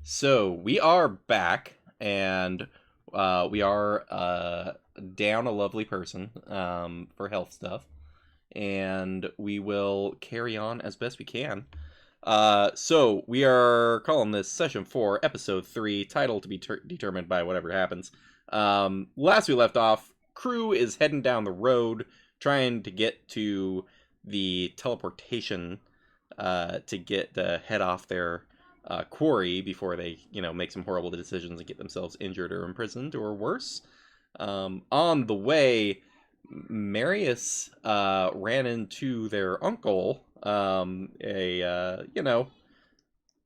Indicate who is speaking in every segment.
Speaker 1: So we are back, and we are down a lovely person for health stuff, and we will carry on as best we can. So we are calling this session 4, episode 3, title to be determined by whatever happens. Last we left off, crew is heading down the road, trying to get to the teleportation to get the head off their quarry before they, make some horrible decisions and get themselves injured or imprisoned or worse. On the way, Marius ran into their uncle,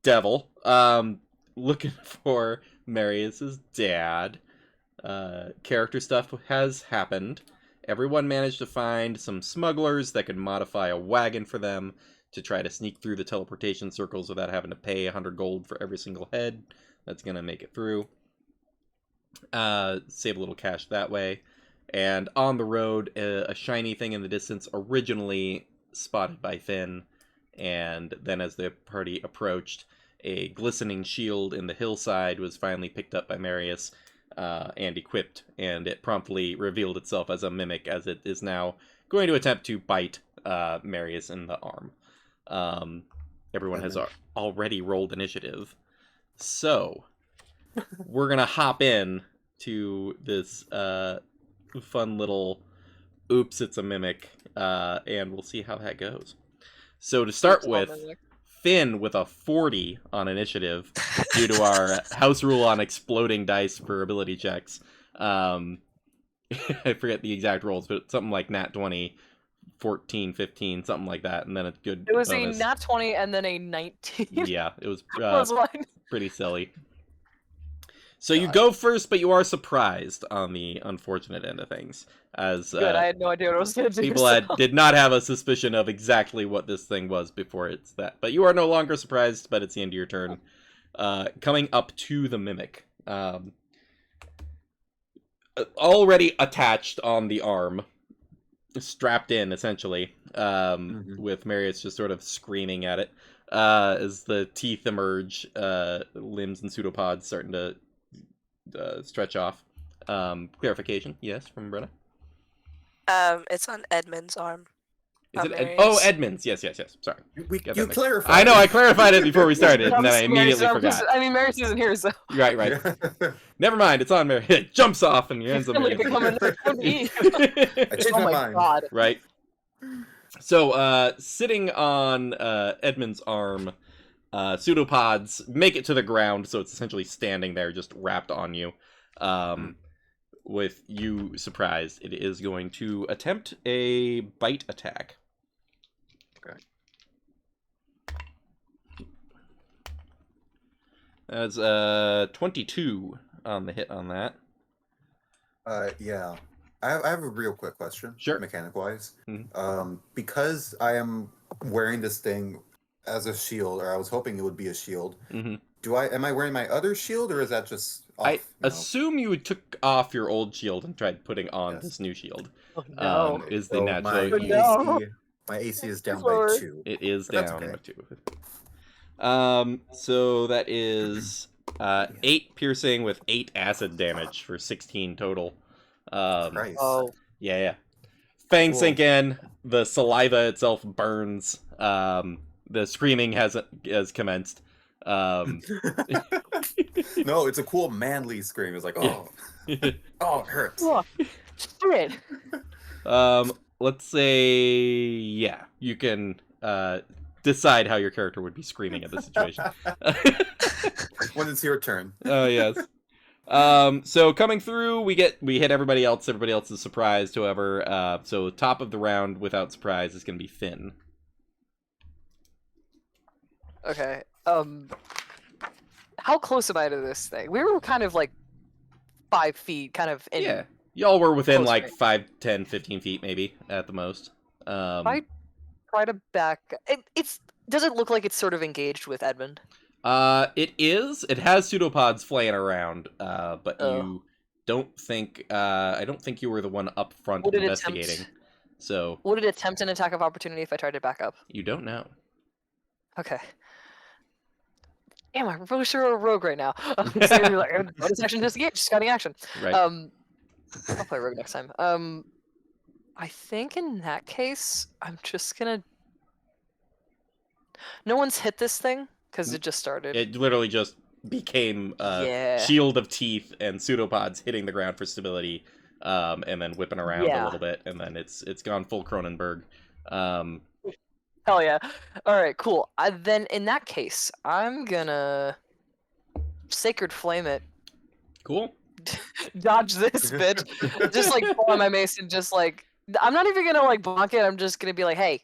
Speaker 1: devil, looking for Marius's dad. Character stuff has happened. Everyone managed to find some smugglers that could modify a wagon for them to try to sneak through the teleportation circles without having to pay 100 gold for every single head that's going to make it through. Save a little cash that way. And on the road, a shiny thing in the distance, originally spotted by Finn, and then as the party approached, a glistening shield in the hillside was finally picked up by Marius and equipped, and it promptly revealed itself as a mimic, as it is now going to attempt to bite Marius in the arm. Everyone has already rolled initiative, so we're gonna hop in to this fun little oops, it's a mimic, and we'll see how that goes. So to start with, Finn with a 40 on initiative due to our house rule on exploding dice for ability checks. I forget the exact rolls, but something like nat 20, 14, 15, something like that, and then a good
Speaker 2: It was
Speaker 1: bonus.
Speaker 2: a nat 20 and then a 19.
Speaker 1: Yeah, it was
Speaker 2: was
Speaker 1: pretty silly. So you go first, but you are surprised on the unfortunate end of things. As
Speaker 2: good, I had no idea what I was going to do.
Speaker 1: People did not have a suspicion of exactly what this thing was before it's that. But you are no longer surprised, but it's the end of your turn. Coming up to the mimic. Already attached on the arm. Strapped in, essentially. With Marius just sort of screaming at it. As the teeth emerge, limbs and pseudopods starting to stretch off. Clarification, yes, from Brenna.
Speaker 3: It's on Edmund's arm.
Speaker 1: Is it Edmonds? Yes. Sorry.
Speaker 4: You clarified.
Speaker 1: I know, I clarified it before we started, and then I immediately forgot.
Speaker 2: I mean, Marius isn't here, so...
Speaker 1: Right. Never mind, it's on Marius. It jumps off and ends up...
Speaker 4: I changed my mind.
Speaker 2: God.
Speaker 1: Right. So, sitting on Edmund's arm, pseudopods make it to the ground, so it's essentially standing there, just wrapped on you. With you surprised, it is going to attempt a bite attack.
Speaker 4: Okay.
Speaker 1: That's 22 on the hit on that.
Speaker 4: Yeah. I have a real quick question.
Speaker 1: Sure.
Speaker 4: Mechanic-wise.
Speaker 1: Mm-hmm.
Speaker 4: Because I am wearing this thing as a shield, or I was hoping it would be a shield.
Speaker 1: Mm-hmm.
Speaker 4: Am I wearing my other shield, or is that just off,
Speaker 1: assume you took off your old shield and tried putting on this new shield.
Speaker 2: Oh, no.
Speaker 1: Is the natural...
Speaker 4: My AC is down by 2.
Speaker 1: It is
Speaker 4: but
Speaker 1: down
Speaker 4: okay.
Speaker 1: by 2. So that is 8 piercing with 8 acid damage for 16 total.
Speaker 4: Christ.
Speaker 1: Yeah. Fangs sink in. The saliva itself burns. The screaming has commenced.
Speaker 4: No, it's a cool manly scream. It's like, oh, it hurts.
Speaker 2: Oh, shit.
Speaker 1: Let's say, yeah, you can decide how your character would be screaming at this situation.
Speaker 4: When it's your turn.
Speaker 1: Oh, yes. So coming through, we hit everybody else. Everybody else is surprised, however. So top of the round without surprise is going to be Finn.
Speaker 2: Okay. How close am I to this thing? We were kind of like 5 feet, kind of in...
Speaker 1: Yeah. Y'all were within
Speaker 2: close
Speaker 1: like
Speaker 2: range.
Speaker 1: 5, 10, 15 feet maybe at the most.
Speaker 2: I try to back... Does it look like it's sort of engaged with Edmund?
Speaker 1: It is. It has pseudopods flying around, but you don't think... I don't think you were the one up front investigating. So...
Speaker 2: Would it attempt an attack of opportunity if I tried to back up?
Speaker 1: You don't know.
Speaker 2: Okay. Damn, I'm really sure a rogue right now. So you're like, bonus action, disengage, scouting action.
Speaker 1: Right.
Speaker 2: I'll play rogue next time. I think in that case, I'm just gonna. No one's hit this thing because it just started.
Speaker 1: It literally just became a
Speaker 2: Yeah.
Speaker 1: shield of teeth and pseudopods hitting the ground for stability, and then whipping around a
Speaker 2: Yeah.
Speaker 1: little bit, and then it's gone full Cronenberg.
Speaker 2: Hell yeah! All right, cool. Then in that case, I'm gonna sacred flame it.
Speaker 1: Cool.
Speaker 2: Dodge this bitch. Just like pull on my mace and just like I'm not even gonna like block it. I'm just gonna be like, hey.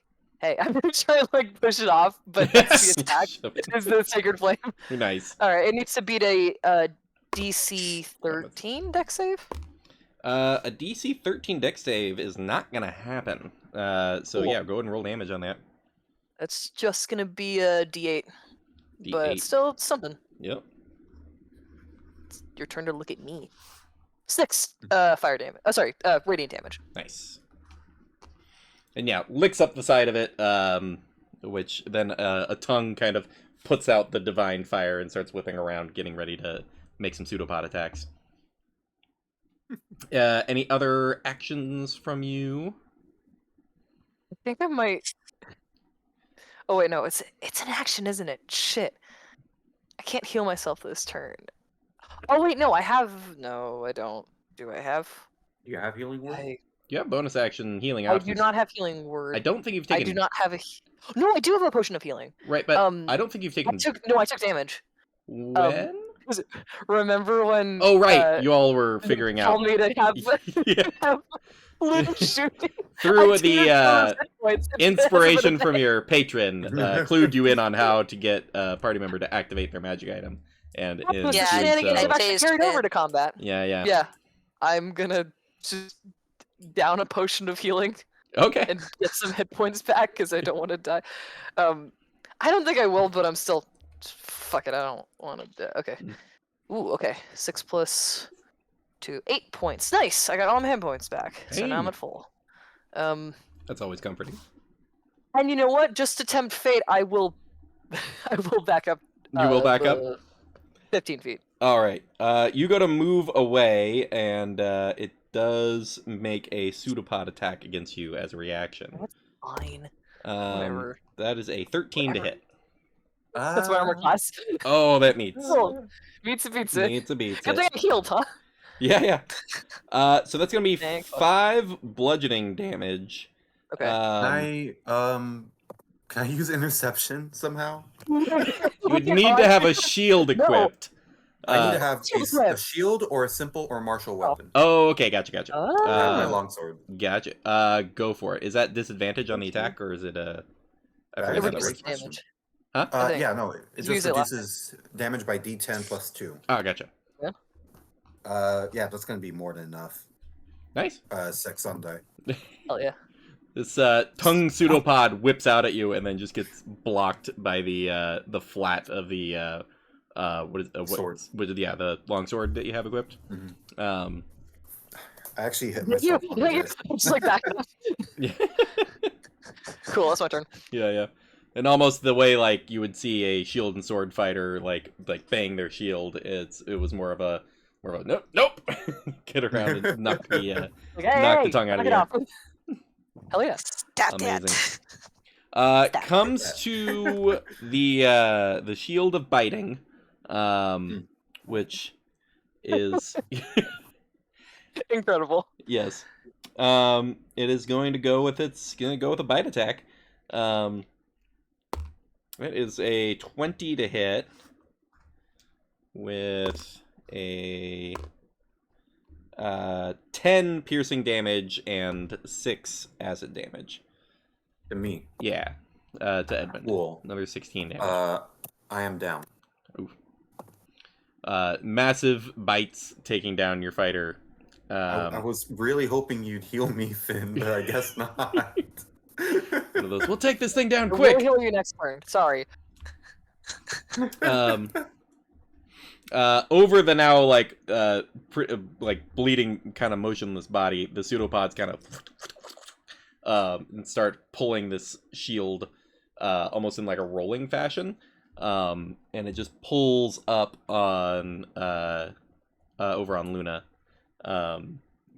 Speaker 2: I'm gonna try to like push it off, but that's the attack. Is the sacred flame.
Speaker 1: Nice.
Speaker 2: All right, it needs to beat a DC 13 dex save.
Speaker 1: A DC 13 dex save is not gonna happen. So
Speaker 2: Cool.
Speaker 1: yeah, go ahead and roll damage on that.
Speaker 2: It's just gonna be a D8, but
Speaker 1: D8.
Speaker 2: still it's something.
Speaker 1: Yep.
Speaker 2: It's your turn to look at me. 6 fire damage. Oh, sorry, radiant damage.
Speaker 1: Nice. And yeah, licks up the side of it, which then a tongue kind of puts out the divine fire and starts whipping around, getting ready to make some pseudopod attacks. Any other actions from you?
Speaker 2: I think I might. Oh wait, no, it's an action, isn't it? Shit, I can't heal myself this turn. Oh wait, no, I have. No, I don't. Do I have?
Speaker 4: You have healing word?
Speaker 1: You have bonus action healing
Speaker 2: I
Speaker 1: options.
Speaker 2: do not have healing word.
Speaker 1: I don't think you've
Speaker 2: I
Speaker 1: taken.
Speaker 2: do not have a. No, I do have a potion of healing.
Speaker 1: Right, but I don't think you've taken.
Speaker 2: I took damage.
Speaker 1: When?
Speaker 2: Remember when?
Speaker 1: Oh right, you all were figuring out.
Speaker 2: Told me to have,
Speaker 1: Yeah.
Speaker 2: have little shooting.
Speaker 1: Through
Speaker 2: I didn't know those hit points.
Speaker 1: inspiration from your patron, clued you in on how to get a party member to activate their magic item, and in
Speaker 2: Yeah,
Speaker 1: doing
Speaker 2: shenanigans
Speaker 1: so-
Speaker 2: have actually carried over to combat.
Speaker 1: yeah.
Speaker 2: Yeah, I'm gonna just down a potion of healing
Speaker 1: Okay.
Speaker 2: and get some hit points back because I don't want to die. I don't think I will, but I'm still. Fuck it, I don't want to die. Okay. Ooh, okay. 6 plus 2, 8 points. Nice. I got all my hit points back, so now I'm
Speaker 1: Hey.
Speaker 2: at full.
Speaker 1: That's always comforting.
Speaker 2: And you know what? Just to tempt fate, I will. I will back up.
Speaker 1: You will back up?
Speaker 2: 15 feet.
Speaker 1: All right. You go to move away, and it does make a pseudopod attack against you as a reaction.
Speaker 2: Fine. Whatever.
Speaker 1: That is a 13 to hit.
Speaker 2: That's my armor class.
Speaker 1: Oh, that meets.
Speaker 2: Cool. Meets a pizza.
Speaker 1: Meets a beats
Speaker 2: Good
Speaker 1: it.
Speaker 2: thing I healed, huh?
Speaker 1: Yeah. So that's gonna be
Speaker 2: Thanks.
Speaker 1: 5 bludgeoning damage.
Speaker 2: Okay.
Speaker 4: Can I use interception somehow?
Speaker 1: You would need to have a shield
Speaker 2: No.
Speaker 1: equipped.
Speaker 4: I need to have
Speaker 2: shield
Speaker 4: a
Speaker 2: equipped.
Speaker 4: shield or a simple or martial weapon.
Speaker 1: Oh, okay, gotcha.
Speaker 4: I have my
Speaker 1: Uh,
Speaker 4: longsword.
Speaker 1: Gotcha. Go for it. Is that disadvantage on the attack, or is it a? I
Speaker 4: That
Speaker 1: forget
Speaker 2: It
Speaker 4: is
Speaker 1: how
Speaker 2: would
Speaker 1: that
Speaker 2: use
Speaker 1: works.
Speaker 4: great
Speaker 2: damage.
Speaker 1: Huh?
Speaker 2: I think.
Speaker 4: Yeah, no, it
Speaker 2: You
Speaker 4: just
Speaker 2: used it last
Speaker 4: reduces damage by D10 plus 2.
Speaker 1: Oh, gotcha.
Speaker 4: Yeah, that's gonna be more than enough.
Speaker 1: Nice.
Speaker 4: 6 on die.
Speaker 2: Hell yeah.
Speaker 1: This tongue pseudopod whips out at you and then just gets blocked by the flat of the
Speaker 4: Sword.
Speaker 1: the long sword that you have equipped.
Speaker 4: Mhm. I actually hit
Speaker 2: You,
Speaker 4: myself on
Speaker 2: you,
Speaker 4: this.
Speaker 2: just like back up.
Speaker 1: Yeah.
Speaker 2: Cool, that's my turn.
Speaker 1: Yeah. And almost the way like you would see a shield and sword fighter like bang their shield, it was more of a nope. Get around and knock the
Speaker 2: Like, hey,
Speaker 1: knock the
Speaker 2: hey,
Speaker 1: tongue out of
Speaker 2: knock
Speaker 1: the
Speaker 2: it off. Hell yeah.
Speaker 3: Stat
Speaker 1: Amazing.
Speaker 3: that.
Speaker 1: Comes to the shield of biting, which is
Speaker 2: Incredible.
Speaker 1: yes. It is going to go with a bite attack. It is a 20 to hit with a 10 piercing damage and 6 acid damage.
Speaker 4: To me.
Speaker 1: Yeah. To Edmund.
Speaker 4: Cool.
Speaker 1: Another 16 damage.
Speaker 4: I am down.
Speaker 1: Massive bites taking down your fighter.
Speaker 4: I was really hoping you'd heal me, Finn, but I guess not.
Speaker 1: One of those, we'll take this thing down
Speaker 2: We'll
Speaker 1: quick.
Speaker 2: heal you next turn. Sorry.
Speaker 1: Over the now like bleeding kind of motionless body, the pseudopods kind of and start pulling this shield almost in like a rolling fashion. and it just pulls up on over on Luna,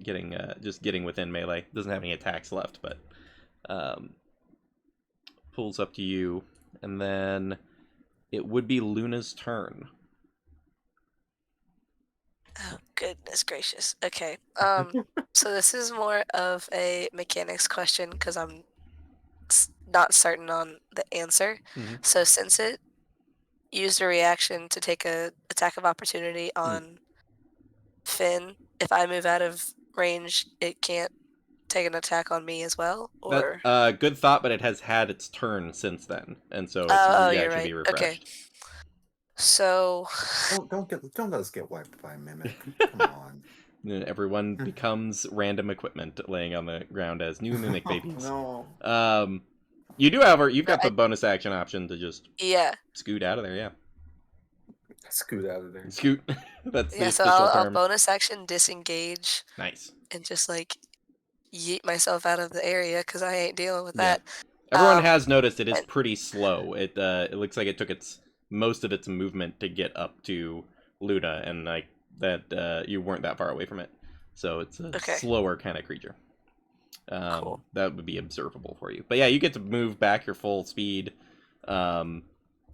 Speaker 1: getting within melee. Doesn't have any attacks left, but pulls up to you, and then it would be Luna's turn.
Speaker 3: Oh, goodness gracious. Okay. So this is more of a mechanics question because I'm not certain on the answer.
Speaker 1: Mhm.
Speaker 3: So since it used a reaction to take a attack of opportunity on Finn, if I move out of range, it can't take an attack on me as well, or
Speaker 1: That good thought, but it has had its turn since then, and so it's
Speaker 3: oh,
Speaker 1: yeah,
Speaker 3: you're
Speaker 1: it should
Speaker 3: right.
Speaker 1: be
Speaker 3: Okay.
Speaker 1: refreshed.
Speaker 3: So
Speaker 4: Don't let us get wiped by a mimic. Come on.
Speaker 1: And everyone becomes random equipment laying on the ground as new mimic babies.
Speaker 4: No.
Speaker 1: You do, however, you've got
Speaker 3: I-
Speaker 1: the bonus action option to just
Speaker 3: yeah,
Speaker 1: scoot out of there. Yeah,
Speaker 4: Scoot out of there.
Speaker 1: scoot. That's the
Speaker 3: yeah. So
Speaker 1: official
Speaker 3: I'll
Speaker 1: term.
Speaker 3: bonus action disengage
Speaker 1: Nice.
Speaker 3: and just like yeet myself out of the area because I ain't dealing with
Speaker 1: Yeah.
Speaker 3: that.
Speaker 1: Everyone has noticed it is
Speaker 3: and-
Speaker 1: pretty slow. It looks like it took most of its movement to get up to Luna, and like that you weren't that far away from it, so it's a
Speaker 3: Okay.
Speaker 1: slower kind of creature.
Speaker 3: Cool.
Speaker 1: That would be observable for you. But yeah, you get to move back your full speed, and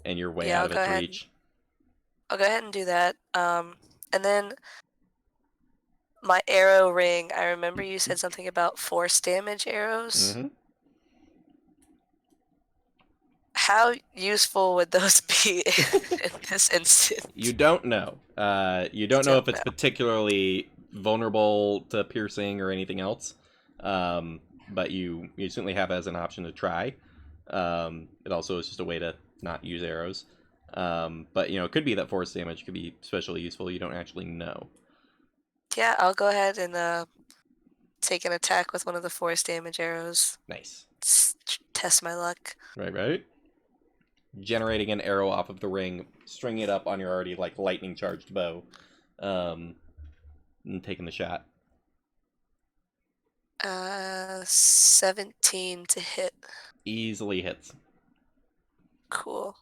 Speaker 1: you're way
Speaker 3: Yeah,
Speaker 1: out
Speaker 3: I'll
Speaker 1: of
Speaker 3: go
Speaker 1: its
Speaker 3: ahead.
Speaker 1: reach.
Speaker 3: I'll go ahead and do that. And then my arrow ring. I remember you said something about force damage arrows.
Speaker 1: hmm
Speaker 3: How useful would those be in this instance?
Speaker 1: You don't know. You don't know if it's particularly vulnerable to piercing or anything else. But you certainly have it as an option to try. It also is just a way to not use arrows. But it could be that force damage could be especially useful. You don't actually know.
Speaker 3: Yeah, I'll go ahead and take an attack with one of the force damage arrows.
Speaker 1: Nice.
Speaker 3: Test my luck.
Speaker 1: Right. Generating an arrow off of the ring, stringing it up on your already like lightning charged bow, and taking the shot.
Speaker 3: 17 to hit.
Speaker 1: Easily hits.
Speaker 3: Cool.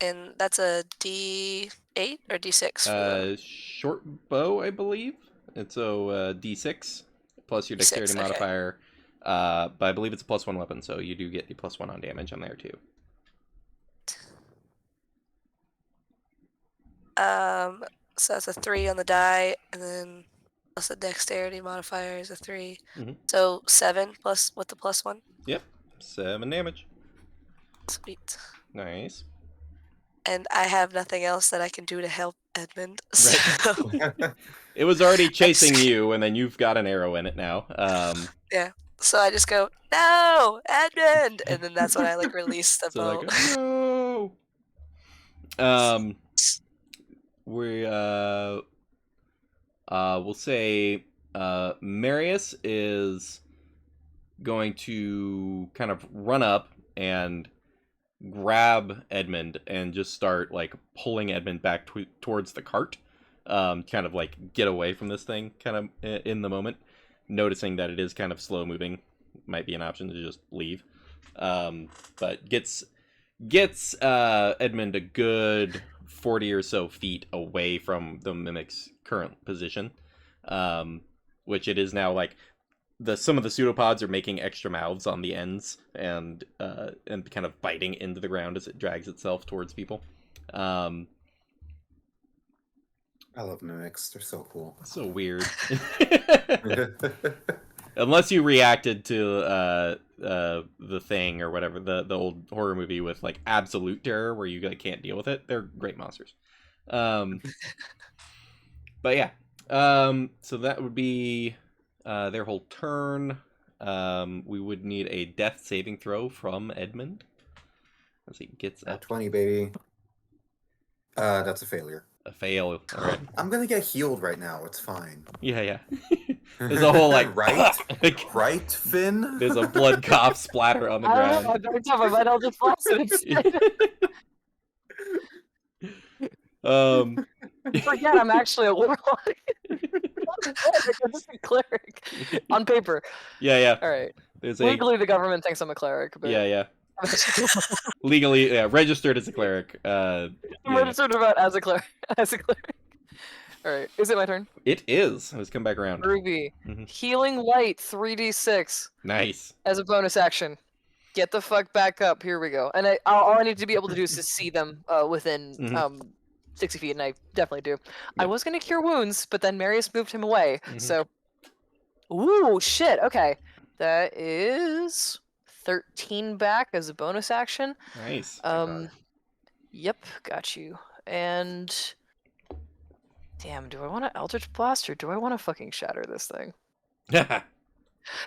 Speaker 3: And that's a D8 or D6 for them?
Speaker 1: Short bow, I believe. And so D6 plus your dexterity
Speaker 3: D6, okay.
Speaker 1: modifier. But I believe it's a +1 weapon, so you do get the +1 on damage on there too.
Speaker 3: So that's a 3 on the die, and then plus the dexterity modifier is a 3.
Speaker 1: Mhm.
Speaker 3: So 7 plus with the +1.
Speaker 1: Yep, 7 damage.
Speaker 3: Sweet.
Speaker 1: Nice.
Speaker 3: And I have nothing else that I can do to help Edmund. So
Speaker 1: It was already chasing you, and then you've got an arrow in it now.
Speaker 3: so I just go, no, Edmund, and then that's when I like release the
Speaker 1: So
Speaker 3: bow.
Speaker 1: like, no. We'll say Marius is going to kind of run up and grab Edmund and just start like pulling Edmund back towards the cart, kind of like get away from this thing kind of in the moment, noticing that it is kind of slow moving. Might be an option to just leave, but gets Edmund a good 40 or so feet away from the mimic's current position, which it is now like some of the pseudopods are making extra mouths on the ends and kind of biting into the ground as it drags itself towards people.
Speaker 4: I love mimics. They're so cool.
Speaker 1: So weird. Unless you reacted to the Thing or whatever, the old horror movie with like absolute terror where you like can't deal with it. They're great monsters. But yeah. So that would be their whole turn. We would need a death saving throw from Edmund as he gets up.
Speaker 4: 20, baby. That's a failure.
Speaker 1: A fail. All right.
Speaker 4: I'm gonna get healed right now. It's fine.
Speaker 1: Yeah. There's a whole like
Speaker 4: right, right, Finn.
Speaker 1: There's a blood cough splatter on the
Speaker 2: I don't know.
Speaker 1: ground.
Speaker 2: Every time I might all just flaccid Forget I'm actually a warlock. I'm just a cleric on paper.
Speaker 1: Yeah.
Speaker 2: All right.
Speaker 1: There's a
Speaker 2: Legally, the government thinks I'm a cleric, but
Speaker 1: yeah. Legally, yeah, registered as a cleric.
Speaker 2: I'm
Speaker 1: Yeah.
Speaker 2: registered about as a cleric. As a cleric. All right, is it my turn?
Speaker 1: It is. Let's come back around.
Speaker 2: Ruby.
Speaker 1: Mhm.
Speaker 2: Healing light 3d6
Speaker 1: Nice.
Speaker 2: as a bonus action. Get the fuck back up. Here we go. And all I need to be able to do is to see them within
Speaker 1: Mhm.
Speaker 2: 60 feet, and I definitely do. I
Speaker 1: Yep.
Speaker 2: was gonna cure wounds, but then Marius moved him away.
Speaker 1: Mhm.
Speaker 2: So, ooh, shit. Okay, that is 13 back as a bonus action.
Speaker 1: Nice.
Speaker 2: Yep, got you. And damn, do I want to Eldritch Blast or do I want to fucking shatter this thing?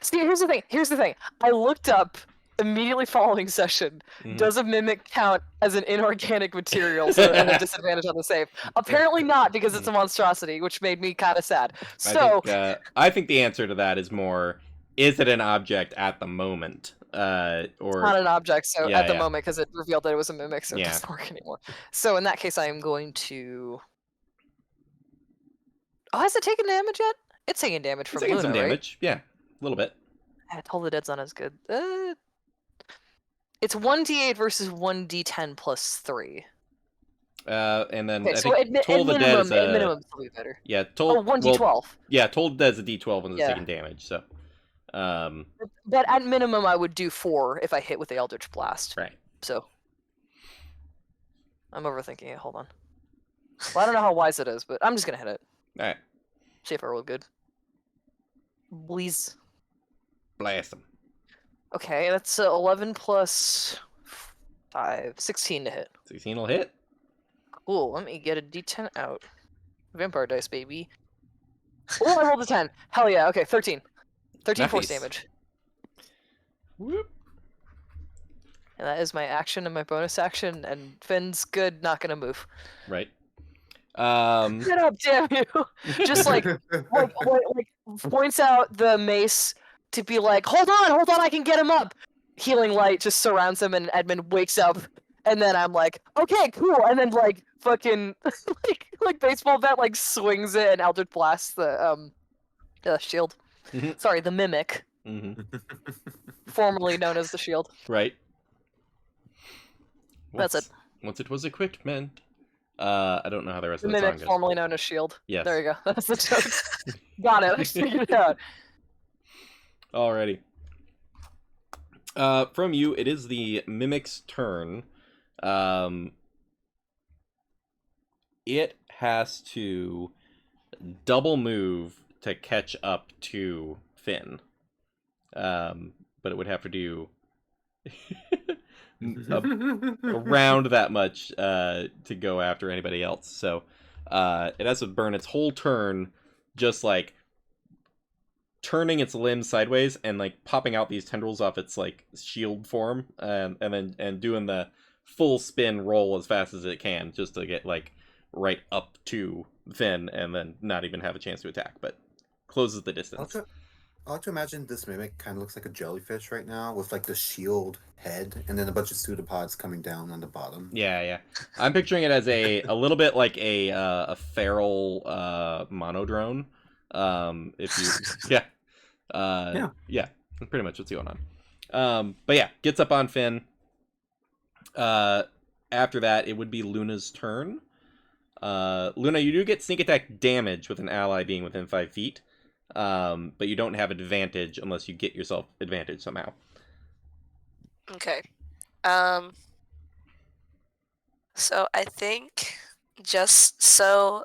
Speaker 2: See, here's the thing. Here's the thing. I looked up immediately following session.
Speaker 1: Mhm.
Speaker 2: Does a mimic count as an inorganic material so at a disadvantage on the save? Apparently not, because it's a monstrosity, which made me kind of sad. So
Speaker 1: I think the answer to that is more: is it an object at the moment, or
Speaker 2: not an object. So
Speaker 1: Yeah,
Speaker 2: at the
Speaker 1: yeah.
Speaker 2: moment, because it revealed that it was a mimic, so it
Speaker 1: Yeah.
Speaker 2: doesn't work anymore. So in that case, I am going to. Oh, has it taken damage yet? It's taking damage
Speaker 1: it's
Speaker 2: from
Speaker 1: taking
Speaker 2: Luna,
Speaker 1: some
Speaker 2: right?
Speaker 1: damage? Yeah, a little bit.
Speaker 2: Toll the Dead's not as good. It's 1d8 versus 1d10 plus 3.
Speaker 1: And then
Speaker 2: Okay,
Speaker 1: I
Speaker 2: so
Speaker 1: think
Speaker 2: at
Speaker 1: Toll the Dead is a
Speaker 2: minimum, it'll be better.
Speaker 1: yeah.
Speaker 2: Oh, 1d12.
Speaker 1: Yeah, Toll the Dead is a D12 when it's
Speaker 2: Yeah.
Speaker 1: taking damage. So,
Speaker 2: But at minimum, I would do 4 if I hit with the Eldritch Blast.
Speaker 1: right.
Speaker 2: So I'm overthinking it. Hold on. Well, I don't know how wise it is, but I'm just gonna hit it.
Speaker 1: All right,
Speaker 2: See if I roll good. Please.
Speaker 1: blast him.
Speaker 2: Okay, that's 11 plus 5, 16 to hit.
Speaker 1: 16 will hit.
Speaker 2: Cool. Let me get a D10 out. Vampire dice, baby. Oh, I rolled a 10. Hell yeah. Okay, 13. 13 force
Speaker 1: Nice.
Speaker 2: damage.
Speaker 1: Whoop.
Speaker 2: And that is my action and my bonus action. And Finn's good, not gonna move.
Speaker 1: Right.
Speaker 2: Get up, damn you! Just like points out the mace to be like, hold on, I can get him up. Healing light just surrounds him, and Edmund wakes up. And then I'm like, okay, cool. And then like fucking like baseball bat like swings it and Eldritch blasts the shield.
Speaker 1: Mhm.
Speaker 2: Sorry, the mimic,
Speaker 1: Mhm.
Speaker 2: formerly known as the shield.
Speaker 1: Right.
Speaker 2: That's it.
Speaker 1: Once it was equipment. I don't know how the rest
Speaker 2: The
Speaker 1: of the song
Speaker 2: mimic,
Speaker 1: goes.
Speaker 2: formerly known as shield.
Speaker 1: Yes.
Speaker 2: There you go. That's the joke. Got it. I figured it out.
Speaker 1: Alrighty. From you, it is the mimic's turn. It has to double move to catch up to Finn. But it would have to do around that much to go after anybody else. So it has to burn its whole turn just like turning its limbs sideways and like popping out these tendrils off its like shield form, and then doing the full spin roll as fast as it can just to get like right up to Finn and then not even have a chance to attack, but closes the distance.
Speaker 4: I like to imagine this mimic kind of looks like a jellyfish right now with like the shield head and then a bunch of pseudopods coming down on the bottom.
Speaker 1: Yeah. I'm picturing it as a little bit like a feral monodrone. If you yeah, that's pretty much what's going on. But yeah, gets up on Finn. After that, it would be Luna's turn. Luna, you do get sneak attack damage with an ally being within 5 feet. But you don't have advantage unless you get yourself advantage somehow.
Speaker 3: Okay. So I think just so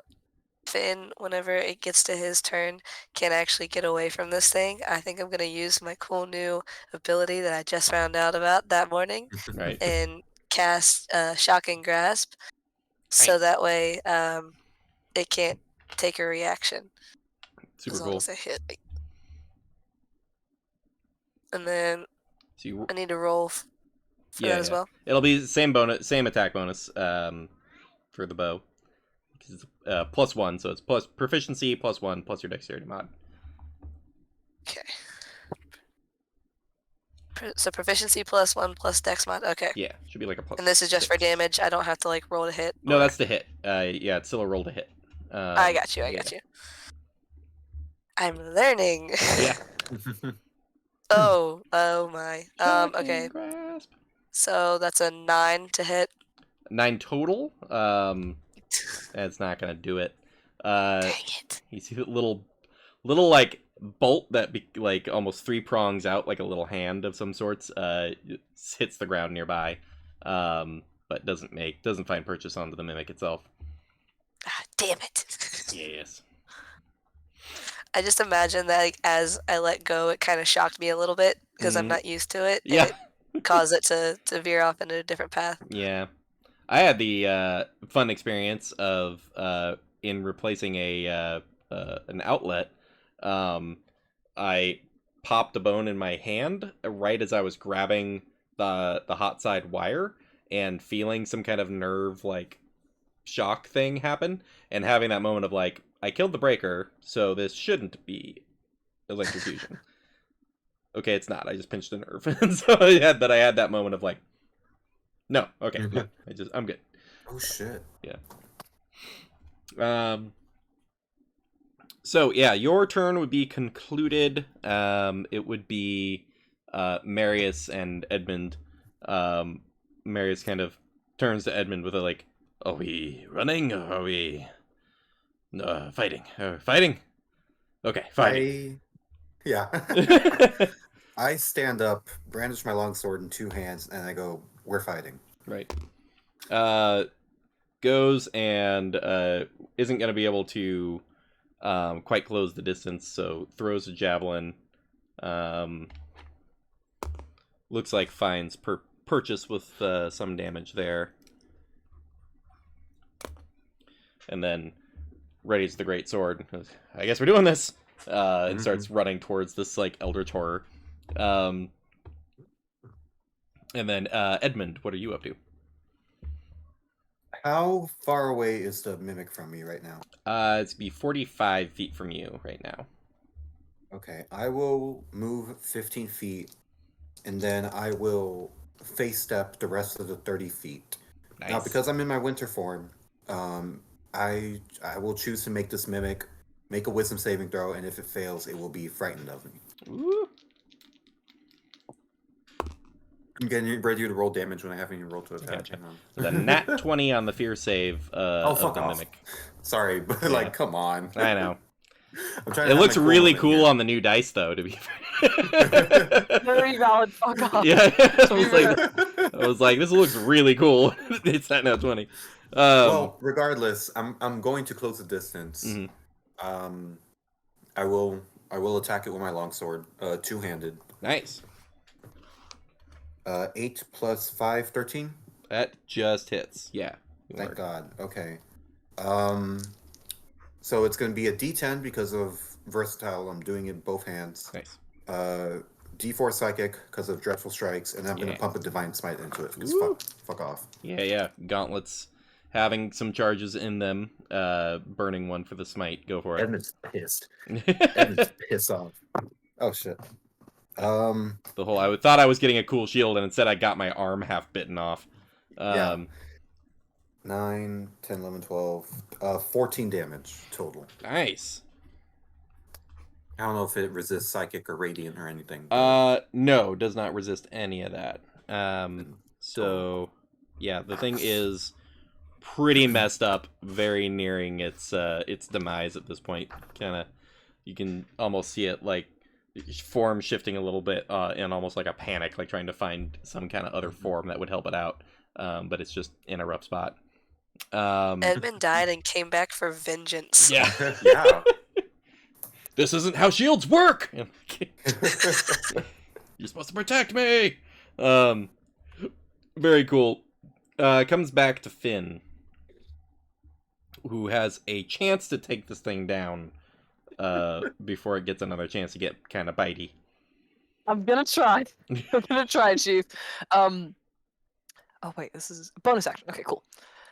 Speaker 3: Finn, whenever it gets to his turn, can actually get away from this thing, I think I'm going to use my cool new ability that I just found out about that morning
Speaker 1: Right.
Speaker 3: and cast Shocking Grasp. So
Speaker 1: Nice.
Speaker 3: that way it can't take a reaction.
Speaker 1: Super
Speaker 3: as long
Speaker 1: cool.
Speaker 3: as I hit. And then
Speaker 1: So
Speaker 3: I need to roll for that as well.
Speaker 1: It'll be the same attack bonus for the bow. It's +1, so it's plus proficiency +1 plus your dexterity mod.
Speaker 3: Okay. So proficiency +1 plus dex mod. Okay.
Speaker 1: Yeah, should be like a plus.
Speaker 3: And this is just for
Speaker 1: 6.
Speaker 3: damage. I don't have to like roll to hit.
Speaker 1: No,
Speaker 3: or...
Speaker 1: that's the hit. Yeah, it's still a roll to hit.
Speaker 3: I got you. I got you. I'm learning.
Speaker 1: Yeah.
Speaker 3: Oh my. Okay.
Speaker 1: Grasp.
Speaker 3: So that's a 9 to hit.
Speaker 1: 9 total. That's not gonna do it.
Speaker 3: Dang it.
Speaker 1: You see a little like bolt that like almost 3 prongs out, like a little hand of some sorts. Hits the ground nearby, but doesn't find purchase onto the mimic itself.
Speaker 3: Ah, damn it.
Speaker 1: Yes.
Speaker 3: I just imagine that like, as I let go, it kind of shocked me a little bit because I'm
Speaker 1: Mhm.
Speaker 3: not used to it.
Speaker 1: Yeah.
Speaker 3: And it caused it to veer off into a different path.
Speaker 1: Yeah. I had the fun experience of in replacing an outlet. I popped a bone in my hand right as I was grabbing the hot side wire and feeling some kind of nerve like shock thing happen, and having that moment of like, I killed the breaker, so this shouldn't be electrocution. Okay, it's not. I just pinched a nerve, and so I had that moment of like, no, okay,
Speaker 4: Mhm.
Speaker 1: I'm good.
Speaker 4: Oh shit.
Speaker 1: So yeah, your turn would be concluded. It would be Marius and Edmund. Marius kind of turns to Edmund with a like, "Are we running or are we fighting? Fighting? Okay, fighting."
Speaker 4: Yeah. I stand up, brandish my longsword in 2 hands, and I go, "We're fighting."
Speaker 1: Right. Goes and isn't going to be able to quite close the distance, so throws a javelin. Looks like finds purchase with some damage there. And then readies the great sword. I guess we're doing this. And starts running towards this like eldritch horror. And then Edmund, what are you up to?
Speaker 4: How far away is the mimic from me right now?
Speaker 1: It's be 45 feet from you right now.
Speaker 4: Okay, I will move 15 feet, and then I will face step the rest of the 30 feet.
Speaker 1: Nice.
Speaker 4: Now, because I'm in my winter form, I will choose to make this mimic make a wisdom saving throw, and if it fails, it will be frightened of me.
Speaker 1: Ooh.
Speaker 4: I'm getting ready to roll damage when I haven't even rolled to attack.
Speaker 1: Gotcha.
Speaker 4: Hang on.
Speaker 1: So the nat 20 on the fear save of
Speaker 4: fuck
Speaker 1: the
Speaker 4: off.
Speaker 1: mimic.
Speaker 4: Sorry, but
Speaker 1: Yeah.
Speaker 4: like, come on.
Speaker 1: I know.
Speaker 4: I'm trying
Speaker 1: It
Speaker 4: to have
Speaker 1: looks
Speaker 4: my
Speaker 1: really
Speaker 4: moment
Speaker 1: cool
Speaker 4: here.
Speaker 1: on the new dice, though, to be fair.
Speaker 2: Very valid. Fuck off.
Speaker 1: Yeah, I was like, this looks really cool. It's not nat 20.
Speaker 4: Well, regardless, I'm going to close the distance.
Speaker 1: Mhm.
Speaker 4: I will attack it with my longsword, 2-handed.
Speaker 1: Nice.
Speaker 4: 8 plus 5, 13.
Speaker 1: That just hits. Yeah.
Speaker 4: Thank God. Okay. So it's going to be a D10 because of versatile. I'm doing it in both hands.
Speaker 1: Nice.
Speaker 4: D4 psychic because of dreadful strikes, and I'm going
Speaker 1: Yeah.
Speaker 4: to pump a divine smite into it because
Speaker 1: Woo.
Speaker 4: fuck off.
Speaker 1: Yeah. Gauntlets having some charges in them. Burning one for the smite. Go for it.
Speaker 4: Edmund's pissed. Edmund's pissed off. Oh shit.
Speaker 1: The whole I thought I was getting a cool shield, and instead I got my arm half bitten off.
Speaker 4: Yeah. 9, 10, 11, 12, 14 damage total.
Speaker 1: Nice.
Speaker 4: I don't know if it resists psychic or radiant or anything. But...
Speaker 1: No, does not resist any of that. So yeah, the thing is pretty messed up, very nearing its demise at this point. Kinda, you can almost see it like form shifting a little bit, in almost like a panic, like trying to find some kind of other form that would help it out. But it's just in a rough spot.
Speaker 3: Edmund died and came back for vengeance.
Speaker 1: Yeah.
Speaker 4: Yeah.
Speaker 1: This isn't how shields work. You're supposed to protect me. Very cool. Comes back to Finn, who has a chance to take this thing down before it gets another chance to get kind of bitey.
Speaker 2: I'm gonna try. I'm gonna try, Chief. Oh wait, this is bonus action. Okay, cool.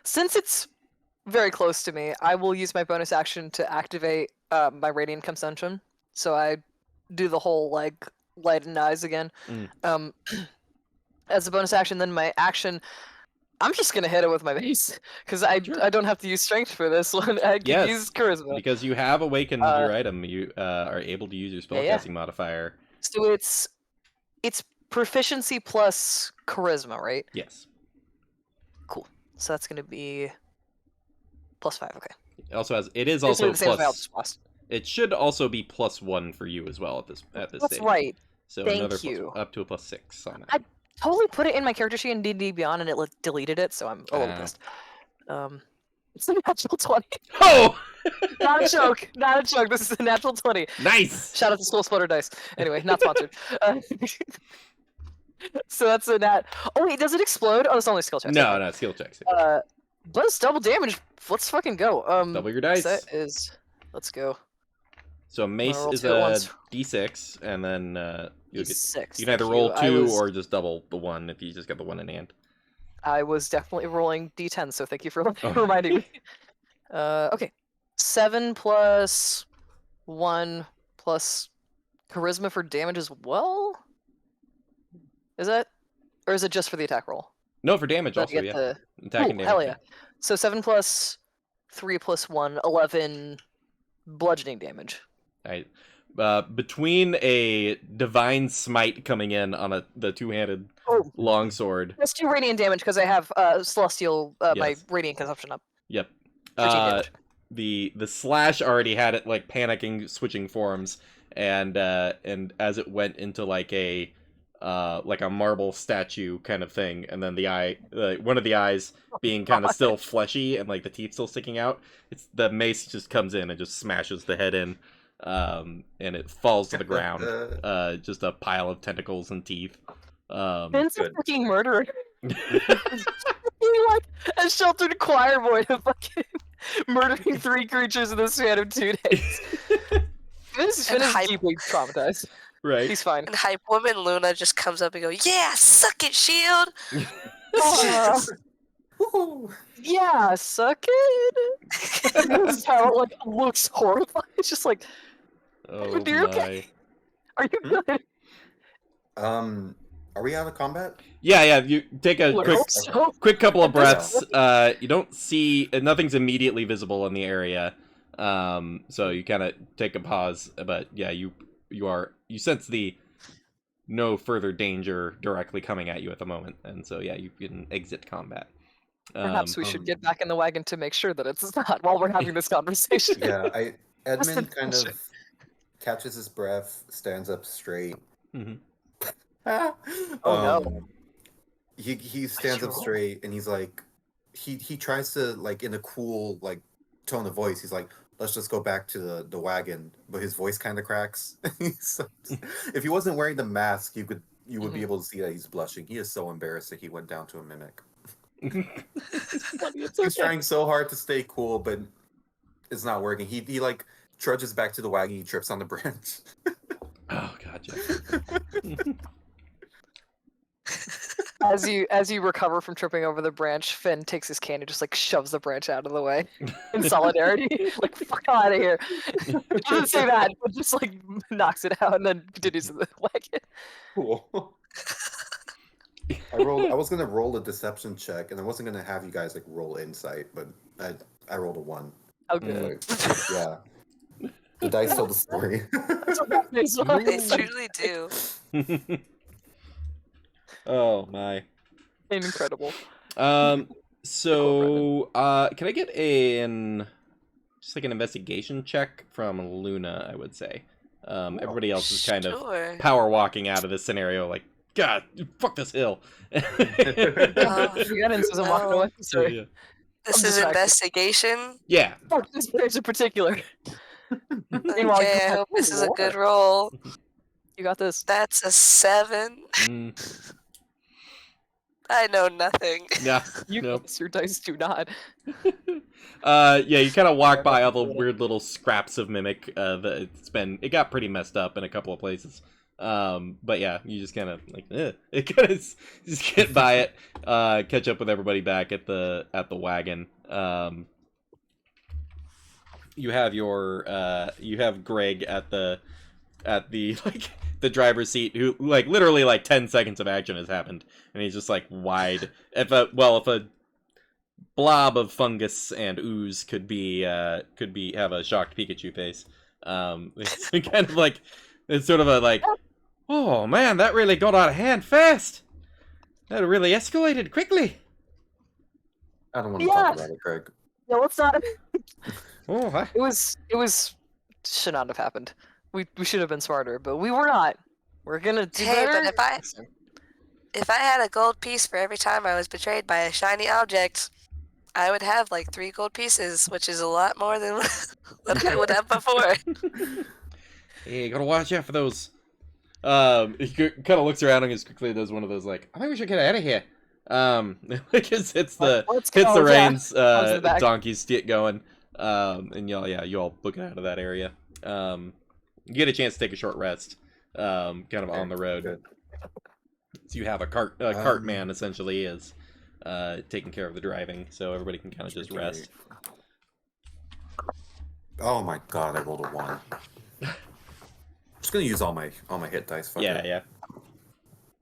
Speaker 2: Since it's very close to me, I will use my bonus action to activate my radiant consumption. So I do the whole like light and eyes again. As a bonus action, then my action, I'm just gonna hit it with my mace because I don't have to use strength for this one. I can use charisma
Speaker 1: because you have awakened your item. You are able to use your spellcasting modifier.
Speaker 2: So it's proficiency plus charisma, right?
Speaker 1: Yes.
Speaker 2: So that's going to be +5. Okay.
Speaker 1: It also has. It is
Speaker 2: Basically
Speaker 1: also
Speaker 2: the same as my
Speaker 1: plus.
Speaker 2: Eldritch Blast.
Speaker 1: It should also be +1 for you as well at this
Speaker 2: That's
Speaker 1: stage.
Speaker 2: right.
Speaker 1: So
Speaker 2: Thank
Speaker 1: another
Speaker 2: you.
Speaker 1: up to a +6 on that.
Speaker 2: I totally put it in my character sheet in D&D Beyond, and it deleted it, so I'm a little pissed. It's a natural 20.
Speaker 1: Oh,
Speaker 2: Not a joke. Not a joke. This is a natural 20.
Speaker 1: nice.
Speaker 2: Shout out to Skull Splitter Dice. Anyway, not sponsored. So that's a nat. Oh wait, does it explode? Oh, it's only skill checks.
Speaker 1: No,
Speaker 2: okay.
Speaker 1: no skill checks.
Speaker 2: But it's double damage. Let's fucking go.
Speaker 1: Double your dice.
Speaker 2: That is. Let's go.
Speaker 1: So mace
Speaker 2: roll
Speaker 1: is
Speaker 2: two at
Speaker 1: a
Speaker 2: once.
Speaker 1: d6, and then you'll get.
Speaker 2: D6.
Speaker 1: You can either
Speaker 2: thank
Speaker 1: roll
Speaker 2: you.
Speaker 1: 2 or just double the 1 if you just got the 1 in hand.
Speaker 2: I was definitely rolling D10, so thank you for
Speaker 1: Oh.
Speaker 2: reminding me. Okay. 7 plus 1 plus charisma for damage as well? Is that? Or is it just for the attack roll?
Speaker 1: No, for damage
Speaker 2: Don't
Speaker 1: also,
Speaker 2: get
Speaker 1: yeah.
Speaker 2: the-
Speaker 1: Attack and
Speaker 2: Ooh,
Speaker 1: damage.
Speaker 2: hell yeah. So 7 plus 3 plus 1, 11 bludgeoning damage.
Speaker 1: Right. Between a divine smite coming in on the two-handed
Speaker 2: Oh.
Speaker 1: longsword.
Speaker 2: Let's do radiant damage because I have celestial, my
Speaker 1: Yes.
Speaker 2: radiant consumption up.
Speaker 1: Yep.
Speaker 2: 13 damage.
Speaker 1: The slash already had it like panicking, switching forms, and as it went into like a marble statue kind of thing, and then the eye, one of the eyes being kind of still fleshy and like the teeth still sticking out. It's the mace just comes in and just smashes the head in, and it falls to the ground. Just a pile of tentacles and teeth.
Speaker 2: Finn's a
Speaker 4: good.
Speaker 2: fucking murderer. You're like a sheltered choir boy of fucking murdering 3 creatures in the span of 2 days. Finn is
Speaker 3: hype-
Speaker 2: deeply traumatized.
Speaker 1: Right.
Speaker 2: He's fine.
Speaker 3: And hype woman Luna just comes up and goes, "Yeah, suck it, Shield."
Speaker 4: Woohoo!
Speaker 2: Yeah, suck it. This how like looks horrified. It's just like,
Speaker 1: Oh
Speaker 2: Dude, you're okay. Are you good?
Speaker 4: Are we out of combat?
Speaker 1: Yeah. You take a
Speaker 2: I
Speaker 1: quick
Speaker 2: hope so.
Speaker 1: couple of
Speaker 2: At this
Speaker 1: breaths. You don't see nothing's immediately visible in the area, so you kind of take a pause. But yeah, you sense the no further danger directly coming at you at the moment, and so yeah, you can exit combat.
Speaker 2: Perhaps we should get back in the wagon to make sure that it's not while we're having this conversation.
Speaker 4: Yeah,
Speaker 2: That's the
Speaker 4: Edmund kind
Speaker 2: bullshit.
Speaker 4: of catches his breath, stands up straight.
Speaker 1: Mhm.
Speaker 2: Oh, no.
Speaker 4: He stands up
Speaker 2: roll?
Speaker 4: straight and he's like, he tries to like in a cool like tone of voice. He's like, let's just go back to the wagon, but his voice kind of cracks. If he wasn't wearing the mask, you would
Speaker 2: Mhm.
Speaker 4: be able to see that he's blushing. He is so embarrassed that he went down to a mimic.
Speaker 2: It's
Speaker 4: He's
Speaker 2: okay.
Speaker 4: trying so hard to stay cool, but it's not working. He like trudges back to the wagon. He trips on the branch.
Speaker 1: Oh gotcha.
Speaker 2: As you recover from tripping over the branch, Finn takes his cane and just like shoves the branch out of the way in solidarity. Like fuck out of here. Doesn't say that, but just like knocks it out and then continues in the wagon.
Speaker 4: Cool. I was gonna roll a deception check, and I wasn't gonna have you guys like roll insight, but I rolled a 1.
Speaker 2: Oh good.
Speaker 4: Like, yeah. The dice tell the story.
Speaker 2: That's what that face was.
Speaker 3: They truly do.
Speaker 1: Oh my.
Speaker 2: Incredible.
Speaker 1: So can I get just like an investigation check from Luna, I would say. Everybody else is kind of
Speaker 3: Sure.
Speaker 1: power walking out of this scenario like, God, fuck this hill.
Speaker 2: You got into some walking
Speaker 3: no.
Speaker 2: away. Sorry.
Speaker 1: Yeah.
Speaker 3: This
Speaker 2: I'm
Speaker 3: is
Speaker 2: distracted.
Speaker 3: investigation.
Speaker 1: Yeah.
Speaker 2: Fuck this branch in particular. Meanwhile,
Speaker 3: Okay,
Speaker 2: you
Speaker 3: I
Speaker 2: have
Speaker 3: hope this is a
Speaker 2: war.
Speaker 3: good roll.
Speaker 2: You got this.
Speaker 3: That's a 7.
Speaker 1: Mm,
Speaker 3: I know nothing.
Speaker 1: yeah.
Speaker 2: You
Speaker 1: Nope.
Speaker 2: your dice do not.
Speaker 1: Yeah, you kind of walk by all the weird little scraps of mimic. It got pretty messed up in a couple of places. But yeah, you just kind of like it kind of just get by it. Catch up with everybody back at the wagon. You have Greg at the like the driver's seat, who like literally like 10 seconds of action has happened, and he's just like wide. If a blob of fungus and ooze could have a shocked Pikachu face. It's kind of like it's sort of a like Oh man, that really got out of hand fast. That really escalated quickly.
Speaker 4: I don't want to
Speaker 2: Yeah.
Speaker 4: talk about it, Craig.
Speaker 2: No, let's not.
Speaker 1: Oh,
Speaker 2: It was should not have happened. We should have been smarter, but we were not. We're gonna do
Speaker 3: Hey,
Speaker 2: better.
Speaker 3: but if I had a gold piece for every time I was betrayed by a shiny object, I would have like 3 gold pieces, which is a lot more than what I would have before.
Speaker 1: hey, you gotta watch out for those. He kind of looks around and just quickly does one of those like, I think we should get out of here. Because hits the
Speaker 2: Let's go,
Speaker 1: hits the
Speaker 2: yeah.
Speaker 1: reins.
Speaker 2: Arms in the back.
Speaker 1: Donkeys get going. And you all book out of that area. You get a chance to take a short rest. Kind of on the road.
Speaker 4: Good.
Speaker 1: So you have a cart man essentially is taking care of the driving, so everybody can kind of just rest.
Speaker 4: Oh my god, I rolled a 1. Just gonna use all my hit dice. Fuck it.
Speaker 1: Yeah.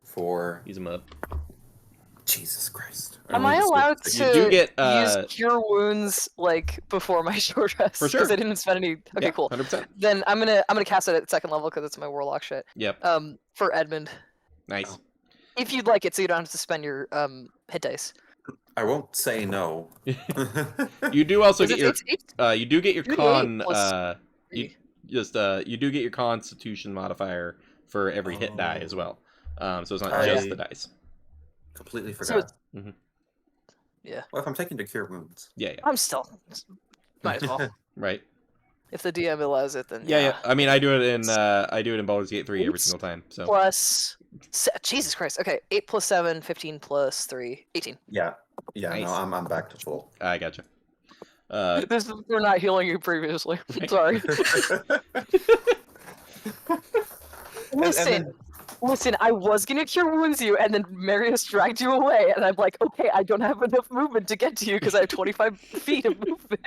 Speaker 4: For
Speaker 1: Use them up.
Speaker 4: Jesus Christ.
Speaker 2: Am I allowed to
Speaker 1: You do get
Speaker 2: use cure wounds like before my short rest?
Speaker 1: For sure.
Speaker 2: Because I didn't spend any. Okay, cool.
Speaker 1: 100%.
Speaker 2: Then I'm gonna cast it at 2nd level because it's my warlock shit.
Speaker 1: Yep.
Speaker 2: For Edmund,
Speaker 1: Nice.
Speaker 2: if you'd like it, so you don't have to spend your hit dice.
Speaker 4: I won't say no.
Speaker 1: You do also
Speaker 2: Is
Speaker 1: get
Speaker 2: it-
Speaker 1: your
Speaker 2: it's-
Speaker 1: you do get your
Speaker 2: 2d8
Speaker 1: con
Speaker 2: plus
Speaker 1: you
Speaker 2: 3.
Speaker 1: just you do get your constitution modifier for every hit die as well. So it's not
Speaker 4: I-
Speaker 1: just the dice.
Speaker 4: Completely
Speaker 2: So
Speaker 4: forgot.
Speaker 2: yeah,
Speaker 4: What if I'm taking to cure wounds?
Speaker 1: Yeah.
Speaker 2: I'm still might as well.
Speaker 1: Right.
Speaker 2: If the DM allows it, then
Speaker 1: Yeah. I mean, I do it in Baldur's Gate 3 every
Speaker 2: Oops.
Speaker 1: single time. So
Speaker 2: Plus, Jesus Christ. Okay, 8 plus 7, 15 plus 3, 18.
Speaker 4: Yeah. Yeah,
Speaker 1: Nice.
Speaker 4: no, I'm back to full.
Speaker 1: I gotcha.
Speaker 2: We're not healing you previously. Sorry. Listen, I was gonna cure wounds you, and then Marius dragged you away, and I'm like, okay, I don't have enough movement to get to you because I have 25 feet of movement.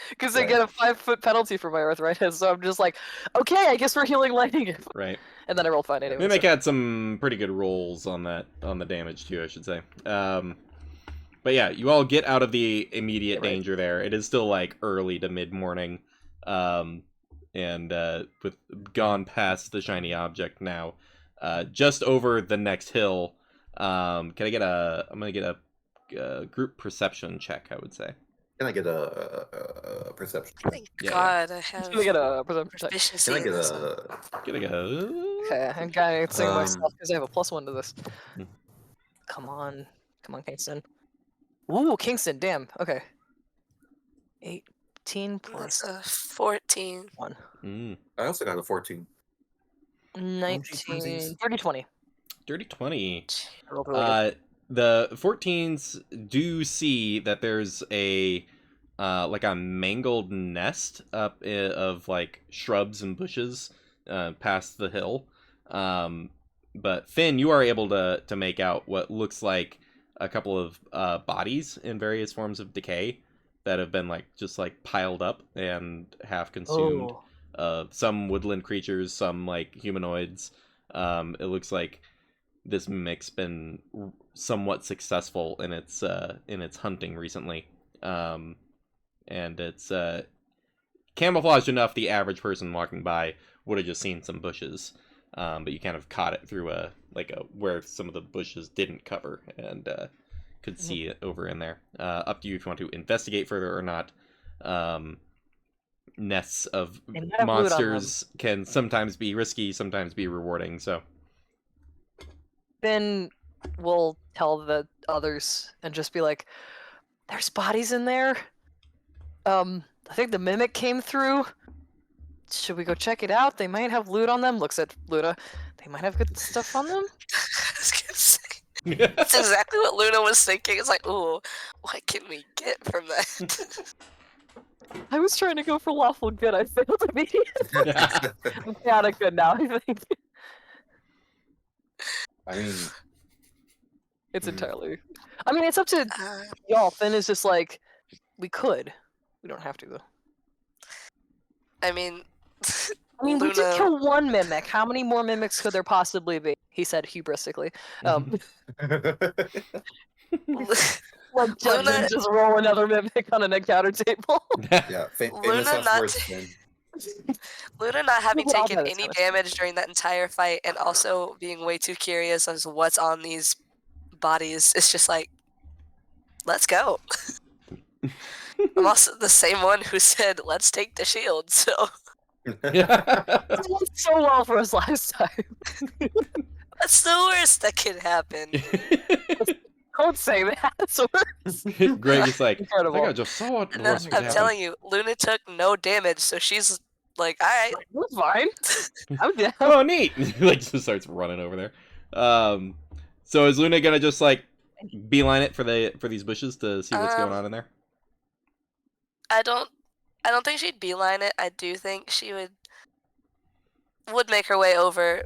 Speaker 2: Because I
Speaker 4: Right.
Speaker 2: get a 5-foot penalty for my arthritis, so I'm just like, okay, I guess we're healing lightning.
Speaker 1: Right.
Speaker 2: And then I rolled fine anyway.
Speaker 1: Mimic
Speaker 2: so-
Speaker 1: had some pretty good rolls on the damage too, I should say. But yeah, you all get out of the immediate
Speaker 2: Right.
Speaker 1: danger there. It is still like early to mid morning, and with gone past the shiny object now. Just over the next hill. I'm gonna get a group perception check, I would say.
Speaker 4: Can I get a perception?
Speaker 3: Thank
Speaker 1: Yeah.
Speaker 3: God I
Speaker 2: I'm
Speaker 3: have
Speaker 2: gonna get a perception check.
Speaker 3: proficiency
Speaker 4: Can I
Speaker 3: in
Speaker 4: get
Speaker 3: this.
Speaker 4: a?
Speaker 1: Gonna go.
Speaker 2: Okay, I'm gonna sing myself
Speaker 4: Um,
Speaker 2: because I have a +1 to this.
Speaker 1: Hmm.
Speaker 2: Come on, Kingston. Ooh, Kingston, damn. Okay. 18 plus
Speaker 3: That's a 14.
Speaker 2: 1.
Speaker 1: Mm.
Speaker 4: I also got a 14.
Speaker 2: 19, 30, 20.
Speaker 1: Dirty 20.
Speaker 2: I rolled really good.
Speaker 1: The 14s do see that there's a like a mangled nest up of like shrubs and bushes past the hill. But Finn, you are able to make out what looks like a couple of bodies in various forms of decay that have been like just like piled up and half consumed.
Speaker 2: Oh.
Speaker 1: Some woodland creatures, some like humanoids. It looks like this mimic's been somewhat successful in its hunting recently, and it's camouflaged enough the average person walking by would have just seen some bushes, but you kind of caught it through a where some of the bushes didn't cover and could see it over in there. Up to you if you want to investigate further or not. Nests of
Speaker 2: They might have loot on
Speaker 1: monsters can sometimes be risky, sometimes be rewarding. So
Speaker 2: Then we'll tell the others and just be like, "There's bodies in there. I think the mimic came through. Should we go check it out? They might have loot on them." Looks at Luna. They might have good stuff on them.
Speaker 3: I was gonna say, that's exactly what Luna was thinking. It's like, ooh, what can we get from that?
Speaker 2: I was trying to go for lawful good. I failed immediately. I'm chaotic good now. I think
Speaker 4: I mean,
Speaker 2: it's
Speaker 4: Hmm.
Speaker 2: entirely. I mean, it's up to
Speaker 3: Uh,
Speaker 2: y'all. Finn is just like, we could. We don't have to though.
Speaker 3: I mean,
Speaker 2: I mean, we did
Speaker 3: Luna-
Speaker 2: kill one mimic. How many more mimics could there possibly be? He said hubristically. Like judges
Speaker 3: Luna-
Speaker 2: just roll another mimic on an encounter table.
Speaker 4: yeah, famous
Speaker 3: Luna
Speaker 4: last
Speaker 3: not
Speaker 4: words.
Speaker 3: to-
Speaker 4: Finn.
Speaker 3: Luna not having
Speaker 2: Look at all
Speaker 3: taken
Speaker 2: that
Speaker 3: any
Speaker 2: kind of
Speaker 3: damage during that entire fight and also being way too curious as to what's on these bodies is just like, let's go. I'm also the same one who said, let's take the shield, so
Speaker 2: It went so well for us last time.
Speaker 3: that's the worst that could happen.
Speaker 2: Don't say that. It's worse.
Speaker 1: Greg is like, I
Speaker 2: Incredible.
Speaker 1: think I just saw it. And
Speaker 3: No,
Speaker 1: worse could
Speaker 3: I'm
Speaker 1: happen.
Speaker 3: telling you, Luna took no damage, so she's like, alright.
Speaker 2: That's fine. I'm down.
Speaker 1: Oh, neat! Like, just starts running over there. So is Luna gonna just like beeline it for these bushes to see what's going on in there?
Speaker 3: I don't think she'd beeline it. I do think she would make her way over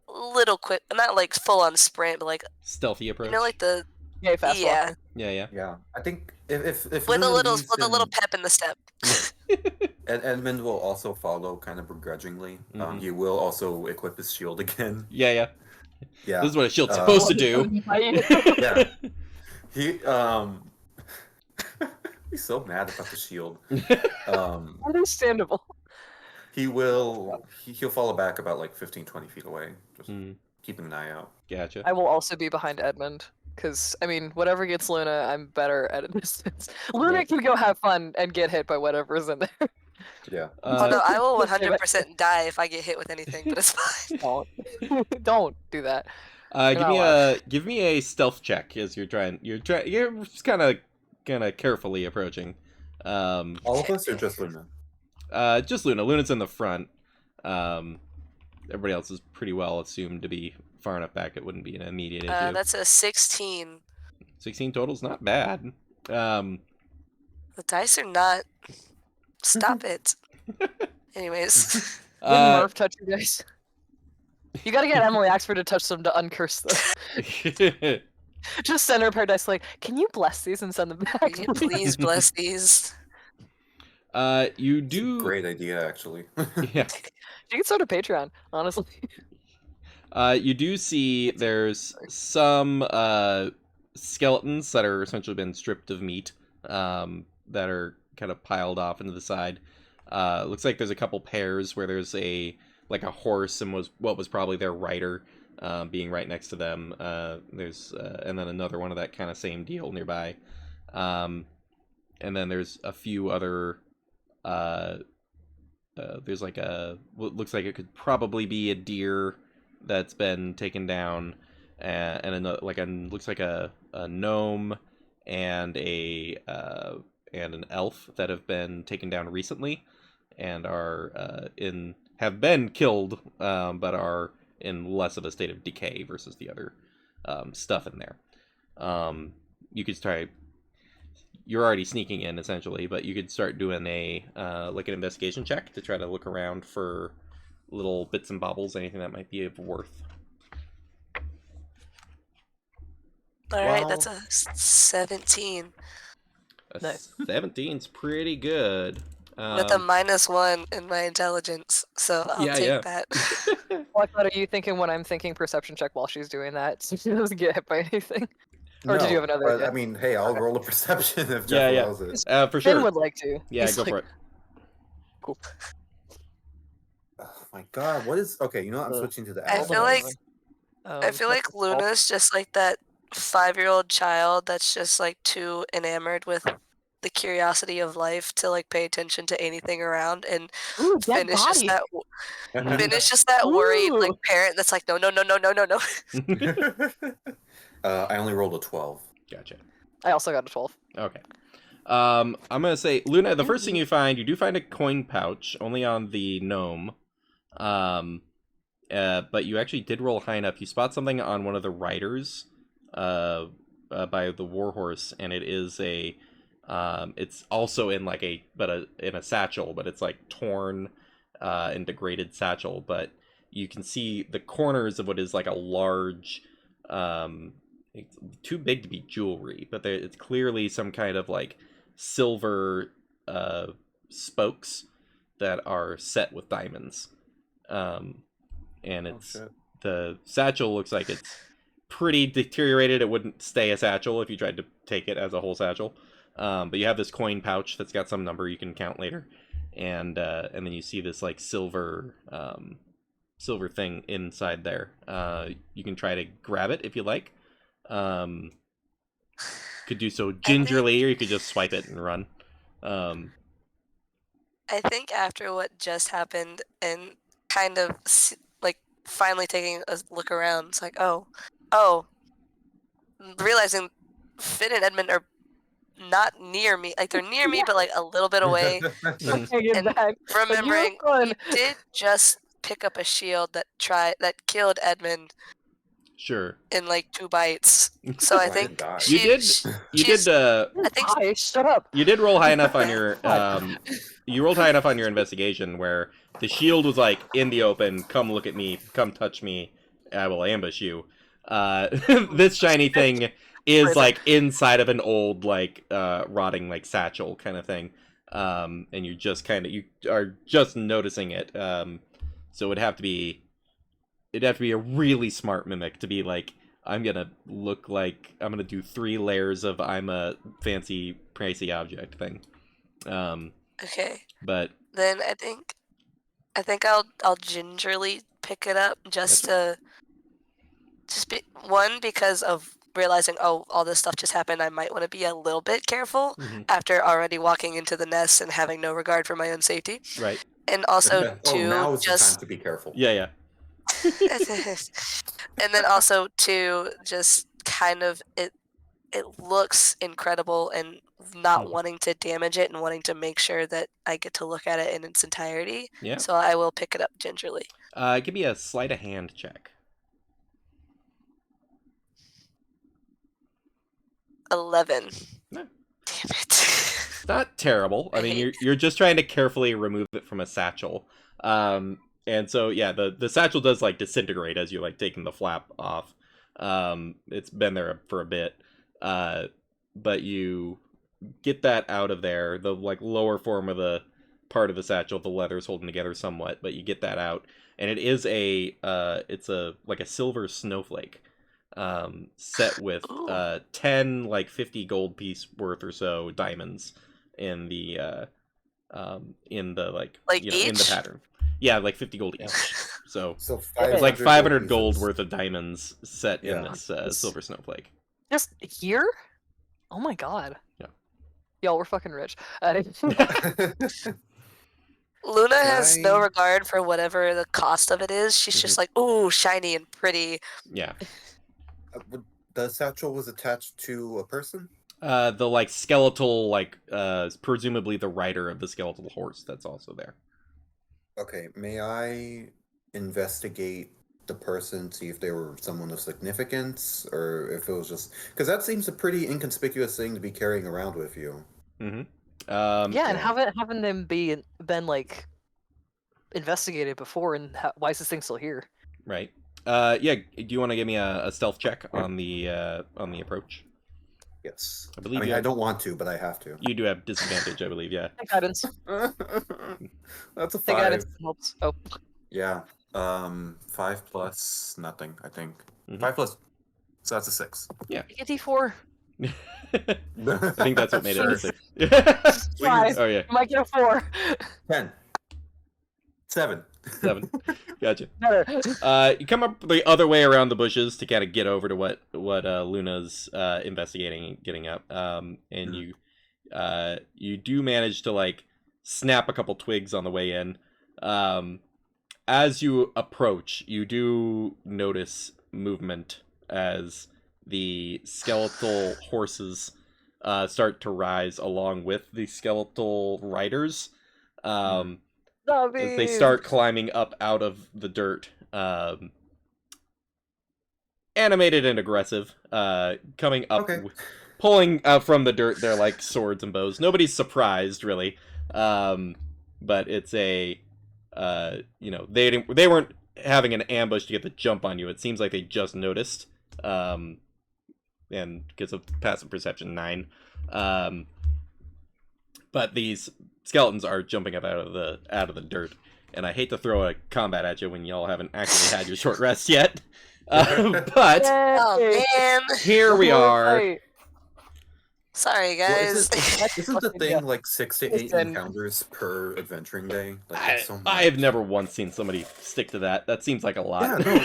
Speaker 3: little quick, not like full on sprint, but like
Speaker 1: Stealthy approach.
Speaker 3: you know, like the
Speaker 2: Yeah, fast
Speaker 3: yeah,
Speaker 2: walker.
Speaker 1: Yeah.
Speaker 4: Yeah, I think if
Speaker 3: with
Speaker 4: Luna
Speaker 3: a little
Speaker 4: leads
Speaker 3: little
Speaker 4: in-
Speaker 3: pep in the step.
Speaker 4: and Edmund will also follow kind of begrudgingly. He will also equip his shield again.
Speaker 1: Yeah.
Speaker 4: Yeah,
Speaker 1: This is what a shield's supposed to do.
Speaker 4: yeah. He he's so mad about the shield.
Speaker 2: Understandable.
Speaker 4: He'll follow back about like 15-20 feet away, just keeping an eye out.
Speaker 1: Gotcha.
Speaker 2: I will also be behind Edmund. Because, I mean, whatever gets Luna, I'm better at a distance. Luna can go have fun and get hit by whatever's in there.
Speaker 4: Yeah.
Speaker 3: Although I will 100% die if I get hit with anything, but it's fine.
Speaker 2: Don't do that.
Speaker 1: Give me a stealth check as you're just kind of carefully approaching.
Speaker 4: All of us or just Luna?
Speaker 1: Just Luna. Luna's in the front. Everybody else is pretty well assumed to be far enough back it wouldn't be an immediate issue.
Speaker 3: That's a 16.
Speaker 1: 16 total's not bad.
Speaker 3: The dice are not. Stop it. Anyways.
Speaker 2: Didn't Murph touch your dice? You gotta get Emily Axford to touch them to uncurse them. Just send her a pair of dice like, can you bless these and send them back?
Speaker 3: Will you please bless these?
Speaker 1: You do.
Speaker 4: Great idea, actually.
Speaker 1: Yeah.
Speaker 2: You can start a Patreon, honestly.
Speaker 1: You do see there's some skeletons that are essentially been stripped of meat that are kind of piled off into the side. Looks like there's a couple pairs where there's a horse and what was probably their rider being right next to them. There's and then another one of that kind of same deal nearby. And then there's a few other. There's like what looks like it could probably be a deer that's been taken down, and another looks like a gnome and an elf that have been taken down recently, and have been killed, but are in less of a state of decay versus the other stuff in there. You could try. You're already sneaking in essentially, but you could start doing an investigation check to try to look around for little bits and bobbles, anything that might be of worth.
Speaker 3: Alright,
Speaker 4: Wow.
Speaker 3: that's a 17.
Speaker 2: Nice.
Speaker 1: 17's pretty good.
Speaker 3: With a -1 in my intelligence, so I'll take that.
Speaker 2: What are you thinking when I'm thinking perception check while she's doing that? So she doesn't get hit by anything. Or did you have another idea?
Speaker 4: I mean, hey, I'll roll a perception if
Speaker 1: Yeah,
Speaker 4: Jeff allows it.
Speaker 1: For
Speaker 2: Finn
Speaker 1: sure.
Speaker 2: would like to.
Speaker 1: Yeah,
Speaker 2: He's
Speaker 1: go
Speaker 2: like,
Speaker 1: for it.
Speaker 2: Cool.
Speaker 4: Oh my god, what is... Okay, you know what? I'm switching to the
Speaker 3: I
Speaker 4: elf.
Speaker 3: feel like
Speaker 2: Oh,
Speaker 3: I feel like Luna's just like that 5-year-old child that's just like too enamored with the curiosity of life to like pay attention to anything around, and
Speaker 2: Ooh, dead
Speaker 3: Finn is just
Speaker 2: body.
Speaker 3: that worried like
Speaker 2: Ooh.
Speaker 3: parent that's like no.
Speaker 4: I only rolled a 12.
Speaker 1: Gotcha.
Speaker 2: I also got a 12.
Speaker 1: Okay. I'm gonna say, Luna, the first thing you do find a coin pouch, only on the gnome. But you actually did roll high enough. You spot something on one of the riders, by the warhorse, and it is it's also in in a satchel, but it's like torn, and degraded satchel. But you can see the corners of what is like a large, it's too big to be jewelry, but it's clearly some kind of like silver spokes that are set with diamonds. And it's the satchel looks like it's pretty deteriorated. It wouldn't stay a satchel if you tried to take it as a whole satchel. But you have this coin pouch that's got some number you can count later, and then you see this like silver thing inside there. You can try to grab it if you like. Could do so gingerly, or you could just swipe it and run.
Speaker 3: I think after what just happened and kind of like finally taking a look around, it's like, oh, realizing Finn and Edmund are not near me. Like they're near me, but like a little bit away.
Speaker 2: Hanging
Speaker 3: And
Speaker 2: back.
Speaker 3: remembering
Speaker 2: fun.
Speaker 3: he did just pick up a shield that killed Edmund
Speaker 1: Sure.
Speaker 3: in like 2 bites. So I
Speaker 4: Oh, I
Speaker 3: think
Speaker 4: didn't die.
Speaker 1: You did. You
Speaker 3: she's-
Speaker 1: did.
Speaker 3: I think
Speaker 2: Hi, shut up.
Speaker 1: You did roll high enough on
Speaker 3: Yeah.
Speaker 1: your. You rolled high enough on your investigation where the shield was like in the open. Come look at me. Come touch me. I will ambush you. This shiny thing is like inside of an old like rotting like satchel kind of thing, and you are just noticing it. So it'd have to be a really smart mimic to be like, I'm gonna look like I'm gonna do 3 layers of I'm a fancy pricey object thing.
Speaker 3: okay.
Speaker 1: But
Speaker 3: Then I think I'll gingerly pick it up just because of realizing, oh, all this stuff just happened. I might want to be a little bit careful after already walking into the nest and having no regard for my own safety.
Speaker 1: right.
Speaker 3: And also
Speaker 4: now is the time
Speaker 3: just
Speaker 4: to be careful.
Speaker 1: Yeah.
Speaker 3: and then also to just kind of it looks incredible and not wanting to damage it and wanting to make sure that I get to look at it in its entirety.
Speaker 1: Yeah.
Speaker 3: So I will pick it up gingerly.
Speaker 1: Give me a sleight of hand check.
Speaker 3: 11.
Speaker 1: No.
Speaker 3: Damn it.
Speaker 1: Not terrible. I mean, you're just trying to carefully remove it from a satchel. And so yeah, the satchel does like disintegrate as you're like taking the flap off. It's been there for a bit. But you get that out of there. The like lower form of the part of the satchel, the leather's holding together somewhat, but you get that out, and it is it's like a silver snowflake, set with 10 like 50 gold piece worth or so diamonds in the like
Speaker 3: Like
Speaker 1: you know, in the
Speaker 3: each?
Speaker 1: pattern. Yeah, like 50 gold each. So
Speaker 4: So
Speaker 1: it's like 500
Speaker 4: gold
Speaker 1: gold
Speaker 4: pieces.
Speaker 1: worth of diamonds set in
Speaker 4: Yeah.
Speaker 1: this silver snowflake.
Speaker 2: Just here? Oh my god.
Speaker 1: Yeah.
Speaker 2: Y'all, we're fucking rich.
Speaker 3: Luna has no
Speaker 4: I-
Speaker 3: regard for whatever the cost of it is. She's just like, ooh, shiny and pretty.
Speaker 1: Yeah.
Speaker 4: The satchel was attached to a person?
Speaker 1: The like skeletal, like presumably the rider of the skeletal horse that's also there.
Speaker 4: Okay, may I investigate the person, see if they were someone of significance, or if it was just... Because that seems a pretty inconspicuous thing to be carrying around with you.
Speaker 1: Mm-hmm.
Speaker 2: Yeah, and haven't them been like investigated before, and why is this thing still here?
Speaker 1: Right. Yeah. Do you want to give me a stealth check on the approach?
Speaker 4: Yes.
Speaker 1: I believe
Speaker 4: I mean,
Speaker 1: you
Speaker 4: I
Speaker 1: have-
Speaker 4: don't want to, but I have to.
Speaker 1: You do have disadvantage, I believe. Yeah.
Speaker 2: Take guidance.
Speaker 4: That's a
Speaker 2: Take
Speaker 4: 5.
Speaker 2: guidance helps. Oh,
Speaker 4: Yeah. 5 plus nothing, I think.
Speaker 1: Mhm.
Speaker 4: 5 plus... So that's a 6.
Speaker 2: take a D4.
Speaker 1: I think that's what made
Speaker 4: Sure.
Speaker 1: it a 6.
Speaker 2: Five.
Speaker 1: Oh yeah,
Speaker 2: You might get a 4.
Speaker 4: 10. 7.
Speaker 1: 7. Gotcha.
Speaker 2: Better.
Speaker 1: You come up the other way around the bushes to kind of get over to what Luna's investigating and getting up. And you do manage to like snap a couple twigs on the way in. As you approach, you do notice movement as the skeletal horses start to rise along with the skeletal riders. As they start climbing up out of the dirt, animated and aggressive, coming up,
Speaker 4: Okay.
Speaker 1: pulling out from the dirt their like swords and bows. Nobody's surprised really, but it's a they weren't having an ambush to get the jump on you. It seems like they just noticed, and because of passive perception 9, but these skeletons are jumping up out of the dirt, and I hate to throw a combat at you when y'all haven't actually had your short rest yet, but
Speaker 3: Oh man.
Speaker 1: here we are.
Speaker 3: Sorry,
Speaker 4: Well,
Speaker 3: guys.
Speaker 4: isn't the
Speaker 2: fucking
Speaker 4: thing
Speaker 2: yeah.
Speaker 4: like 6 to 8
Speaker 2: Listen.
Speaker 4: encounters per adventuring day? Like that's so much.
Speaker 1: I have never once seen somebody stick to that. That seems like a lot.
Speaker 4: Yeah,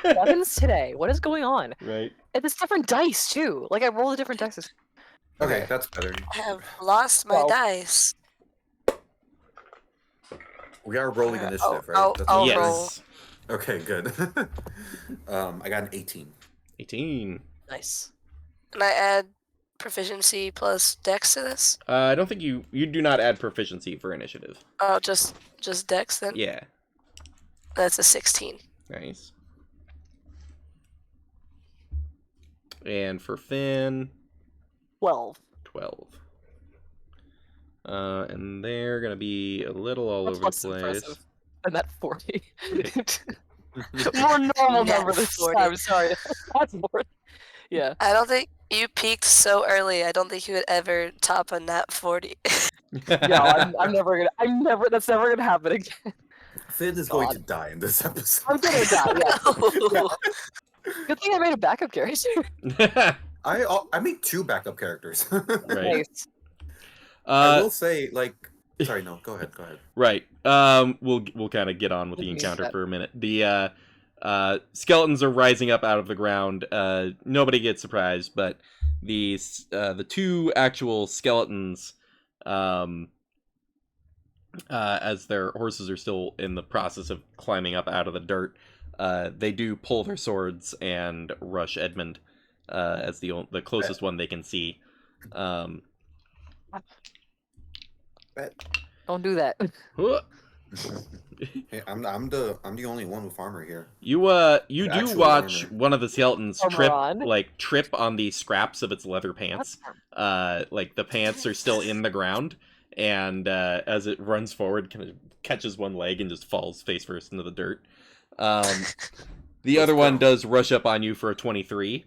Speaker 4: no.
Speaker 2: Weapons today. What is going on?
Speaker 1: Right.
Speaker 2: And it's different dice too. Like I roll the different dice.
Speaker 4: Okay, that's better.
Speaker 3: I have lost my
Speaker 2: Well.
Speaker 3: dice.
Speaker 4: We are rolling
Speaker 3: Uh,
Speaker 4: initiative, right?
Speaker 3: I'll-
Speaker 4: That's
Speaker 3: I'll
Speaker 4: what we're
Speaker 3: roll.
Speaker 1: Yes.
Speaker 4: doing? Okay, good. I got an 18.
Speaker 1: 18.
Speaker 2: Nice.
Speaker 3: Can I add proficiency plus dex to this?
Speaker 1: I don't think you do not add proficiency for initiative.
Speaker 3: Oh, just dex then?
Speaker 1: Yeah.
Speaker 3: That's a 16.
Speaker 1: Nice. And for Finn,
Speaker 2: 12.
Speaker 1: 12. And they're gonna be a little all
Speaker 2: That's
Speaker 1: over the
Speaker 2: less
Speaker 1: place.
Speaker 2: impressive than that 40. More normal
Speaker 3: Net
Speaker 2: number this
Speaker 3: 40.
Speaker 2: time. Sorry. That's more. Yeah.
Speaker 3: I don't think you peaked so early. I don't think you would ever top a nat 40.
Speaker 2: Yeah, I'm never gonna. That's never gonna happen again.
Speaker 4: Finn is going to
Speaker 2: God.
Speaker 4: die in this episode.
Speaker 2: I'm gonna die. Yeah.
Speaker 3: No.
Speaker 2: Good thing I made a backup character.
Speaker 4: I made 2 backup characters.
Speaker 1: Right.
Speaker 2: Nice.
Speaker 4: I will say, like, sorry, no, go ahead.
Speaker 1: Right. We'll kind of get on with the
Speaker 2: We can use
Speaker 1: encounter
Speaker 2: that.
Speaker 1: for a minute. The skeletons are rising up out of the ground. Nobody gets surprised, but the 2 actual skeletons, as their horses are still in the process of climbing up out of the dirt, they do pull their swords and rush Edmund as the closest one they can see.
Speaker 2: Don't do that.
Speaker 4: Hey, I'm the only one with armor here.
Speaker 1: You do
Speaker 4: Actual
Speaker 1: watch
Speaker 4: armor.
Speaker 1: one of the skeletons
Speaker 2: Armor
Speaker 1: trip on the scraps of its leather pants. Like the pants are still in the ground, and as it runs forward, kind of catches one leg and just falls face first into the dirt. The other one does rush up on you for a 23,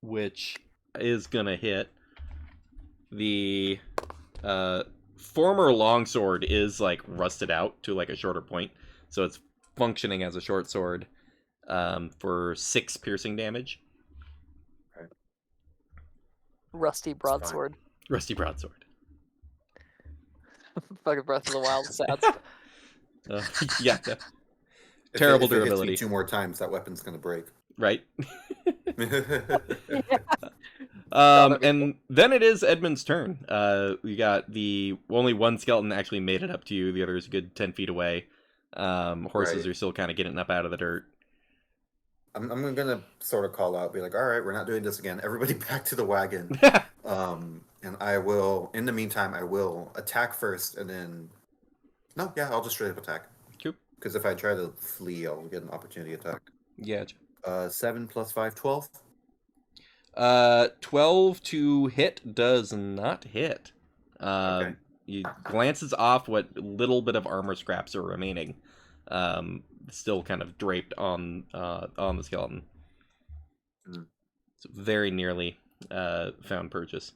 Speaker 1: which is gonna hit. The former longsword is like rusted out to like a shorter point, so it's functioning as a short sword for 6 piercing damage.
Speaker 2: Rusty broadsword.
Speaker 1: Rusty broadsword.
Speaker 2: Fucking Breath of the Wild sounds.
Speaker 1: Yeah,
Speaker 4: If
Speaker 1: terrible
Speaker 4: if it hits me
Speaker 1: durability.
Speaker 4: 2 more times, that weapon's gonna break.
Speaker 1: Right.
Speaker 2: that'd be
Speaker 1: And then it is Edmund's turn. We got only one skeleton actually made it up to you. The other is a good 10 feet away. Horses
Speaker 4: Right.
Speaker 1: are still kind of getting up out of the dirt.
Speaker 4: I'm gonna sort of call out, be like, all right, we're not doing this again. Everybody back to the wagon. And I will, in the meantime, I will attack first, and then, no, yeah, I'll just straight up attack.
Speaker 1: Cool.
Speaker 4: Because if I try to flee, I'll get an opportunity attack.
Speaker 1: Yeah.
Speaker 4: 7 plus 5, 12.
Speaker 1: 12 to hit does not hit.
Speaker 4: Okay.
Speaker 1: He glances off what little bit of armor scraps are remaining, still kind of draped on the skeleton.
Speaker 4: Mm.
Speaker 1: It's very nearly found purchase.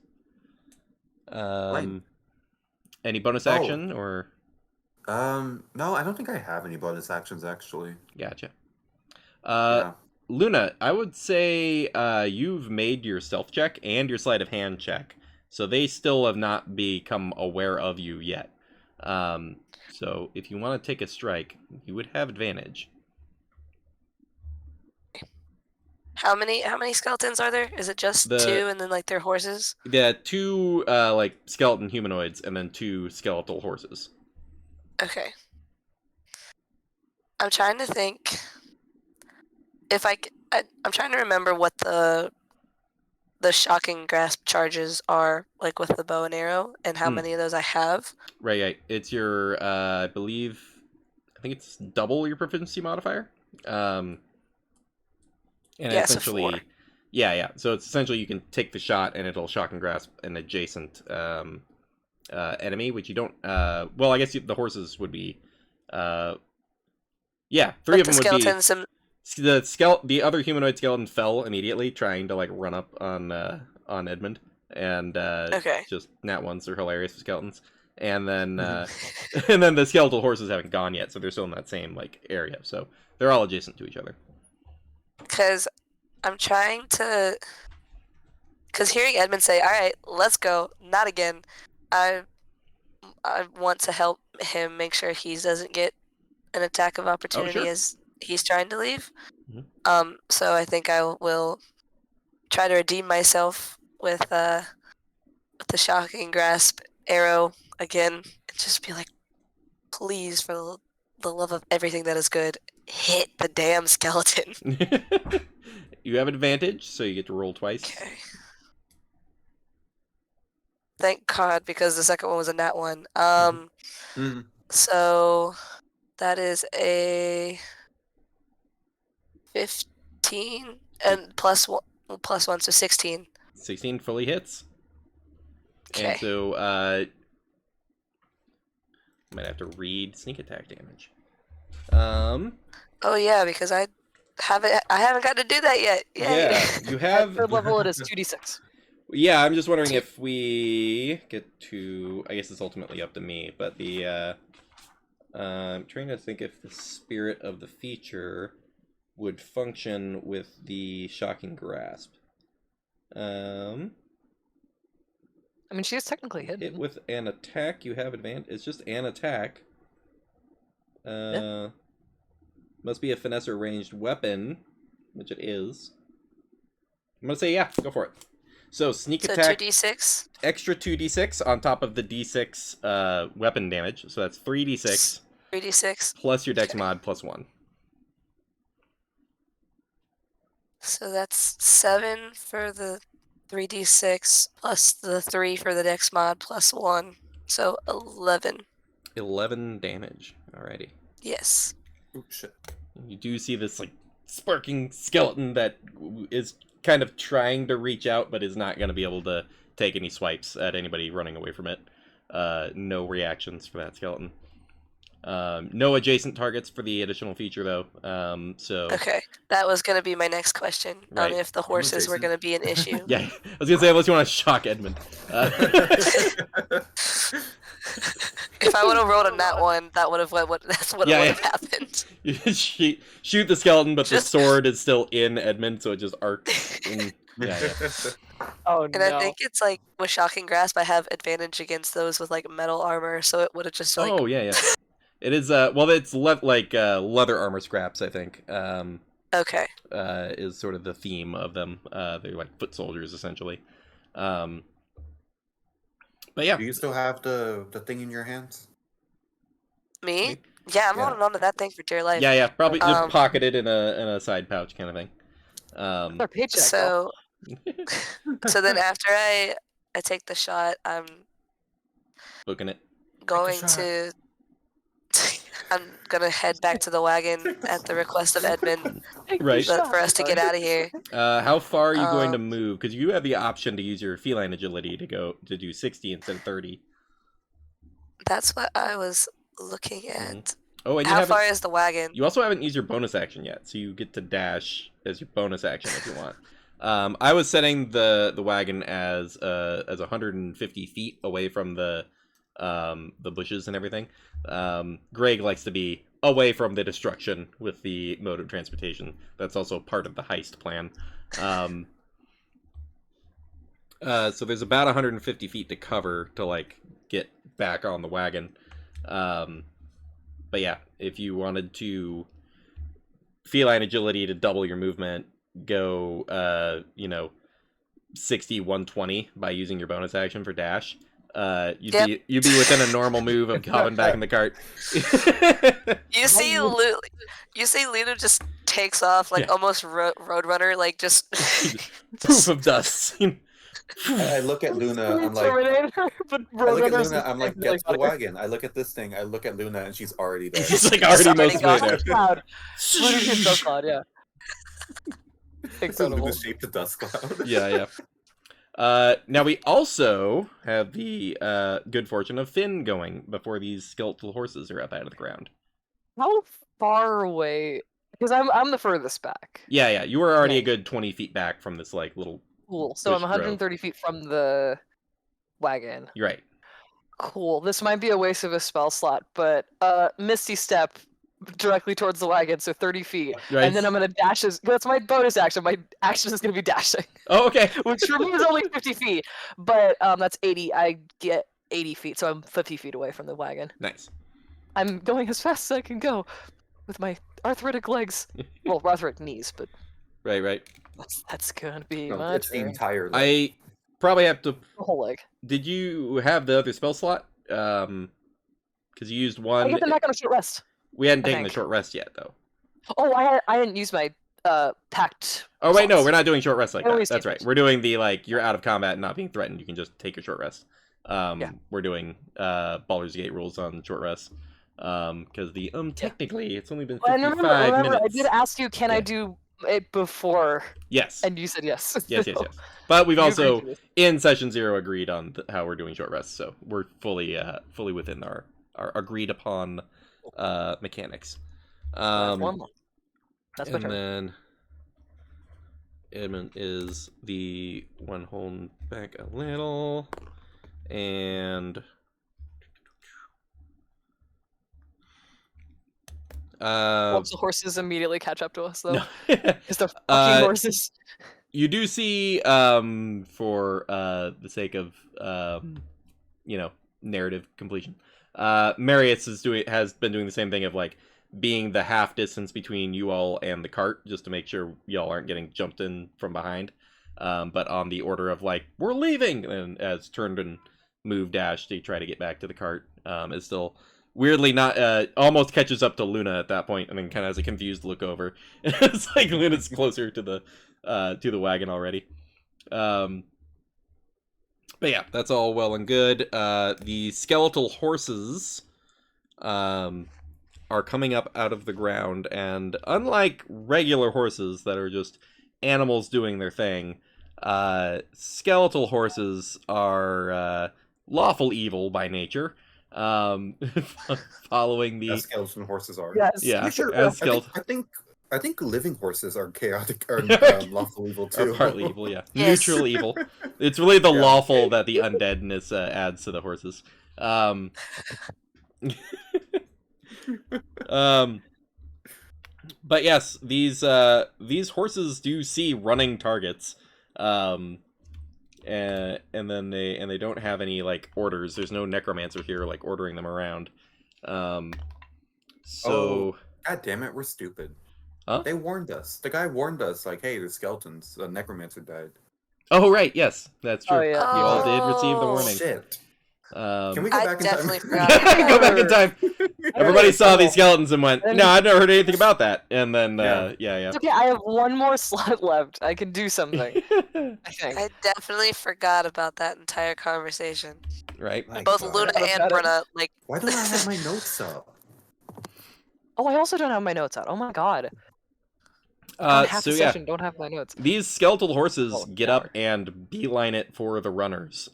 Speaker 1: Any bonus action or?
Speaker 4: No, I don't think I have any bonus actions actually.
Speaker 1: Gotcha.
Speaker 4: Yeah.
Speaker 1: Luna, I would say you've made your stealth check and your sleight of hand check, so they still have not become aware of you yet. So if you want to take a strike, you would have advantage.
Speaker 3: How many skeletons are there? Is it just 2 and then like their horses?
Speaker 1: Yeah, 2 like skeleton humanoids and then 2 skeletal horses.
Speaker 3: Okay. I'm trying to think if I'm trying to remember what the shocking grasp charges are like with the bow and arrow and how many of those I have.
Speaker 1: Right. It's your I think it's double your proficiency modifier. And
Speaker 3: Yeah, so
Speaker 1: essentially,
Speaker 3: 4.
Speaker 1: yeah. So it's essentially you can take the shot and it'll shock and grasp an adjacent enemy, which you don't. Well, I guess the horses would be. Yeah, 3
Speaker 3: But
Speaker 1: of
Speaker 3: the
Speaker 1: them would
Speaker 3: skeletons
Speaker 1: be. The other humanoid skeleton fell immediately, trying to like run up on Edmund, and
Speaker 3: Okay.
Speaker 1: just nat ones are hilarious for skeletons. And then and then the skeletal horses haven't gone yet, so they're still in that same like area. So they're all adjacent to each other.
Speaker 3: Because I'm trying to Because hearing Edmund say, "All right, let's go," not again. I want to help him make sure he doesn't get an attack of opportunity
Speaker 1: sure.
Speaker 3: as he's trying to leave.
Speaker 1: Mhm.
Speaker 3: So I think I will try to redeem myself with the shocking grasp arrow again, and just be like, please, for the love of everything that is good, hit the damn skeleton.
Speaker 1: You have advantage, so you get to roll twice.
Speaker 3: Okay. Thank God, because the second one was a nat one.
Speaker 4: Mhm.
Speaker 3: So that is a 15 and plus one, so 16.
Speaker 1: 16 fully hits.
Speaker 3: Okay.
Speaker 1: And so, might have to read sneak attack damage.
Speaker 3: Oh yeah, because I haven't got to do that yet. Yay.
Speaker 1: Yeah, you
Speaker 2: At
Speaker 1: have.
Speaker 2: third level, it is 2d6.
Speaker 1: Yeah, I'm just wondering if we get to. I guess it's ultimately up to me, but the. I'm trying to think if the spirit of the feature would function with the shocking grasp.
Speaker 2: I mean, she is technically
Speaker 1: Hit
Speaker 2: hidden.
Speaker 1: with an attack, you have advantage. It's just an attack. Must be a finesse or ranged weapon, which it is. I'm gonna say yeah, go for it. So sneak
Speaker 3: So
Speaker 1: attack,
Speaker 3: 2d6.
Speaker 1: extra 2d6 on top of the d6 weapon damage. So that's 3d6
Speaker 3: 3d6.
Speaker 1: plus your dex
Speaker 3: Okay.
Speaker 1: mod plus 1.
Speaker 3: So that's 7 for the 3d6 plus the 3 for the dex mod plus 1. So 11.
Speaker 1: 11 damage. Alrighty.
Speaker 3: Yes.
Speaker 4: Ooh, shit.
Speaker 1: You do see this like sparking skeleton that is kind of trying to reach out, but is not going to be able to take any swipes at anybody running away from it. No reactions for that skeleton. No adjacent targets for the additional feature, though. So
Speaker 3: Okay. That was going to be my next question.
Speaker 1: Right.
Speaker 3: If the horses were
Speaker 4: adjacent.
Speaker 3: going to be an issue.
Speaker 1: yeah, I was gonna say unless you want to shock Edmund.
Speaker 3: If I would have rolled a nat 1, that would have that's what
Speaker 1: Yeah,
Speaker 3: would
Speaker 1: yeah.
Speaker 3: have happened.
Speaker 1: You shoot the skeleton, but
Speaker 3: Just-
Speaker 1: the sword is still in Edmund, so it just arcs. Yeah, yeah.
Speaker 2: Oh
Speaker 3: And I think it's like with shocking grasp, I have advantage against those with like metal armor, so it would have just like.
Speaker 1: Oh yeah, yeah. It is. Well, it's leather armor scraps, I think.
Speaker 3: Okay.
Speaker 1: Is sort of the theme of them. They're like foot soldiers essentially. But yeah.
Speaker 4: Do you still have the thing in your hands?
Speaker 3: Me?
Speaker 1: Me?
Speaker 3: Yeah, I'm
Speaker 4: Yeah.
Speaker 3: holding on to that thing for dear life.
Speaker 1: Yeah, probably just
Speaker 3: Um,
Speaker 1: pocket it in a side pouch kind of thing.
Speaker 2: Our paycheck.
Speaker 3: So, so then after I take the shot, I'm
Speaker 1: Booking it.
Speaker 3: going
Speaker 4: shot.
Speaker 3: to. I'm gonna head back to the wagon at the request of Edmund
Speaker 1: Right.
Speaker 3: for us to get out of here.
Speaker 1: How far are you going to
Speaker 3: Um,
Speaker 1: move? Because you have the option to use your feline agility to do 60 instead of 30.
Speaker 3: That's what I was looking at.
Speaker 1: Oh, and you
Speaker 3: How
Speaker 1: haven't.
Speaker 3: far is the wagon?
Speaker 1: You also haven't used your bonus action yet, so you get to dash as your bonus action if you want. I was setting the wagon as 150 feet away from the bushes and everything. Greg likes to be away from the destruction with the mode of transportation. That's also part of the heist plan. So there's about 150 feet to cover to like get back on the wagon. But yeah, if you wanted to feline agility to double your movement, go 60 120 by using your bonus action for dash. You'd be within a normal move of hopping back in the cart.
Speaker 3: You see Luna just takes off like almost Roadrunner, like just
Speaker 1: Poof of dust.
Speaker 4: I look at Luna. I'm like,
Speaker 2: Terminator, but
Speaker 4: I look at
Speaker 2: Roadrunner's
Speaker 4: Luna. I'm like,
Speaker 2: infinitely
Speaker 4: get to the
Speaker 2: better.
Speaker 4: wagon. I look at this thing. I look at Luna, and she's already there.
Speaker 1: She's like already
Speaker 3: already
Speaker 1: most of the way
Speaker 3: gone.
Speaker 1: there.
Speaker 2: Cloud. Literally hit dust cloud, yeah.
Speaker 4: It's a
Speaker 2: Incredible.
Speaker 4: Luna-shaped dust cloud.
Speaker 1: Yeah. Now we also have the good fortune of Finn going before these skeletal horses are up out of the ground.
Speaker 2: How far away? Because I'm the furthest back.
Speaker 1: Yeah. You were already a
Speaker 2: Okay.
Speaker 1: good 20 feet back from this like little.
Speaker 2: Cool. So I'm
Speaker 1: Bush
Speaker 2: 130 feet from the wagon.
Speaker 1: You're right.
Speaker 2: Cool. This might be a waste of a spell slot, but Misty Step directly towards the wagon, so 30 feet.
Speaker 1: Right.
Speaker 2: And then I'm gonna dash. That's my bonus action. My action is gonna be dashing,
Speaker 1: Oh, okay.
Speaker 2: which for me is only 50 feet. But that's 80. I get 80 feet, so I'm 50 feet away from the wagon.
Speaker 1: Nice.
Speaker 2: I'm going as fast as I can go with my arthritic legs. Well, arthritic knees, but
Speaker 1: Right.
Speaker 2: that's gonna be
Speaker 4: No,
Speaker 2: my
Speaker 4: it's the
Speaker 2: turn.
Speaker 4: entire.
Speaker 1: I probably have to.
Speaker 2: The whole leg.
Speaker 1: Did you have the other spell slot? Because you used
Speaker 2: I
Speaker 1: one.
Speaker 2: get them back on a short rest.
Speaker 1: We hadn't
Speaker 2: I
Speaker 1: taken the
Speaker 2: think.
Speaker 1: short rest yet, though.
Speaker 2: Oh, I didn't use my packed.
Speaker 1: Oh wait, no,
Speaker 2: slots.
Speaker 1: we're not doing short rest like
Speaker 2: I
Speaker 1: that.
Speaker 2: always
Speaker 1: That's
Speaker 2: do
Speaker 1: right.
Speaker 2: this.
Speaker 1: We're doing the you're out of combat and not being threatened. You can just take a short rest.
Speaker 2: Yeah.
Speaker 1: We're doing Baldur's Gate rules on short rest. Because the technically it's only been 55
Speaker 2: And remember,
Speaker 1: minutes.
Speaker 2: I did ask you, can I
Speaker 1: Yeah.
Speaker 2: do it before?
Speaker 1: Yes.
Speaker 2: And you said yes.
Speaker 1: Yes. But we've
Speaker 2: You
Speaker 1: also
Speaker 2: agreed to this.
Speaker 1: in session 0 agreed on how we're doing short rests, so we're fully within our agreed upon mechanics.
Speaker 2: One more. That's my
Speaker 1: And
Speaker 2: turn.
Speaker 1: then Edmund is the one holding back a little, and
Speaker 2: Watch the horses immediately catch up to us, though.
Speaker 1: no.
Speaker 2: Because they're fucking horses.
Speaker 1: You do see, for the sake of narrative completion, Marius has been doing the same thing of being the half distance between you all and the cart, just to make sure y'all aren't getting jumped in from behind. But on the order of we're leaving, and as turned and moved dash to try to get back to the cart, is still weirdly not almost catches up to Luna at that point, and then kind of has a confused look over. It's like Luna's closer to the wagon already. But yeah, that's all well and good. The skeletal horses are coming up out of the ground, and unlike regular horses that are just animals doing their thing, skeletal horses are lawful evil by nature. Following the
Speaker 4: As skeleton horses are.
Speaker 2: Yes.
Speaker 1: yeah,
Speaker 4: You sure?
Speaker 1: as skeleton
Speaker 4: I think living horses are chaotic or lawful evil
Speaker 1: are
Speaker 4: too.
Speaker 1: partly evil, yeah.
Speaker 3: Yes.
Speaker 1: Neutral evil. It's really the
Speaker 4: Yeah.
Speaker 1: lawful that the undeadness adds to the horses. But yes, these horses do see running targets, and then they don't have any orders. There's no necromancer here ordering them around. So
Speaker 4: God damn it, we're stupid.
Speaker 1: Huh?
Speaker 4: They warned us. The guy warned us, hey, the skeletons, the necromancer died.
Speaker 1: oh right, yes, that's true.
Speaker 2: Oh, yeah.
Speaker 1: You all did receive the
Speaker 3: Oh,
Speaker 1: warning.
Speaker 4: Shit.
Speaker 1: Can
Speaker 4: Can we go
Speaker 3: I
Speaker 4: back in
Speaker 3: definitely
Speaker 4: time?
Speaker 3: forgot about
Speaker 1: go back in time. Everybody saw these skeletons and went,
Speaker 2: And-
Speaker 1: "No, I've never heard anything about that." And then,
Speaker 4: Yeah.
Speaker 1: yeah.
Speaker 2: It's okay, I have one more slot left. I can do something, I think.
Speaker 3: I definitely forgot about that entire conversation.
Speaker 1: Right.
Speaker 4: My
Speaker 3: Both
Speaker 4: God.
Speaker 3: Luna
Speaker 2: Forgot
Speaker 3: and
Speaker 2: about it.
Speaker 3: Brenna,
Speaker 4: Why don't I have my notes up?
Speaker 2: Oh, I also don't have my notes out. Oh my god. Half
Speaker 1: So
Speaker 2: the
Speaker 1: yeah,
Speaker 2: session, don't have my notes.
Speaker 1: these skeletal horses
Speaker 2: Oh,
Speaker 1: get
Speaker 2: power.
Speaker 1: up and beeline it for the runners.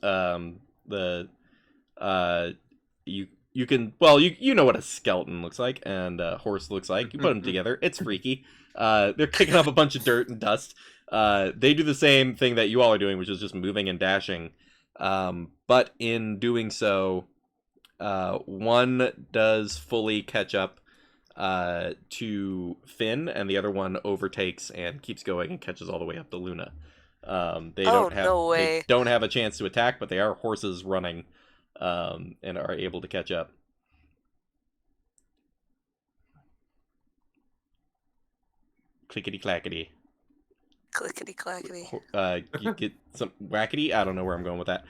Speaker 1: You can you know what a skeleton looks like and a horse looks like. You put them together, it's freaky. They're kicking up a bunch of dirt and dust. They do the same thing that you all are doing, which is just moving and dashing. But in doing so, one does fully catch up to Finn, and the other one overtakes and keeps going and catches all the way up to Luna. They
Speaker 3: Oh,
Speaker 1: don't have
Speaker 3: no
Speaker 1: they
Speaker 3: way.
Speaker 1: don't have a chance to attack, but they are horses running, and are able to catch up. Clickety clackety.
Speaker 3: clickety clackety.
Speaker 1: You get some wackety. I don't know where I'm going with that.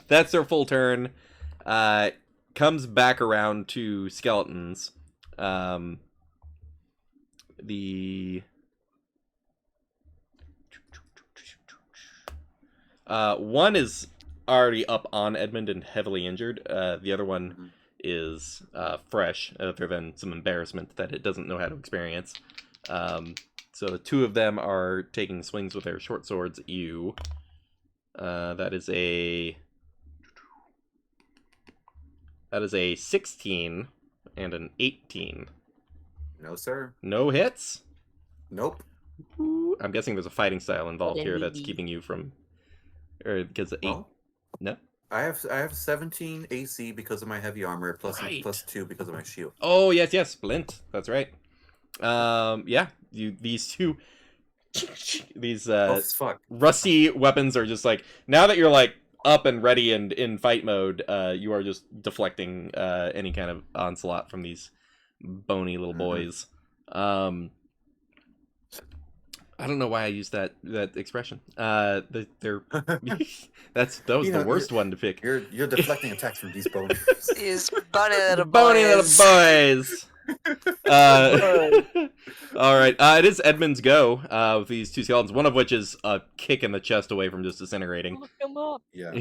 Speaker 1: That's their full turn. Comes back around to skeletons. The one is already up on Edmund and heavily injured. The other one is fresh, other than some embarrassment that it doesn't know how to experience. So the two of them are taking swings with their short swords at you. That is a 16 and an 18.
Speaker 4: No, sir.
Speaker 1: No hits?
Speaker 4: Nope.
Speaker 1: Ooh, I'm guessing there's a fighting style involved here that's
Speaker 2: Indeed.
Speaker 1: keeping you from... Or because 8...
Speaker 4: Well,
Speaker 1: No?
Speaker 4: I have 17 AC because of my heavy armor,
Speaker 1: Right.
Speaker 4: plus 2 because of my shield.
Speaker 1: Oh yes, splint. That's right. Yeah, these two these
Speaker 4: Oh fuck!
Speaker 1: rusty weapons are just like, now that you're like up and ready and in fight mode, you are just deflecting any kind of onslaught from these bony little boys. I don't know why I used that expression. They're that was
Speaker 4: You
Speaker 1: the
Speaker 4: know,
Speaker 1: worst one to pick.
Speaker 4: You're deflecting attacks from these boners.
Speaker 3: These bony little
Speaker 1: Bony little
Speaker 3: boys.
Speaker 1: boys. All right. It is Edmund's go with these two skeletons, one of which is a kick in the chest away from just disintegrating.
Speaker 2: Look him up.
Speaker 4: Yeah.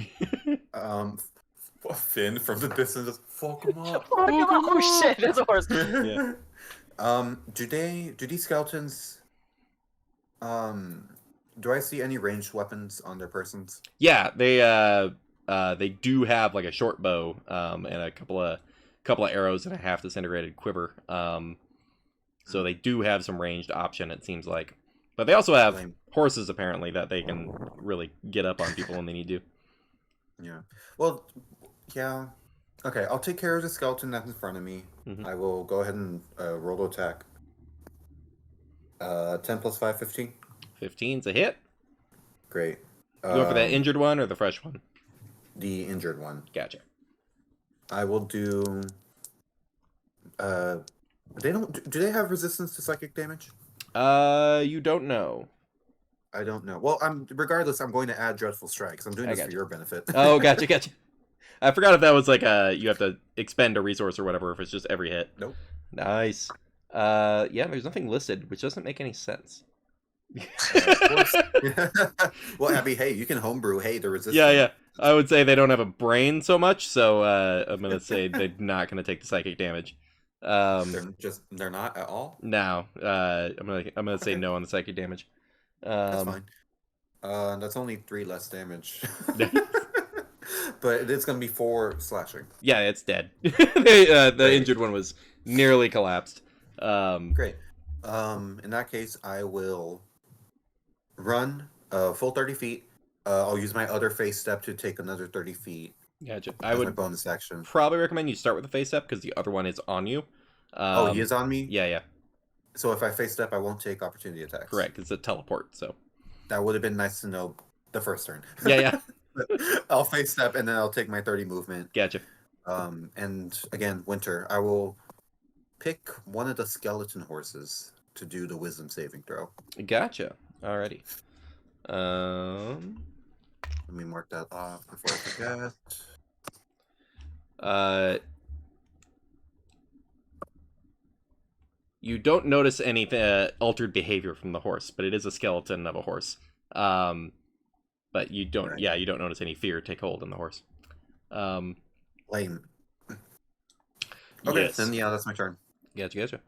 Speaker 4: Finn from the distance, just fuck him up.
Speaker 2: Fuck him up. Oh shit, it's a horse.
Speaker 1: Yeah.
Speaker 4: Do these skeletons? Do I see any ranged weapons on their persons?
Speaker 1: Yeah, they do have like a short bow and a couple of arrows and a half disintegrated quiver. So they do have some ranged option, it seems like. But they also have
Speaker 4: Lame.
Speaker 1: horses apparently that they can really get up on people when they need to.
Speaker 4: Yeah. Well, yeah. Okay, I'll take care of the skeleton that's in front of me.
Speaker 1: Mhm.
Speaker 4: I will go ahead and roll to attack. 10 plus 5, 15.
Speaker 1: 15's a hit.
Speaker 4: Great.
Speaker 1: You going for that injured one or the fresh one?
Speaker 4: The injured one.
Speaker 1: Gotcha.
Speaker 4: I will do. They don't. Do they have resistance to psychic damage?
Speaker 1: You don't know.
Speaker 4: I don't know. Well, regardless. I'm going to add dreadful strike because I'm doing
Speaker 1: I
Speaker 4: this for
Speaker 1: gotcha.
Speaker 4: your benefit.
Speaker 1: Oh, gotcha. I forgot if that was like you have to expend a resource or whatever, if it's just every hit.
Speaker 4: Nope.
Speaker 1: Nice. Yeah, there's nothing listed, which doesn't make any sense.
Speaker 4: Of course. Well, Abby, hey, you can homebrew. Hey, the resistance.
Speaker 1: Yeah. I would say they don't have a brain so much, so I'm gonna say they're not gonna take the psychic damage.
Speaker 4: They're not at all.
Speaker 1: No, I'm gonna say
Speaker 4: Okay.
Speaker 1: no on the psychic damage.
Speaker 4: That's fine. That's only 3 less damage. But it's gonna be 4 slashing.
Speaker 1: Yeah, it's dead. The injured one was nearly collapsed.
Speaker 4: Great. In that case, I will run full 30 feet. I'll use my other face step to take another 30 feet.
Speaker 1: Gotcha.
Speaker 4: As my bonus action.
Speaker 1: Probably recommend you start with the face step because the other one is on you.
Speaker 4: Oh, he is on me?
Speaker 1: Yeah.
Speaker 4: So if I face step, I won't take opportunity attacks.
Speaker 1: Correct. It's a teleport, so.
Speaker 4: That would have been nice to know the first turn.
Speaker 1: Yeah.
Speaker 4: I'll face step and then I'll take my 30 movement.
Speaker 1: Gotcha.
Speaker 4: And again, Winter, I will pick one of the skeleton horses to do the wisdom saving throw.
Speaker 1: Gotcha. Alrighty.
Speaker 4: Let me mark that off before I forget.
Speaker 1: You don't notice any altered behavior from the horse, but it is a skeleton of a horse. But you don't.
Speaker 4: Right.
Speaker 1: Yeah, you don't notice any fear take hold in the horse.
Speaker 4: Lame. Okay,
Speaker 1: Yes.
Speaker 4: then yeah, that's my turn.
Speaker 1: Gotcha.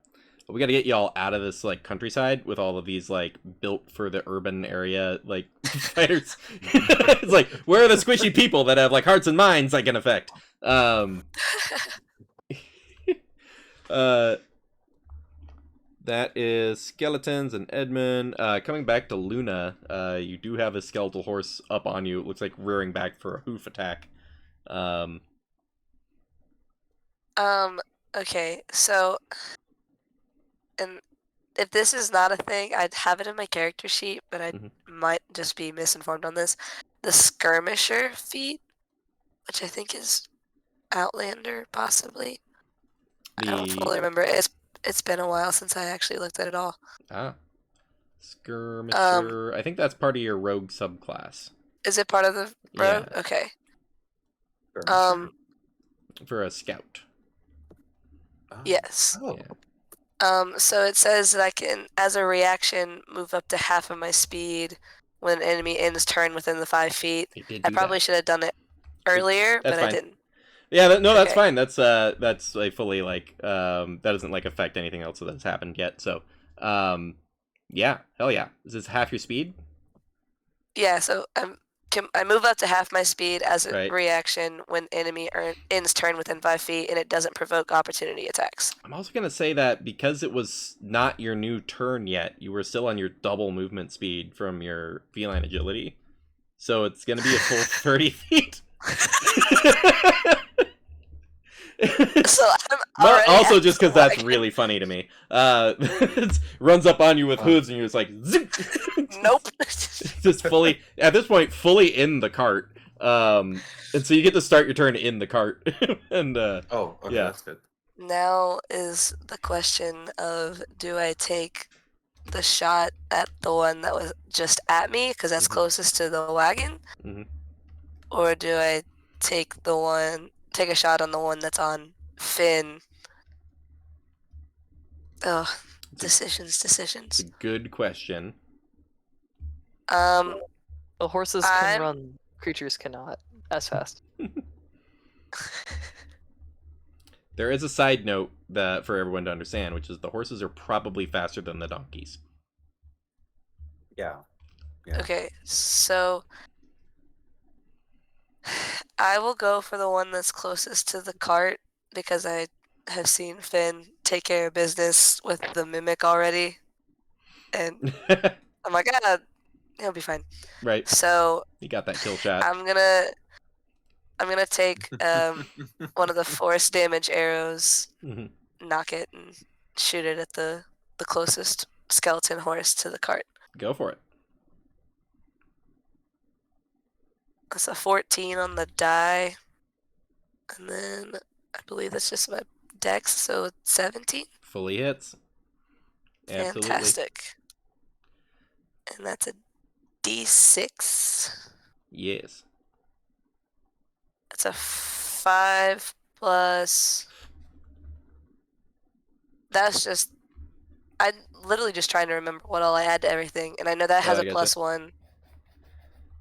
Speaker 1: We got to get y'all out of this like countryside with all of these like built for the urban area like fighters. It's like, where are the squishy people that have like hearts and minds like in effect? That is skeletons and Edmund. Coming back to Luna, you do have a skeletal horse up on you. It looks like rearing back for a hoof attack.
Speaker 3: Okay, so, and if this is not a thing, I'd have it in my character sheet, but I might just be misinformed on this. The skirmisher feat, which I think is Outlander, possibly. I don't fully remember. It's been a while since I actually looked at it all.
Speaker 1: Skirmisher. I think that's part of your rogue subclass.
Speaker 3: Is it part of the rogue?
Speaker 1: Yeah.
Speaker 3: Okay.
Speaker 1: For a scout.
Speaker 3: Yes.
Speaker 4: Oh.
Speaker 1: Yeah.
Speaker 3: So it says that I can, as a reaction, move up to half of my speed when an enemy ends turn within the 5 feet.
Speaker 1: It did
Speaker 3: I
Speaker 1: do
Speaker 3: probably
Speaker 1: that.
Speaker 3: should have done it earlier,
Speaker 1: That's
Speaker 3: but
Speaker 1: fine.
Speaker 3: I didn't.
Speaker 1: Yeah, that's
Speaker 3: Okay.
Speaker 1: fine. That's like fully like that doesn't like affect anything else that's happened yet. So, yeah, hell yeah. Is this half your speed?
Speaker 3: Yeah, so I move up to half my speed as a
Speaker 1: Right.
Speaker 3: reaction when enemy ends turn within 5 feet, and it doesn't provoke opportunity attacks.
Speaker 1: I'm also gonna say that because it was not your new turn yet, you were still on your double movement speed from your feline agility. So it's gonna be a full 30 feet.
Speaker 3: So I'm already
Speaker 1: Also,
Speaker 3: at
Speaker 1: just
Speaker 3: the
Speaker 1: because that's
Speaker 3: wagon.
Speaker 1: really funny to me. It runs up on you with hooves, and you're just like, zoop!
Speaker 3: Nope.
Speaker 1: Just fully, at this point, fully in the cart. And so you get to start your turn in the cart. And,
Speaker 4: Oh, okay,
Speaker 1: yeah.
Speaker 4: that's good.
Speaker 3: Now is the question of, do I take the shot at the one that was just at me, because that's
Speaker 1: Mhm.
Speaker 3: closest to the wagon?
Speaker 1: Mhm.
Speaker 3: Or do I take a shot on the one that's on Finn? Ugh, decisions.
Speaker 1: It's a good question.
Speaker 3: Um,
Speaker 2: The horses can
Speaker 3: I'm
Speaker 2: run, creatures cannot as fast.
Speaker 1: There is a side note that for everyone to understand, which is the horses are probably faster than the donkeys.
Speaker 4: Yeah. Yeah.
Speaker 3: okay, so I will go for the one that's closest to the cart because I have seen Finn take care of business with the mimic already, and I'm like, he'll be fine.
Speaker 1: Right.
Speaker 3: So
Speaker 1: You got that kill shot.
Speaker 3: I'm gonna take one of the force damage arrows,
Speaker 1: Mhm.
Speaker 3: knock it, and shoot it at the closest skeleton horse to the cart.
Speaker 1: Go for it.
Speaker 3: That's a 14 on the die, and then I believe that's just my dex, so 17.
Speaker 1: Fully hits. Absolutely.
Speaker 3: Fantastic. And that's a d6.
Speaker 1: Yes.
Speaker 3: It's a 5 plus. That's just. I'm literally just trying to remember what all I add to everything, and I know that has
Speaker 1: I
Speaker 3: a
Speaker 1: gotcha.
Speaker 3: +1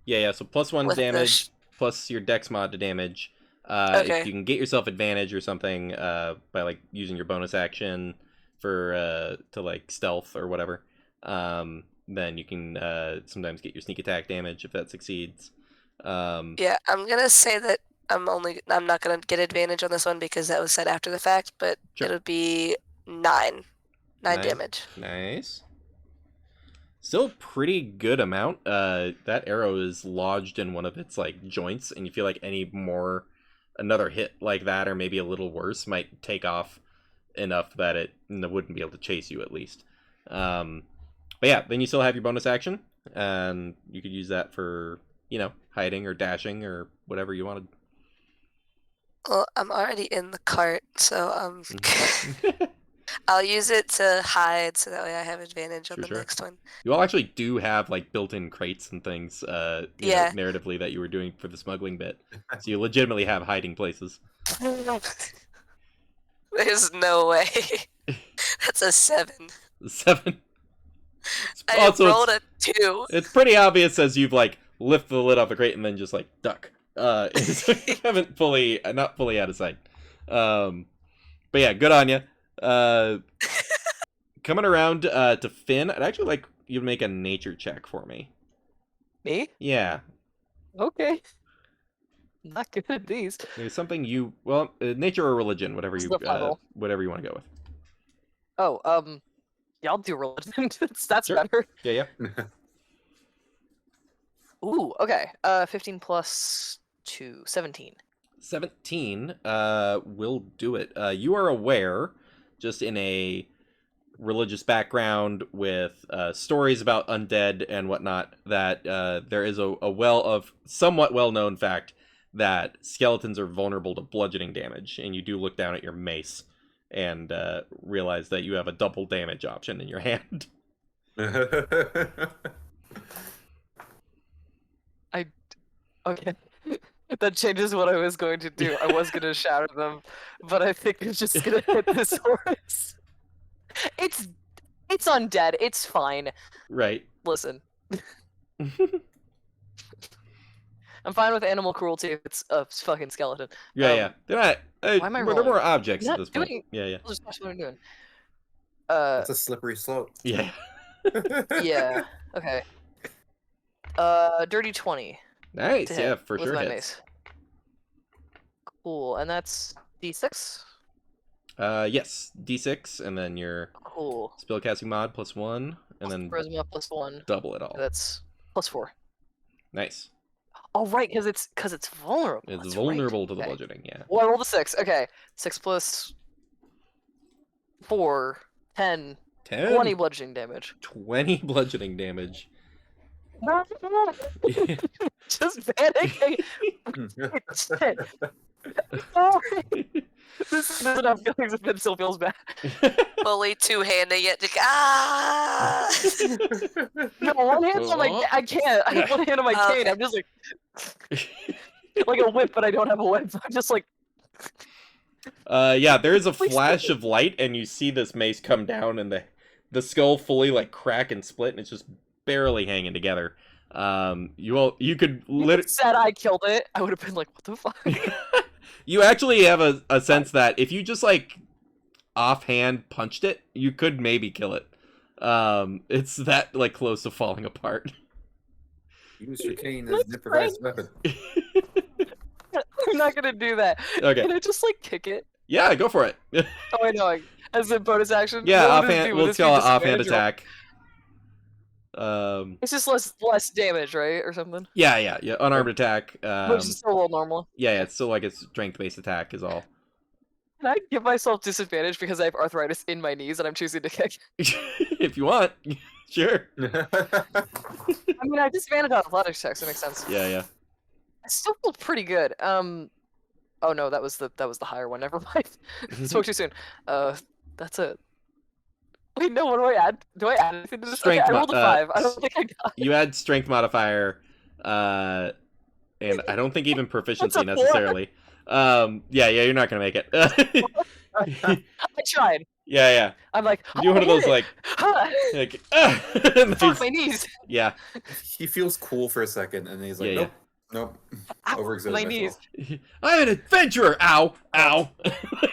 Speaker 1: Yeah, so +1
Speaker 3: with the.
Speaker 1: damage, plus your dex mod to damage. If
Speaker 3: Okay.
Speaker 1: you can get yourself advantage or something by like using your bonus action for to like stealth or whatever, then you can sometimes get your sneak attack damage if that succeeds.
Speaker 3: Yeah, I'm gonna say that I'm not gonna get advantage on this one because that was said after the fact, but
Speaker 1: Sure.
Speaker 3: it'll be 9 damage.
Speaker 1: Nice. Still a pretty good amount. That arrow is lodged in one of its like joints, and you feel like another hit like that, or maybe a little worse, might take off enough that it wouldn't be able to chase you at least. But yeah, then you still have your bonus action, and you could use that for hiding or dashing or whatever you wanted.
Speaker 3: Well, I'm already in the cart, so
Speaker 1: Mhm.
Speaker 3: I'll use it to hide so that way I have advantage on the
Speaker 1: Sure.
Speaker 3: next one.
Speaker 1: You all actually do have like built-in crates and things,
Speaker 3: Yeah.
Speaker 1: narratively that you were doing for the smuggling bit. So you legitimately have hiding places.
Speaker 3: There's no way. That's a 7.
Speaker 1: 7.
Speaker 3: I
Speaker 1: Also,
Speaker 3: rolled a 2.
Speaker 1: it's pretty obvious as you've like lifted the lid off the crate and then just like duck. So you haven't not fully out of sight. But yeah, good on you. Coming around to Finn, I'd actually like you to make a nature check for me.
Speaker 2: Me?
Speaker 1: Yeah,
Speaker 2: Okay. Not good at these.
Speaker 1: there's something nature or religion, whatever
Speaker 2: This
Speaker 1: you
Speaker 2: is a puddle.
Speaker 1: whatever you want to go with.
Speaker 2: Oh, yeah, I'll do religion. That's
Speaker 1: Sure.
Speaker 2: better.
Speaker 1: Yeah.
Speaker 2: Ooh, okay. 15 plus 2, 17.
Speaker 1: 17 will do it. You are aware, just in a religious background with stories about undead and whatnot, that there is a somewhat well-known fact that skeletons are vulnerable to bludgeoning damage, and you do look down at your mace and realize that you have a double damage option in your hand.
Speaker 2: Okay. That changes what I was going to do. I was going to shatter them, but I think I'm just going to hit this horse. It's undead. It's fine.
Speaker 1: Right.
Speaker 2: Listen. I'm fine with animal cruelty if it's a fucking skeleton.
Speaker 1: Yeah. They're not.
Speaker 2: why am I
Speaker 1: They're
Speaker 2: rolling?
Speaker 1: more objects
Speaker 2: I'm
Speaker 1: at
Speaker 2: not
Speaker 1: this point.
Speaker 2: doing-
Speaker 1: Yeah.
Speaker 2: I'll just watch what I'm doing.
Speaker 4: It's a slippery slope.
Speaker 1: Yeah.
Speaker 2: Yeah. Okay. Dirty 20
Speaker 1: Nice.
Speaker 2: to
Speaker 1: Yeah,
Speaker 2: hit
Speaker 1: for
Speaker 2: with
Speaker 1: sure
Speaker 2: my
Speaker 1: hits.
Speaker 2: mace. Cool, and that's D6.
Speaker 1: Yes, D6, and then your
Speaker 2: Cool.
Speaker 1: spellcasting mod +1, and then
Speaker 2: Charisma +1.
Speaker 1: double it all.
Speaker 2: That's +4.
Speaker 1: Nice.
Speaker 2: Oh right, because it's vulnerable.
Speaker 1: It's
Speaker 2: That's
Speaker 1: vulnerable
Speaker 2: right.
Speaker 1: to the
Speaker 2: Okay.
Speaker 1: bludgeoning, yeah.
Speaker 2: Well, I rolled a 6. Okay, 6 plus 4, 10,
Speaker 1: 10.
Speaker 2: 20 bludgeoning damage.
Speaker 1: 20 bludgeoning damage.
Speaker 2: Just panicking. Shit. This doesn't have feelings if it still feels bad.
Speaker 3: Fully two-handing it. Ah!
Speaker 2: No, one hand on my.
Speaker 1: Oh.
Speaker 2: I can't. I have one hand on my cane.
Speaker 3: Okay.
Speaker 2: I'm just like a whip, but I don't have a whip. I'm just like.
Speaker 1: Yeah, there is a
Speaker 2: Please
Speaker 1: flash of light, and you see this mace come down, and the skull fully like crack and split, and it's just barely hanging together. You could literally.
Speaker 2: Said I killed it. I would have been like, what the fuck?
Speaker 1: You actually have a sense that if you just like offhand punched it, you could maybe kill it. It's that like close to falling apart.
Speaker 4: Use your cane as an improvised weapon.
Speaker 2: I'm not gonna do that.
Speaker 1: Okay.
Speaker 2: Can I just like kick it?
Speaker 1: Yeah, go for it.
Speaker 2: Oh, I know. As a bonus action.
Speaker 1: Yeah,
Speaker 2: What would it
Speaker 1: offhand.
Speaker 2: be? Would
Speaker 1: Let's
Speaker 2: this be
Speaker 1: call it offhand
Speaker 2: disadvantage or-
Speaker 1: attack.
Speaker 2: It's just less damage, right, or something.
Speaker 1: Yeah. Unarmed attack.
Speaker 2: Which is still a little normal.
Speaker 1: Yeah. It's still like a strength-based attack is all.
Speaker 2: Can I give myself disadvantage because I have arthritis in my knees and I'm choosing to kick?
Speaker 1: If you want, sure.
Speaker 2: I mean, I have disadvantage on athletics checks. That makes sense.
Speaker 1: Yeah.
Speaker 2: I still feel pretty good. Oh no, that was the higher one. Never mind. Spoke too soon. That's a. Wait, no. What do I add? Do I add anything to this?
Speaker 1: Strength
Speaker 2: Okay, I rolled a 5. I don't think I got.
Speaker 1: You add strength modifier, and I don't think even proficiency
Speaker 2: That's a 4.
Speaker 1: necessarily. Yeah, you're not gonna make it.
Speaker 2: I tried.
Speaker 1: Yeah.
Speaker 2: I'm like,
Speaker 1: You do one of those
Speaker 2: hit
Speaker 1: like,
Speaker 2: it. Fuck
Speaker 1: nice.
Speaker 2: my knees.
Speaker 1: Yeah.
Speaker 4: He feels cool for a second, and then he's like,
Speaker 1: Yeah.
Speaker 4: nope.
Speaker 2: Ow,
Speaker 4: Overexerted
Speaker 2: my
Speaker 4: myself.
Speaker 2: knees.
Speaker 1: I'm an adventurer. Ow.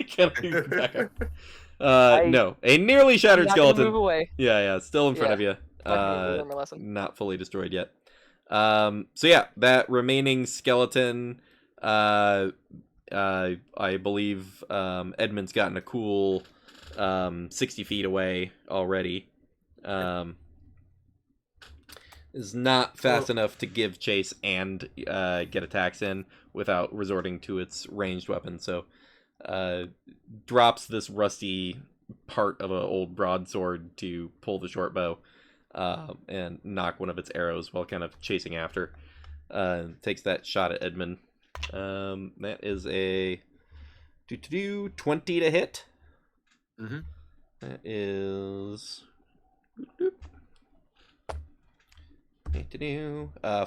Speaker 1: Can't even back up. No, a nearly shattered
Speaker 2: I'm not gonna
Speaker 1: skeleton.
Speaker 2: move away.
Speaker 1: Yeah, still in front of you.
Speaker 2: I'm not gonna learn my lesson.
Speaker 1: Not fully destroyed yet. So yeah, that remaining skeleton, I believe, Edmund's gotten a cool, 60 feet away already. Is not fast enough to give chase and get attacks in without resorting to its ranged weapon. So, drops this rusty part of an old broadsword to pull the short bow and knock one of its arrows while kind of chasing after. Takes that shot at Edmund. That is a 20 to hit.
Speaker 4: Mm-hmm.
Speaker 1: That is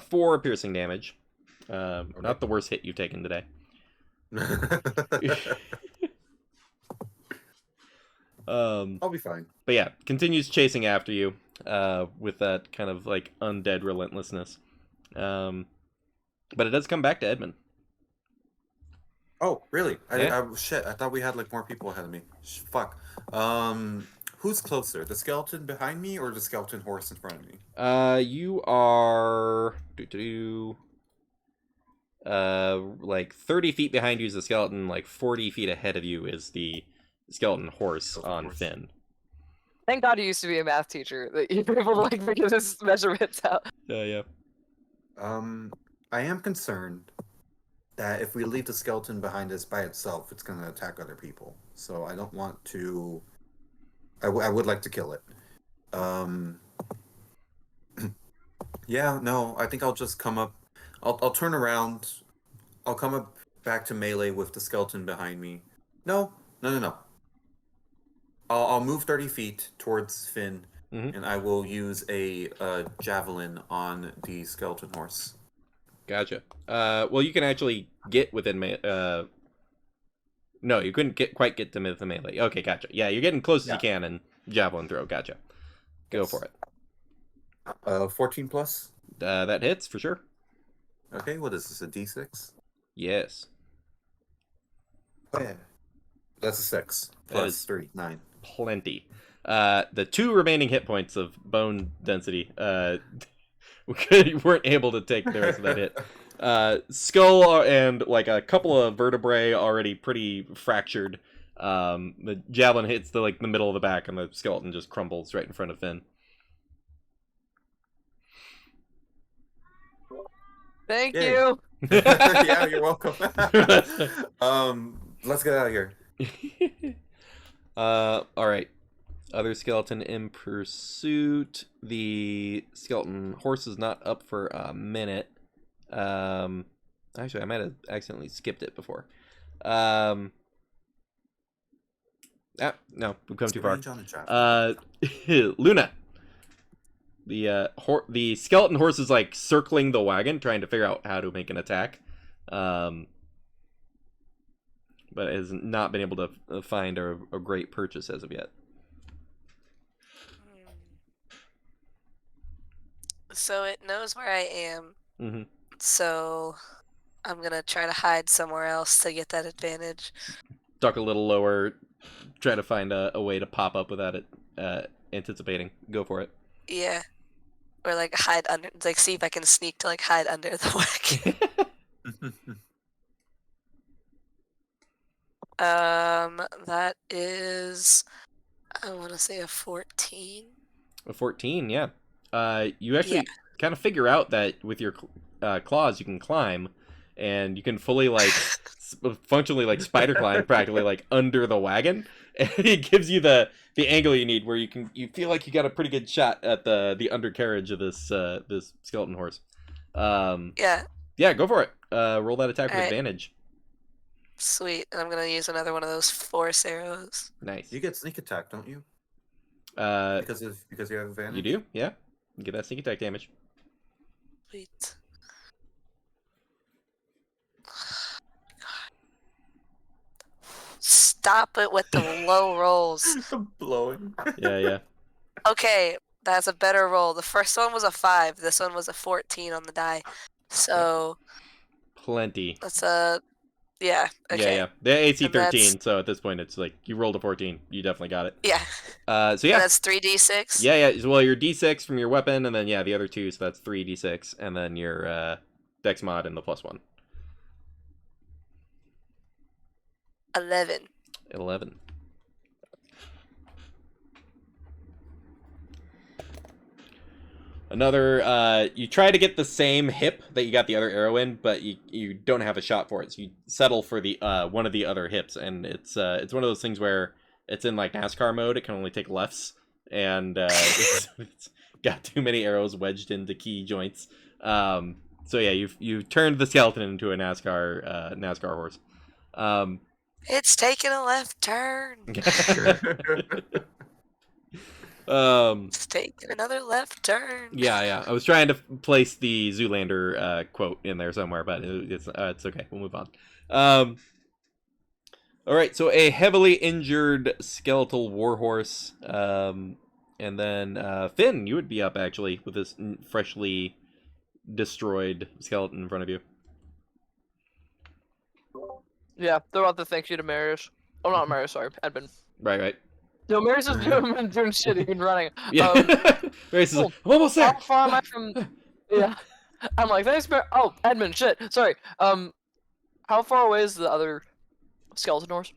Speaker 1: 4 piercing damage. Not the worst hit you've taken today.
Speaker 4: I'll be fine.
Speaker 1: But yeah, continues chasing after you with that kind of like undead relentlessness. But it does come back to Edmund.
Speaker 4: Oh, really?
Speaker 1: Yeah.
Speaker 4: Shit, I thought we had like more people ahead of me. Fuck. Who's closer, the skeleton behind me or the skeleton horse in front of me?
Speaker 1: You are like 30 feet behind you is the skeleton, like 40 feet ahead of you is the skeleton horse on Finn.
Speaker 2: Thank God you used to be a math teacher that you were able to like figure this measurements out.
Speaker 1: Yeah.
Speaker 4: I am concerned that if we leave the skeleton behind us by itself, it's going to attack other people. So I don't want to. I would like to kill it. Yeah, no, I think I'll just come up. I'll turn around. I'll come up back to melee with the skeleton behind me. No. I'll move 30 feet towards Finn, and I will use a javelin on the skeleton horse.
Speaker 1: Gotcha. Well, you can actually get within no, you couldn't quite get to the melee. Okay, gotcha. Yeah, you're getting close as you can and javelin throw. Gotcha. Go for it.
Speaker 4: 14 plus.
Speaker 1: That hits for sure.
Speaker 4: Okay, what is this? A D6?
Speaker 1: Yes.
Speaker 4: Oh yeah. That's a 6 plus 3, 9.
Speaker 1: Plenty. The 2 remaining hit points of bone density. We weren't able to take the rest of that hit. Skull and like a couple of vertebrae already pretty fractured. The javelin hits the middle of the back, and the skeleton just crumbles right in front of Finn.
Speaker 2: Thank
Speaker 4: Yay.
Speaker 2: you.
Speaker 4: Yeah, you're welcome. Let's get out of here.
Speaker 1: All right. Other skeleton in pursuit. The skeleton horse is not up for a minute. Actually, I might have accidentally skipped it before. No, we've come too far.
Speaker 4: Range on the traffic.
Speaker 1: Luna. The skeleton horse is like circling the wagon, trying to figure out how to make an attack. But has not been able to find a great purchase as of yet.
Speaker 3: So it knows where I am.
Speaker 1: Mm-hmm.
Speaker 3: So I'm gonna try to hide somewhere else to get that advantage.
Speaker 1: Duck a little lower, try to find a way to pop up without it anticipating. Go for it.
Speaker 3: Yeah. Or like hide under, like see if I can sneak to like hide under the wagon. That is, I want to say a 14.
Speaker 1: A 14, yeah. You actually kind of figure out that with your claws you can climb, and you can fully like functionally like spider climb practically like under the wagon, and it gives you the angle you need where you feel like you got a pretty good shot at the undercarriage of this this skeleton horse. Yeah, go for it. Roll that attack with
Speaker 3: Alright.
Speaker 1: advantage.
Speaker 3: Sweet. And I'm gonna use another one of those force arrows.
Speaker 1: Nice.
Speaker 4: You get sneak attack, don't you? Because you have advantage.
Speaker 1: You do, yeah. You get that sneak attack damage.
Speaker 3: Sweet. Stop it with the low rolls.
Speaker 4: Blowing.
Speaker 1: Yeah.
Speaker 3: Okay, that's a better roll. The first one was a 5. This one was a 14 on the die. So
Speaker 1: Plenty.
Speaker 3: that's a yeah. Okay.
Speaker 1: Yeah. The AC
Speaker 3: And that's-
Speaker 1: 13, so at this point it's like you rolled a 14. You definitely got it.
Speaker 3: Yeah.
Speaker 1: So yeah.
Speaker 3: And that's 3d6.
Speaker 1: Yeah. Well, your D6 from your weapon, and then yeah, the other two, so that's 3d6, and then your Dex mod and the +1.
Speaker 3: 11.
Speaker 1: 11. Another, you try to get the same hip that you got the other arrow in, but you don't have a shot for it, so you settle for the one of the other hips, and it's one of those things where it's in like NASCAR mode. It can only take lefts, and it's got too many arrows wedged into key joints. So yeah, you've turned the skeleton into a NASCAR horse.
Speaker 3: It's taking a left turn. It's taking another left turn.
Speaker 1: Yeah. I was trying to place the Zoolander quote in there somewhere, but it's okay. We'll move on. All right, so a heavily injured skeletal warhorse, and then Finn, you would be up actually with this freshly destroyed skeleton in front of you.
Speaker 2: Yeah, they're about to thank you to Marius. Oh, not Marius, sorry, Edmund.
Speaker 1: Right.
Speaker 2: No, Marius is doing shit. He's been running.
Speaker 1: Yeah. Marius is like, I'm almost there.
Speaker 2: How far am I from? Yeah. I'm like, thanks, Oh, Edmund, shit. Sorry. How far away is the other skeleton horse?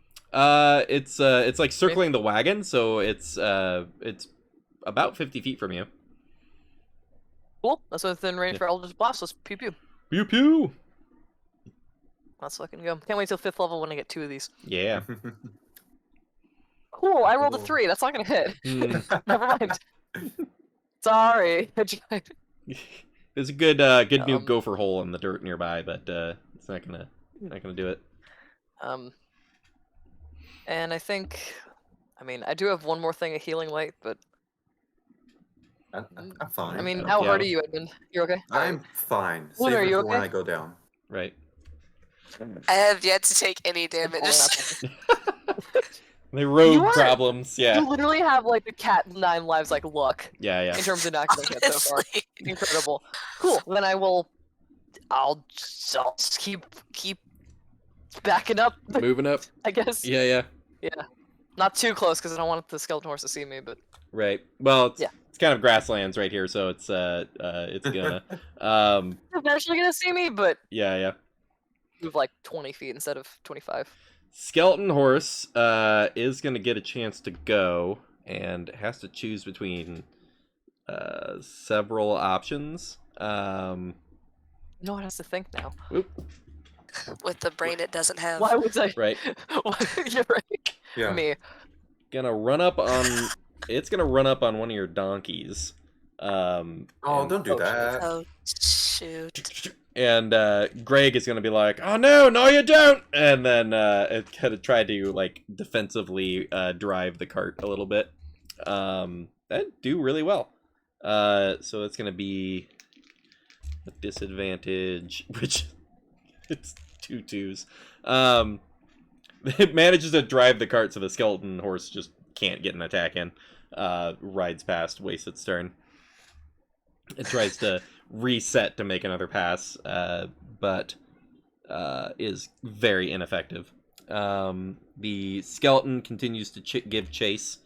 Speaker 1: It's like circling the wagon, so it's about 50 feet from you.
Speaker 2: Cool. That's within range for Eldritch Blast. Let's pew pew.
Speaker 1: Pew pew.
Speaker 2: Let's fucking go. Can't wait till 5th level when I get 2 of these.
Speaker 1: Yeah.
Speaker 2: Cool. I rolled a
Speaker 4: Cool.
Speaker 2: 3. That's not gonna hit.
Speaker 1: Mm.
Speaker 2: Never mind. Sorry.
Speaker 1: There's a good new gopher hole in the dirt nearby, but it's not gonna do it.
Speaker 2: And I think, I do have one more thing, a healing light, but
Speaker 4: I'm fine.
Speaker 2: I mean, how
Speaker 1: Yeah.
Speaker 2: hard are you, Edmund? You're okay?
Speaker 4: I'm fine.
Speaker 2: Luna,
Speaker 4: Save
Speaker 2: are
Speaker 4: it
Speaker 2: you
Speaker 4: for when
Speaker 2: okay?
Speaker 4: I go down.
Speaker 1: Right.
Speaker 3: I have yet to take any damage.
Speaker 1: The road
Speaker 2: You are-
Speaker 1: problems, yeah.
Speaker 2: You literally have like the cat 9 lives like luck
Speaker 1: Yeah.
Speaker 2: in terms of not getting hit so far.
Speaker 3: Honestly.
Speaker 2: Incredible. Cool. Then I'll just keep backing up,
Speaker 1: Moving up.
Speaker 2: I guess.
Speaker 1: Yeah.
Speaker 2: Not too close because I don't want the skeleton horse to see me, but
Speaker 1: Right. Well,
Speaker 2: Yeah.
Speaker 1: it's kind of grasslands right here, so it's gonna
Speaker 2: they're actually gonna see me, but
Speaker 1: yeah.
Speaker 2: move like 20 feet instead of 25.
Speaker 1: Skeleton horse is gonna get a chance to go and has to choose between several options.
Speaker 2: No one has to think now.
Speaker 1: Whoop.
Speaker 3: With the brain it doesn't have.
Speaker 2: Why was I?
Speaker 1: Right.
Speaker 2: You're right.
Speaker 4: Yeah.
Speaker 2: Me.
Speaker 1: Gonna run up on. It's gonna run up on one of your donkeys.
Speaker 4: Oh,
Speaker 1: and-
Speaker 4: don't do
Speaker 2: oh,
Speaker 4: that.
Speaker 3: Oh, shoot.
Speaker 1: And Greg is gonna be like, "Oh no, no, you don't!" And then it kind of try to like defensively drive the cart a little bit. That do really well. So it's gonna be a disadvantage, which it's 2 2s. It manages to drive the cart so the skeleton horse just can't get an attack in. Rides past, wastes its turn. It tries to reset to make another pass, but is very ineffective. The skeleton continues to give chase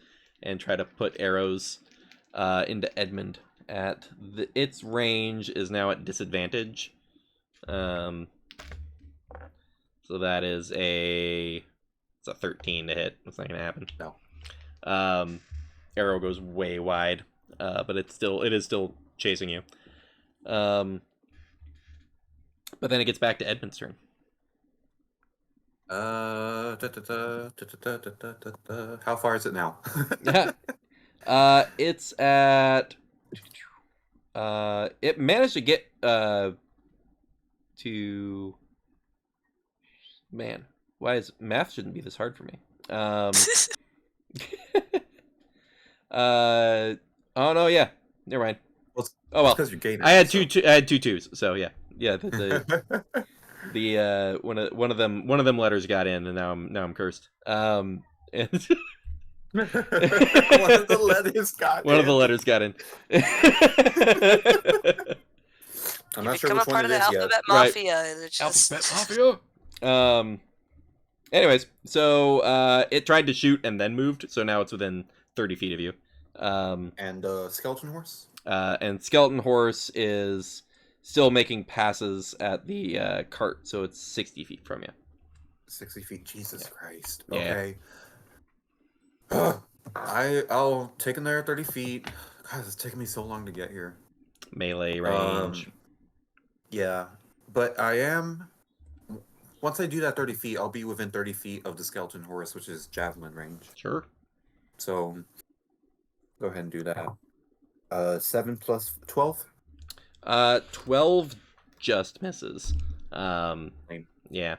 Speaker 1: and try to put arrows into Edmund. Its range is now at disadvantage. So that is it's a 13 to hit. That's not gonna happen.
Speaker 4: No.
Speaker 1: Arrow goes way wide, but it is still chasing you. But then it gets back to Edmund's turn.
Speaker 4: How far is it now?
Speaker 1: It's at. It managed to get to. Man, why is math shouldn't be this hard for me? Oh no, yeah, never mind.
Speaker 4: Well,
Speaker 1: Oh well,
Speaker 4: because you're gaining.
Speaker 1: I had
Speaker 4: so.
Speaker 1: I had 2 2s, so yeah. The one of them letters got in, and now I'm cursed. And
Speaker 4: One of the letters got
Speaker 1: one of the
Speaker 4: in.
Speaker 1: letters got in.
Speaker 4: I'm
Speaker 3: You
Speaker 4: not sure
Speaker 3: become
Speaker 4: which
Speaker 3: a
Speaker 4: one
Speaker 3: part of
Speaker 4: it
Speaker 3: the
Speaker 4: is yet.
Speaker 3: alphabet
Speaker 1: Right.
Speaker 3: mafia, and it's just
Speaker 1: Alphabet Mafia. Anyways, so it tried to shoot and then moved, so now it's within 30 feet of you.
Speaker 4: And skeleton horse.
Speaker 1: And Skeleton Horse is still making passes at the cart, so it's 60 feet from you.
Speaker 4: 60 feet. Jesus Christ.
Speaker 1: Yeah.
Speaker 4: Okay. I'll take another 30 feet. God, it's taking me so long to get here.
Speaker 1: Melee range.
Speaker 4: Yeah, but I am. Once I do that 30 feet, I'll be within 30 feet of the skeleton horse, which is javelin range.
Speaker 1: Sure.
Speaker 4: So, go ahead and do that. 7 plus 12.
Speaker 1: 12 just misses.
Speaker 4: Same.
Speaker 1: Yeah.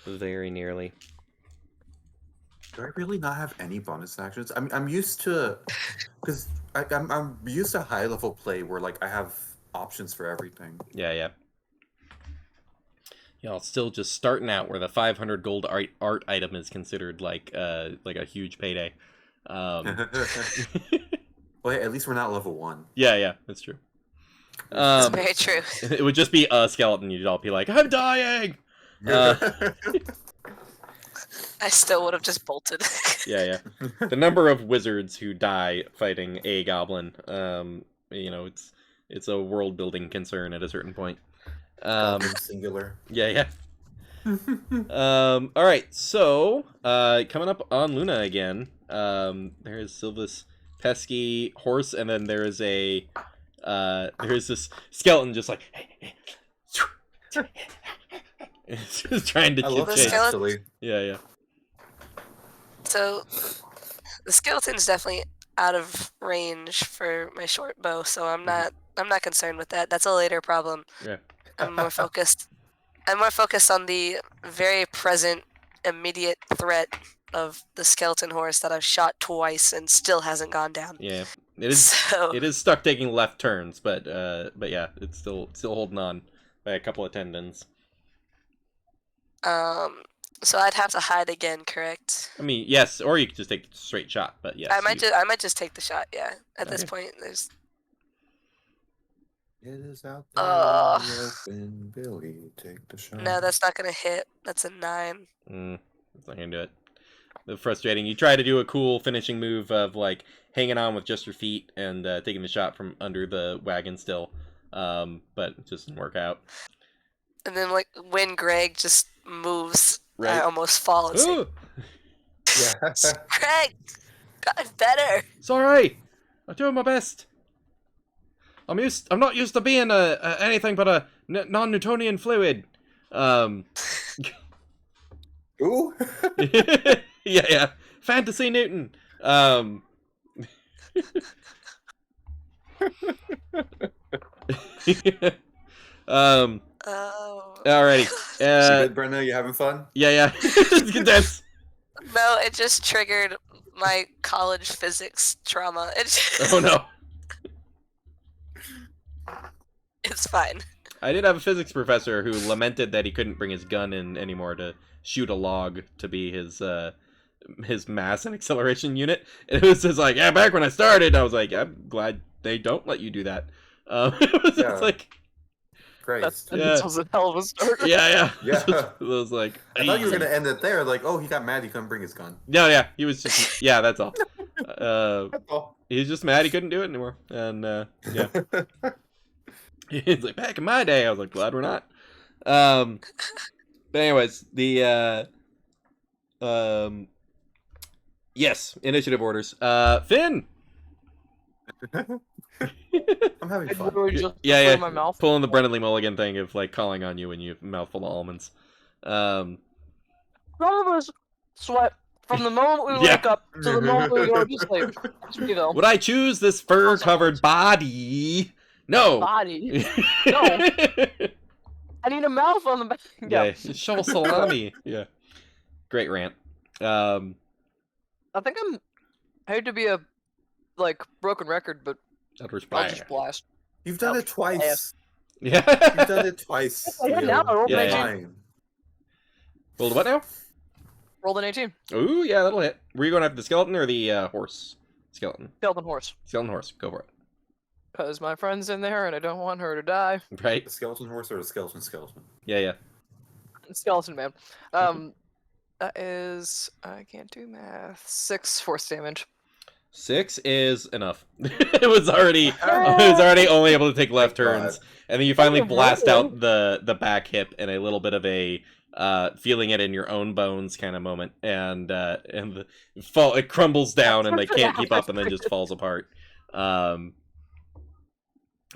Speaker 1: Very nearly.
Speaker 4: Do I really not have any bonus actions? I'm used to, because I'm used to high level play where like I have options for everything.
Speaker 1: Yeah. Y'all still just starting out where the 500 gold art item is considered like a huge payday.
Speaker 4: Well, hey, at least we're not level 1.
Speaker 1: Yeah, that's true.
Speaker 3: it's very true.
Speaker 1: It would just be a skeleton. You'd all be like, "I'm dying."
Speaker 3: I still would have just bolted.
Speaker 1: Yeah. The number of wizards who die fighting a goblin, it's a world building concern at a certain point.
Speaker 4: Singular.
Speaker 1: Yeah. All right, so coming up on Luna again. There's Silva's pesky horse, and then there's there's this skeleton just like it's just trying to
Speaker 4: I love
Speaker 3: The
Speaker 1: chase.
Speaker 4: that, actually.
Speaker 1: Yeah.
Speaker 3: So the skeleton's definitely out of range for my short bow, so I'm not concerned with that. That's a later problem.
Speaker 1: Yeah.
Speaker 3: I'm more focused on the very present immediate threat of the skeleton horse that I've shot twice and still hasn't gone down.
Speaker 1: Yeah. It is
Speaker 3: So
Speaker 1: it is stuck taking left turns, but yeah, it's still holding on by a couple of tendons.
Speaker 3: so I'd have to hide again, correct?
Speaker 1: I mean, yes, or you could just take a straight shot, but yes.
Speaker 3: I might just take the shot, yeah. At this
Speaker 1: Okay.
Speaker 3: point there's
Speaker 4: It is out there
Speaker 3: Ugh.
Speaker 4: in the open, Billy. Take the shot.
Speaker 3: no, that's not gonna hit. That's a 9.
Speaker 1: That's not gonna do it. The frustrating. You try to do a cool finishing move of like hanging on with just your feet and taking the shot from under the wagon still, but it just didn't work out.
Speaker 3: And then like when Greg just moves, I
Speaker 1: Right.
Speaker 3: almost fall. It's like,
Speaker 1: Ooh,
Speaker 4: Yeah.
Speaker 3: Greg, got better.
Speaker 1: sorry, I'm doing my best. I'm not used to being anything but a non-Newtonian fluid.
Speaker 4: Ooh.
Speaker 1: Yeah. Fantasy Newton. Um, um,
Speaker 3: Oh.
Speaker 1: alrighty.
Speaker 4: You good, Brenda? You having fun?
Speaker 1: Yeah. It's intense.
Speaker 3: No, it just triggered my college physics trauma.
Speaker 1: Oh no.
Speaker 3: It's fine.
Speaker 1: I did have a physics professor who lamented that he couldn't bring his gun in anymore to shoot a log to be his mass and acceleration unit. And it was just like, yeah, back when I started, I was like, I'm glad they don't let you do that. It was just like,
Speaker 4: Great.
Speaker 2: That
Speaker 1: Yeah.
Speaker 2: was a hell of a start.
Speaker 1: yeah.
Speaker 4: Yeah.
Speaker 1: It was like,
Speaker 4: I thought you were gonna end it there. Like, oh, he got mad. He couldn't bring his gun.
Speaker 1: No, yeah, he was just, yeah, that's all.
Speaker 4: That's all.
Speaker 1: He was just mad he couldn't do it anymore. And, yeah. He's like, back in my day, I was like, glad we're not. But anyways, yes, initiative orders. Finn!
Speaker 4: I'm having
Speaker 2: I
Speaker 4: fun.
Speaker 2: literally just
Speaker 1: Yeah.
Speaker 2: put it in my mouth.
Speaker 1: Pulling the Brennan Lee Mulligan thing of, like, calling on you when you have a mouthful of almonds.
Speaker 2: None of us sweat from the moment we
Speaker 1: Yeah.
Speaker 2: wake up to the moment we go to sleep. That's me though.
Speaker 1: Would I choose this fur-covered body? No!
Speaker 2: Body. No. I need a mouth on the back.
Speaker 1: Yeah, shovel salami. Yeah. Great rant.
Speaker 2: I think I hate to be a broken record, but
Speaker 1: Eldritch
Speaker 2: I'll just blast.
Speaker 4: You've done it twice.
Speaker 1: Yeah.
Speaker 4: You've done it twice.
Speaker 2: Yeah,
Speaker 4: Leo.
Speaker 2: now I rolled
Speaker 1: Yeah,
Speaker 2: an
Speaker 1: yeah.
Speaker 2: 18.
Speaker 4: Fine.
Speaker 1: Rolled what now?
Speaker 2: Rolled an 18.
Speaker 1: Ooh, yeah, that'll hit. Were you going after the skeleton or the horse? Skeleton.
Speaker 2: Skeleton horse.
Speaker 1: Skeleton horse. Go for it.
Speaker 2: Because my friend's in there and I don't want her to die.
Speaker 1: Right?
Speaker 4: The skeleton horse or the skeleton?
Speaker 1: Yeah.
Speaker 2: Skeleton man. That is, I can't do math. 6 force damage.
Speaker 1: 6 is enough. It was already only able to take left
Speaker 4: Thank
Speaker 1: turns, and then you finally
Speaker 2: Oh,
Speaker 1: blast
Speaker 2: really?
Speaker 1: out the back hip in a little bit of a feeling it in your own bones kind of moment, and it crumbles down and they can't keep up and then just falls apart.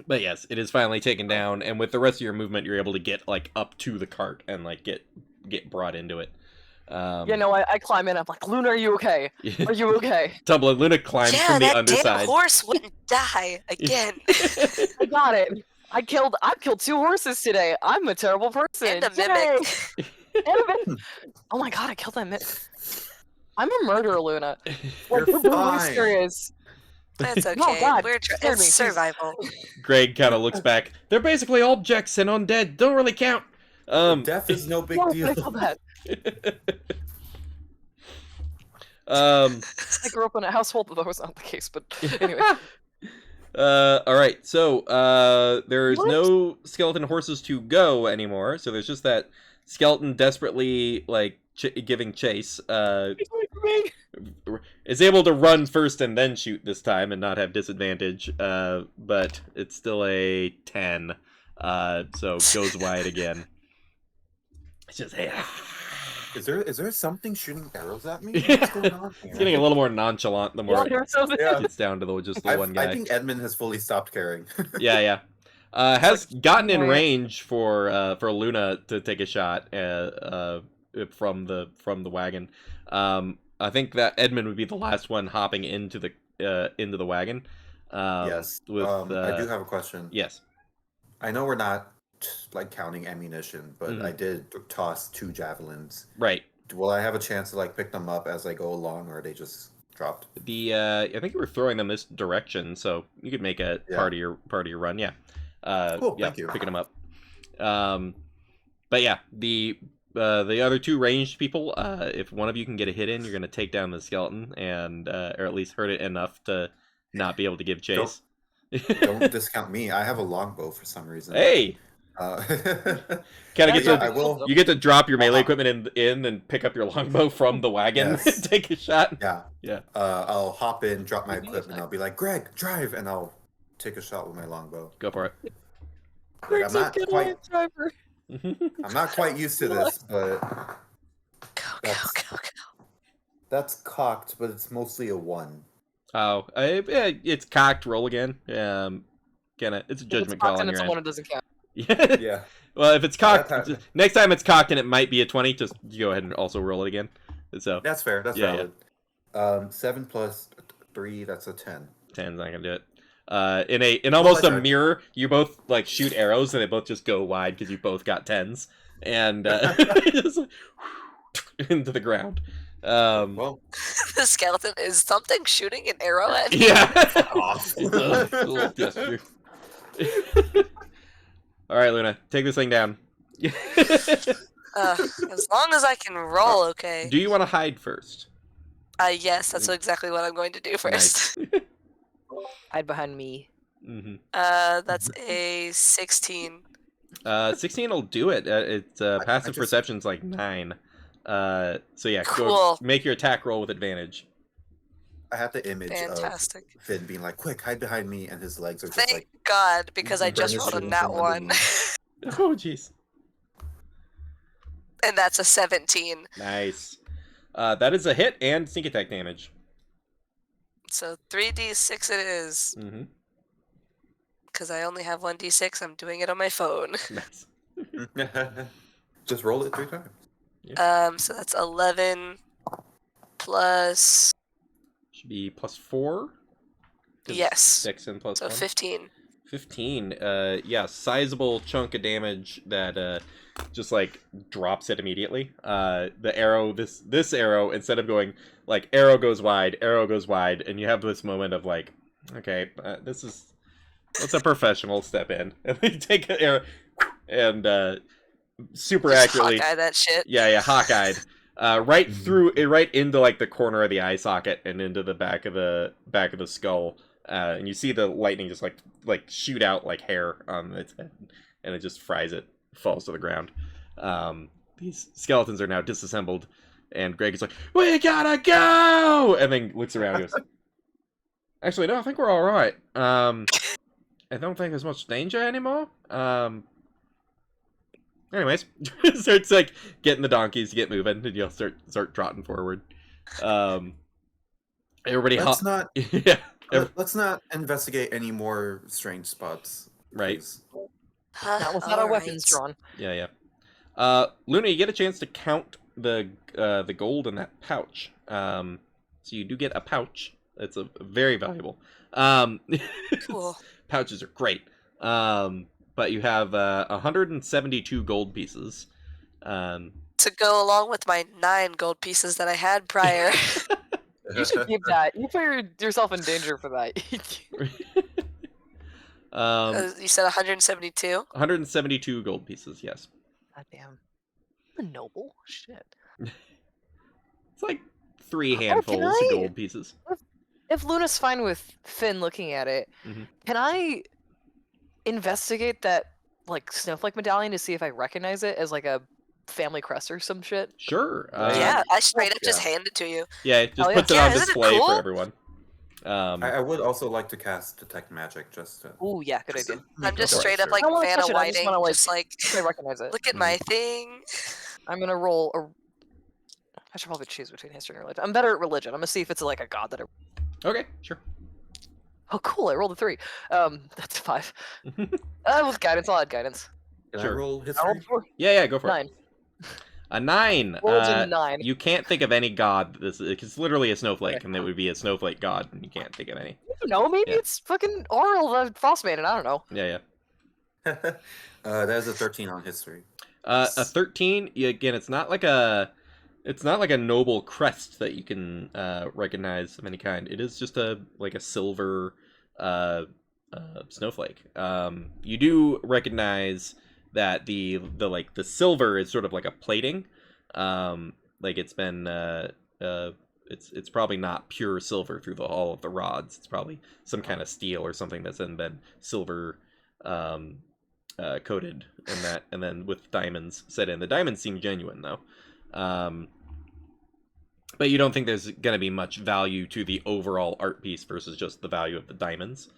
Speaker 1: But yes, it is finally taken down, and with the rest of your movement, you're able to get like up to the cart and like get brought into it.
Speaker 2: Yeah, no, I climb in. I'm like, Luna, are you okay? Are you okay?
Speaker 1: Tumblr Luna climbs
Speaker 3: Yeah,
Speaker 1: from the
Speaker 3: that
Speaker 1: underside.
Speaker 3: damn horse wouldn't die again.
Speaker 2: I got it. I've killed 2 horses today. I'm a terrible person.
Speaker 3: And a
Speaker 2: Yay!
Speaker 3: mimic.
Speaker 2: And a mimic. Oh my god, I killed that mimic. I'm a murderer, Luna.
Speaker 4: You're
Speaker 2: Like, I'm
Speaker 4: fine.
Speaker 2: serious.
Speaker 3: That's okay.
Speaker 2: No, God,
Speaker 3: It's
Speaker 2: scared me.
Speaker 3: survival.
Speaker 1: Greg kind of looks back. They're basically objects and undead. Don't really count.
Speaker 4: Death is no big
Speaker 2: No,
Speaker 4: deal.
Speaker 2: I killed that.
Speaker 1: I
Speaker 2: grew up in a household that was not the case, but anyway.
Speaker 1: All right. So, there's
Speaker 2: What?
Speaker 1: no skeleton horses to go anymore. So there's just that skeleton desperately like giving chase. Is able to run first and then shoot this time and not have disadvantage. But it's still a 10. So goes wide again. It's just hey.
Speaker 4: Is there something shooting arrows at me? What's going on here?
Speaker 1: It's getting a little more nonchalant the more
Speaker 2: Yeah,
Speaker 4: Yeah.
Speaker 1: it gets down to just the one guy.
Speaker 4: I think Edmund has fully stopped caring.
Speaker 1: Yeah. Has gotten in
Speaker 2: Right.
Speaker 1: range for Luna to take a shot from the wagon. I think that Edmund would be the last one hopping into the wagon.
Speaker 4: Yes.
Speaker 1: With
Speaker 4: I do have a question.
Speaker 1: yes.
Speaker 4: I know we're not like counting ammunition, but
Speaker 1: Mhm.
Speaker 4: I did toss 2 javelins.
Speaker 1: Right.
Speaker 4: Will I have a chance to like pick them up as I go along, or are they just dropped?
Speaker 1: I think you were throwing them this direction, so you could make a
Speaker 4: Yeah.
Speaker 1: part of your run. Yeah.
Speaker 4: Cool,
Speaker 1: Yeah,
Speaker 4: thank you.
Speaker 1: picking them up. But yeah, the other 2 ranged people, if one of you can get a hit in, you're gonna take down the skeleton and or at least hurt it enough to not be able to give chase.
Speaker 4: Don't discount me. I have a longbow for some reason.
Speaker 1: Hey,
Speaker 4: Uh,
Speaker 1: kind of get
Speaker 4: yeah,
Speaker 1: to
Speaker 4: I will.
Speaker 1: you get to drop your melee equipment in and pick up your longbow from the wagon
Speaker 4: Yes.
Speaker 1: and take a shot.
Speaker 4: Yeah.
Speaker 1: Yeah.
Speaker 4: I'll hop in, drop my
Speaker 2: Maybe
Speaker 4: equipment. I'll be like, Greg, drive, and I'll take a shot with my longbow.
Speaker 1: Go for it.
Speaker 4: Like, I'm not quite.
Speaker 2: driver.
Speaker 4: I'm not quite used to this, but
Speaker 3: Go.
Speaker 4: that's cocked. But it's mostly a 1.
Speaker 1: It's cocked. Roll again. It's a judgment call on your
Speaker 2: It's one
Speaker 1: end.
Speaker 2: that doesn't count.
Speaker 1: Yeah.
Speaker 4: Yeah.
Speaker 1: Well, if it's cocked,
Speaker 4: That-
Speaker 1: next time it's cocked and it might be a 20, just go ahead and also roll it again. So
Speaker 4: That's fair. That's
Speaker 1: Yeah,
Speaker 4: valid. 7 plus 3, that's a 10.
Speaker 1: 10's not gonna do it. In almost
Speaker 4: I
Speaker 1: a
Speaker 4: tried.
Speaker 1: mirror, you both like shoot arrows and they both just go wide because you both got 10s and just, into the ground.
Speaker 4: Well,
Speaker 3: The skeleton is something shooting an arrow at me.
Speaker 1: Yeah.
Speaker 4: off.
Speaker 1: It's a little gesture. All right, Luna, take this thing down.
Speaker 3: As long as I can roll, okay.
Speaker 1: Do you want to hide first?
Speaker 3: Yes, that's exactly what I'm going to do first.
Speaker 1: Nice.
Speaker 2: Hide behind me.
Speaker 1: Mm-hmm.
Speaker 3: That's a 16.
Speaker 1: 16 will do it. It's passive
Speaker 4: just-
Speaker 1: perception's like 9. So yeah, go
Speaker 3: Cool.
Speaker 1: make your attack roll with advantage.
Speaker 4: I have the image
Speaker 3: Fantastic.
Speaker 4: of Finn being like, "Quick, hide behind me," and his legs are just
Speaker 3: Thank
Speaker 4: like.
Speaker 3: God, because I just
Speaker 4: Burnishing
Speaker 3: rolled a
Speaker 4: from
Speaker 3: nat 1.
Speaker 4: underneath.
Speaker 1: Oh jeez.
Speaker 3: And that's a 17.
Speaker 1: Nice. That is a hit and sneak attack damage.
Speaker 3: So 3d6 it is.
Speaker 1: Mm-hmm.
Speaker 3: Because I only have 1d6, I'm doing it on my phone.
Speaker 1: Nice.
Speaker 4: Just roll it 3 times.
Speaker 3: So that's 11 plus.
Speaker 1: Should be +4. 'Cause
Speaker 3: Yes.
Speaker 1: 6 and +1.
Speaker 3: So 15.
Speaker 1: 15. Yeah, sizable chunk of damage that just like drops it immediately. The arrow, this arrow, instead of going like arrow goes wide, and you have this moment of like, okay, let's a professional step in, and they take an arrow and super
Speaker 3: Just
Speaker 1: accurately.
Speaker 3: Hawkeye that shit.
Speaker 1: Yeah, hawk-eyed. Right through it, right into like the corner of the eye socket and into the back of the skull. And you see the lightning just like shoot out like hair on its head, and it just fries it, falls to the ground. These skeletons are now disassembled, and Greg is like, "We gotta go!" And then looks around and goes, "Actually, no, I think we're all right. I don't think there's much danger anymore." Anyways, starts like getting the donkeys to get moving, and you'll start trotting forward. Everybody,
Speaker 4: Let's not.
Speaker 1: yeah,
Speaker 4: Let's not investigate any more strange spots.
Speaker 1: Right.
Speaker 4: please.
Speaker 2: Not without our weapons drawn.
Speaker 1: yeah. Luna, you get a chance to count the gold in that pouch. So you do get a pouch. It's a very valuable.
Speaker 3: Cool.
Speaker 1: Pouches are great. But you have 172 gold pieces.
Speaker 3: To go along with my 9 gold pieces that I had prior.
Speaker 2: You should keep that. You put yourself in danger for that.
Speaker 3: You said 172?
Speaker 1: 172 gold pieces, yes.
Speaker 2: God damn. I'm a noble. Shit.
Speaker 1: It's like 3
Speaker 2: can
Speaker 1: handfuls of
Speaker 2: I-
Speaker 1: gold pieces.
Speaker 2: If Luna's fine with Finn looking at it,
Speaker 1: Mhm.
Speaker 2: can I investigate that like snowflake medallion to see if I recognize it as like a family crest or some shit?
Speaker 1: Sure.
Speaker 3: Yeah, I straight up just
Speaker 4: yeah.
Speaker 3: hand it to you.
Speaker 1: Yeah, it just
Speaker 2: Oh, yeah.
Speaker 1: puts it
Speaker 3: Yeah,
Speaker 1: on
Speaker 3: isn't it
Speaker 1: display
Speaker 3: cool?
Speaker 1: for everyone.
Speaker 4: I would also like to cast detect magic just to.
Speaker 2: Oh yeah, good idea.
Speaker 3: I'm just
Speaker 1: for it,
Speaker 3: straight up
Speaker 1: sure.
Speaker 3: like
Speaker 2: I don't wanna
Speaker 3: Vanna
Speaker 2: touch it, I just
Speaker 3: Whiting,
Speaker 2: wanna, like,
Speaker 3: just like,
Speaker 2: If I recognize it.
Speaker 3: look at my thing.
Speaker 2: I'm gonna roll a. I should probably choose between history and religion. I'm better at religion. I'm gonna see if it's like a god that.
Speaker 1: Okay, sure.
Speaker 2: Oh, cool! I rolled a 3. That's a 5. With guidance, I'll add guidance.
Speaker 4: Can
Speaker 1: Sure.
Speaker 4: I roll
Speaker 2: I
Speaker 4: history?
Speaker 2: rolled 4.
Speaker 1: Yeah, go for
Speaker 2: 9.
Speaker 1: it. A 9.
Speaker 2: Rolled a 9.
Speaker 1: You can't think of any god. It's literally a snowflake,
Speaker 2: Okay.
Speaker 1: and it would be a snowflake god, and you can't think of any.
Speaker 2: I don't know. Maybe
Speaker 1: Yeah.
Speaker 2: it's fucking Auril, the Frostmaiden. I don't know.
Speaker 1: Yeah.
Speaker 4: That is a 13 on history.
Speaker 1: A 13. Again, it's not like a noble crest that you can recognize of any kind. It is just a silver snowflake. You do recognize that the silver is sort of like a plating. It's been it's probably not pure silver through all of the rods. It's probably some kind of steel or something that's then been silver coated in that, and then with diamonds set in. The diamonds seem genuine though. But you don't think there's going to be much value to the overall art piece versus just the value of the diamonds.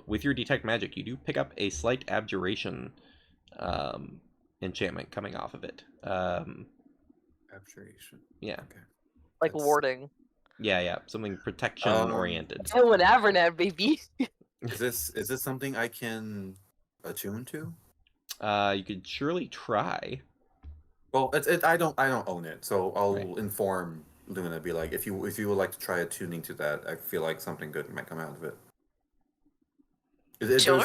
Speaker 1: With your detect magic, you do pick up a slight abjuration enchantment coming off of it.
Speaker 4: Abjuration.
Speaker 1: Yeah.
Speaker 4: Okay.
Speaker 2: Like
Speaker 4: That's-
Speaker 2: warding.
Speaker 1: Yeah, something protection oriented.
Speaker 2: Oh, an Avernad, baby.
Speaker 4: Is this something I can attune to?
Speaker 1: You could surely try.
Speaker 4: Well, I don't own it, so I'll
Speaker 1: Right.
Speaker 4: inform Luna. Be like, if you would like to try attuning to that, I feel like something good might come out of it.
Speaker 3: Sure.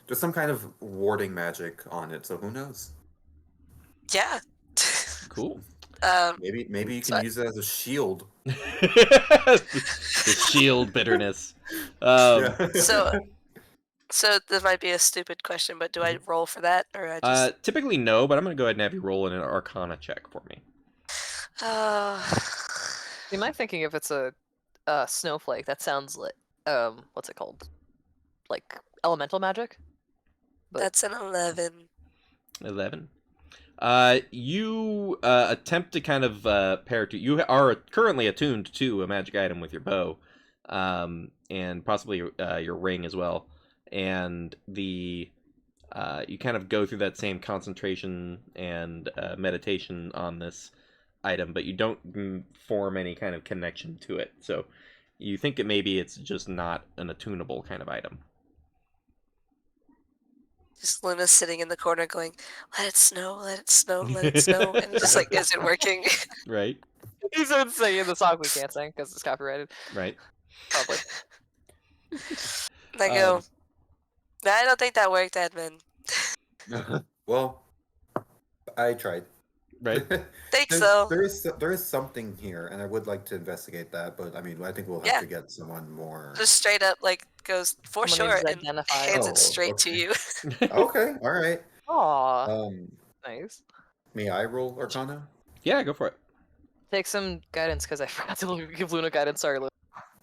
Speaker 4: There's some kind of warding magic on it, so who knows?
Speaker 3: Yeah.
Speaker 1: Cool.
Speaker 4: Maybe you
Speaker 3: So-
Speaker 4: can use it as a shield.
Speaker 1: The shield bitterness.
Speaker 4: Yeah.
Speaker 3: So this might be a stupid question, but do I roll for that, or I just?
Speaker 1: Typically no, but I'm gonna go ahead and have you roll in an Arcana check for me.
Speaker 2: See, my thinking if it's a snowflake, that sounds like what's it called? Like elemental magic. But
Speaker 3: That's an 11.
Speaker 1: 11. You attempt to kind of pair to. You are currently attuned to a magic item with your bow, and possibly your ring as well. And you kind of go through that same concentration and meditation on this item, but you don't form any kind of connection to it. So you think that maybe it's just not an attunable kind of item.
Speaker 3: Just Luna's sitting in the corner going, "Let it snow, let it snow, let it snow," and it just like isn't working.
Speaker 1: Right.
Speaker 2: he's been singing the song we can't sing because it's copyrighted.
Speaker 1: Right.
Speaker 2: Probably.
Speaker 3: And I go, I don't think that worked, Edmund.
Speaker 4: Well, I tried.
Speaker 1: Right.
Speaker 3: Think so.
Speaker 4: There is something here, and I would like to investigate that. But I mean, I think we'll have
Speaker 3: Yeah.
Speaker 4: to get someone more.
Speaker 3: Just straight up like goes for
Speaker 2: Someone
Speaker 3: sure
Speaker 2: needs to
Speaker 3: and
Speaker 2: identify.
Speaker 3: hands
Speaker 4: Oh,
Speaker 3: it straight to
Speaker 4: okay.
Speaker 3: you.
Speaker 4: Okay, all right.
Speaker 2: Aw, nice.
Speaker 4: May I roll Arcana?
Speaker 1: Yeah, go for it.
Speaker 2: Take some guidance because I forgot to give Luna guidance. Sorry, Luna.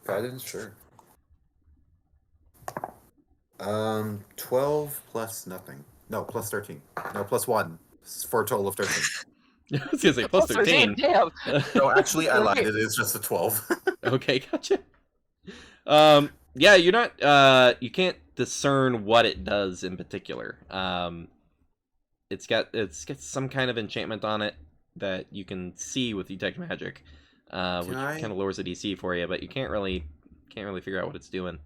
Speaker 4: Guidance, sure. 12 plus nothing. No, plus 13. No, plus 1. For a total of 13.
Speaker 1: I was gonna say plus 13.
Speaker 2: Damn.
Speaker 4: No, actually, I lied.
Speaker 2: Okay.
Speaker 4: It is just a 12.
Speaker 1: Okay, gotcha. Yeah, you're not. You can't discern what it does in particular. It's got some kind of enchantment on it that you can see with detect magic, which
Speaker 4: I-
Speaker 1: kind of lowers the DC for you, but you can't really figure out what it's doing.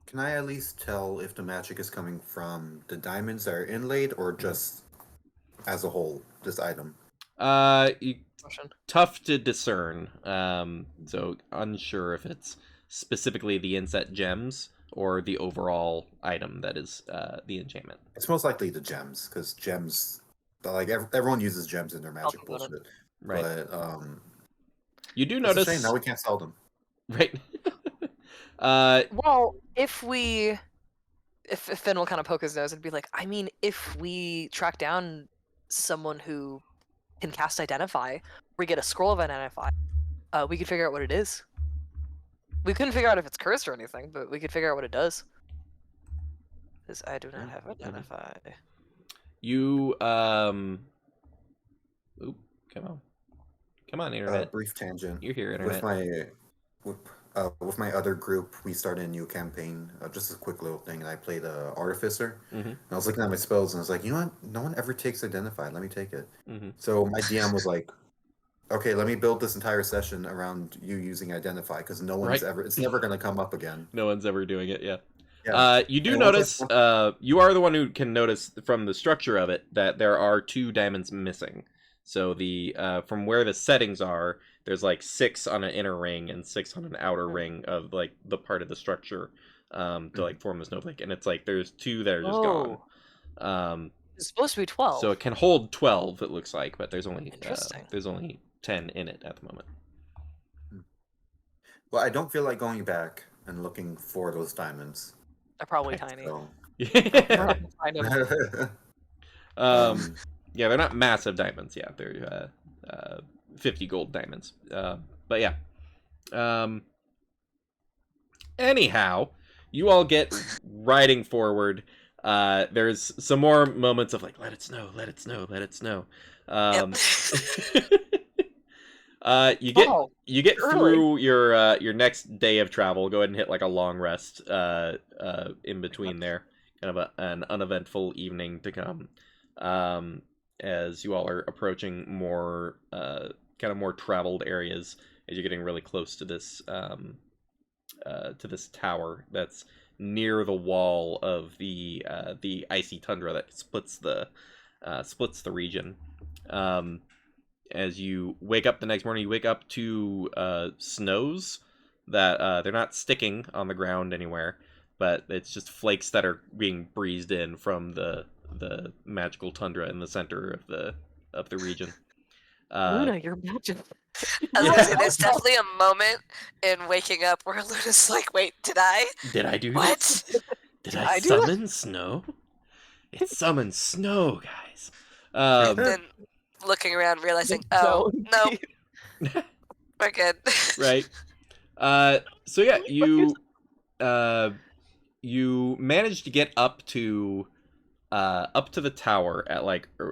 Speaker 4: Can I at least tell if the magic is coming from the diamonds that are inlaid or just as a whole, this item?
Speaker 1: Tough to discern. So unsure if it's specifically the inset gems or the overall item that is the enchantment.
Speaker 4: It's most likely the gems, because gems, like everyone uses gems in their magic
Speaker 2: think about it.
Speaker 4: bullshit.
Speaker 1: Right.
Speaker 4: But
Speaker 1: You do
Speaker 4: it's
Speaker 1: notice.
Speaker 4: a shame now we can't sell them.
Speaker 1: Right.
Speaker 2: Well, if Finn will kind of poke his nose and be like, I mean, if we track down someone who can cast Identify, we get a scroll of Identify, we could figure out what it is. We couldn't figure out if it's cursed or anything, but we could figure out what it does. Because I do not have Identify.
Speaker 1: You Oop, come on, internet.
Speaker 4: Brief tangent.
Speaker 1: You're here, internet.
Speaker 4: With my other group, we started a new campaign. Just a quick little thing, and I played Artificer.
Speaker 1: Mm-hmm.
Speaker 4: And I was looking at my spells, and I was like, you know what? No one ever takes Identify. Let me take it.
Speaker 1: Mm-hmm.
Speaker 4: So my DM was like, okay, let me build this entire session around you using Identify, because no one's
Speaker 1: Right.
Speaker 4: ever. It's never going to come up again.
Speaker 1: No one's ever doing it. Yeah.
Speaker 4: Yeah.
Speaker 1: You do
Speaker 4: And once
Speaker 1: notice. You are the one who can notice from the structure of it that there are 2 diamonds missing. So the from where the settings are, there's like 6 on an inner ring and 6 on an outer ring of like the part of the structure to like form the snowflake, and it's like there's 2 that are just gone.
Speaker 2: It's supposed to be 12.
Speaker 1: So it can hold 12, it looks like, but there's only
Speaker 2: Interesting.
Speaker 1: there's only 10 in it at the moment.
Speaker 4: Well, I don't feel like going back and looking for those diamonds.
Speaker 2: They're probably tiny.
Speaker 4: So.
Speaker 2: We're not gonna find them.
Speaker 1: Yeah, they're not massive diamonds. Yeah, they're 50 gold diamonds. But yeah. Anyhow, you all get riding forward. There's some more moments of like, let it snow, let it snow, let it snow. You get through your next day of travel. Go ahead and hit like a long rest in between there. Kind of an uneventful evening to come. As you all are approaching more kind of more traveled areas, as you're getting really close to this tower that's near the wall of the icy tundra that splits the region. As you wake up the next morning, you wake up to snows that they're not sticking on the ground anywhere, but it's just flakes that are being breezed in from the magical tundra in the center of the region.
Speaker 2: Luna, you're magic.
Speaker 3: I was gonna say,
Speaker 1: Yeah.
Speaker 3: there's definitely a moment in waking up where Luna's like, wait, did I?
Speaker 1: Did I do
Speaker 3: What?
Speaker 1: this? Did
Speaker 2: Did
Speaker 1: I
Speaker 2: I do that?
Speaker 1: summon snow? It summoned snow, guys.
Speaker 3: And then looking around, realizing, oh, no, we're good.
Speaker 1: Right. So yeah, you managed to get up to the tower at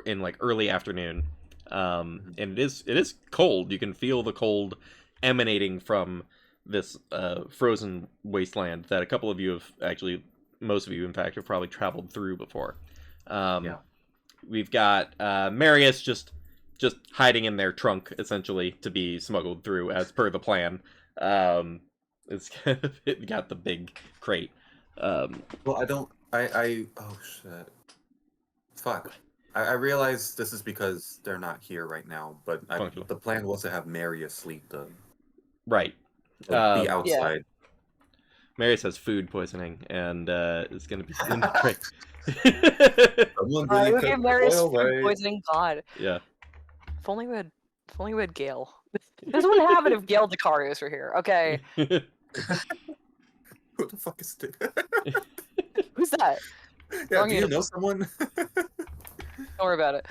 Speaker 1: in early afternoon. And it is cold. You can feel the cold emanating from this frozen wasteland that a couple of you have actually, most of you in fact, have probably traveled through before.
Speaker 4: Yeah.
Speaker 1: We've got Marius just hiding in their trunk, essentially, to be smuggled through as per the plan. It's it got the big crate.
Speaker 4: Well, oh shit. Fuck. I realize this is because they're not here right now, but
Speaker 1: Functional.
Speaker 4: the plan was to have Marius sleep
Speaker 1: Right.
Speaker 4: be outside.
Speaker 1: Marius has food poisoning, and it's gonna be great.
Speaker 4: Someone
Speaker 2: I
Speaker 4: really
Speaker 2: would
Speaker 4: cooked
Speaker 2: give
Speaker 4: the
Speaker 2: Marius
Speaker 4: oil,
Speaker 2: food
Speaker 4: right?
Speaker 2: poisoning. God,
Speaker 1: Yeah.
Speaker 2: if only we had Gale. This wouldn't happen if Gale Dicarios were here. Okay,
Speaker 4: Who the fuck is this?
Speaker 2: who's that?
Speaker 4: Yeah,
Speaker 2: Wrong
Speaker 4: do you know
Speaker 2: universe.
Speaker 4: someone?
Speaker 2: Don't worry about it.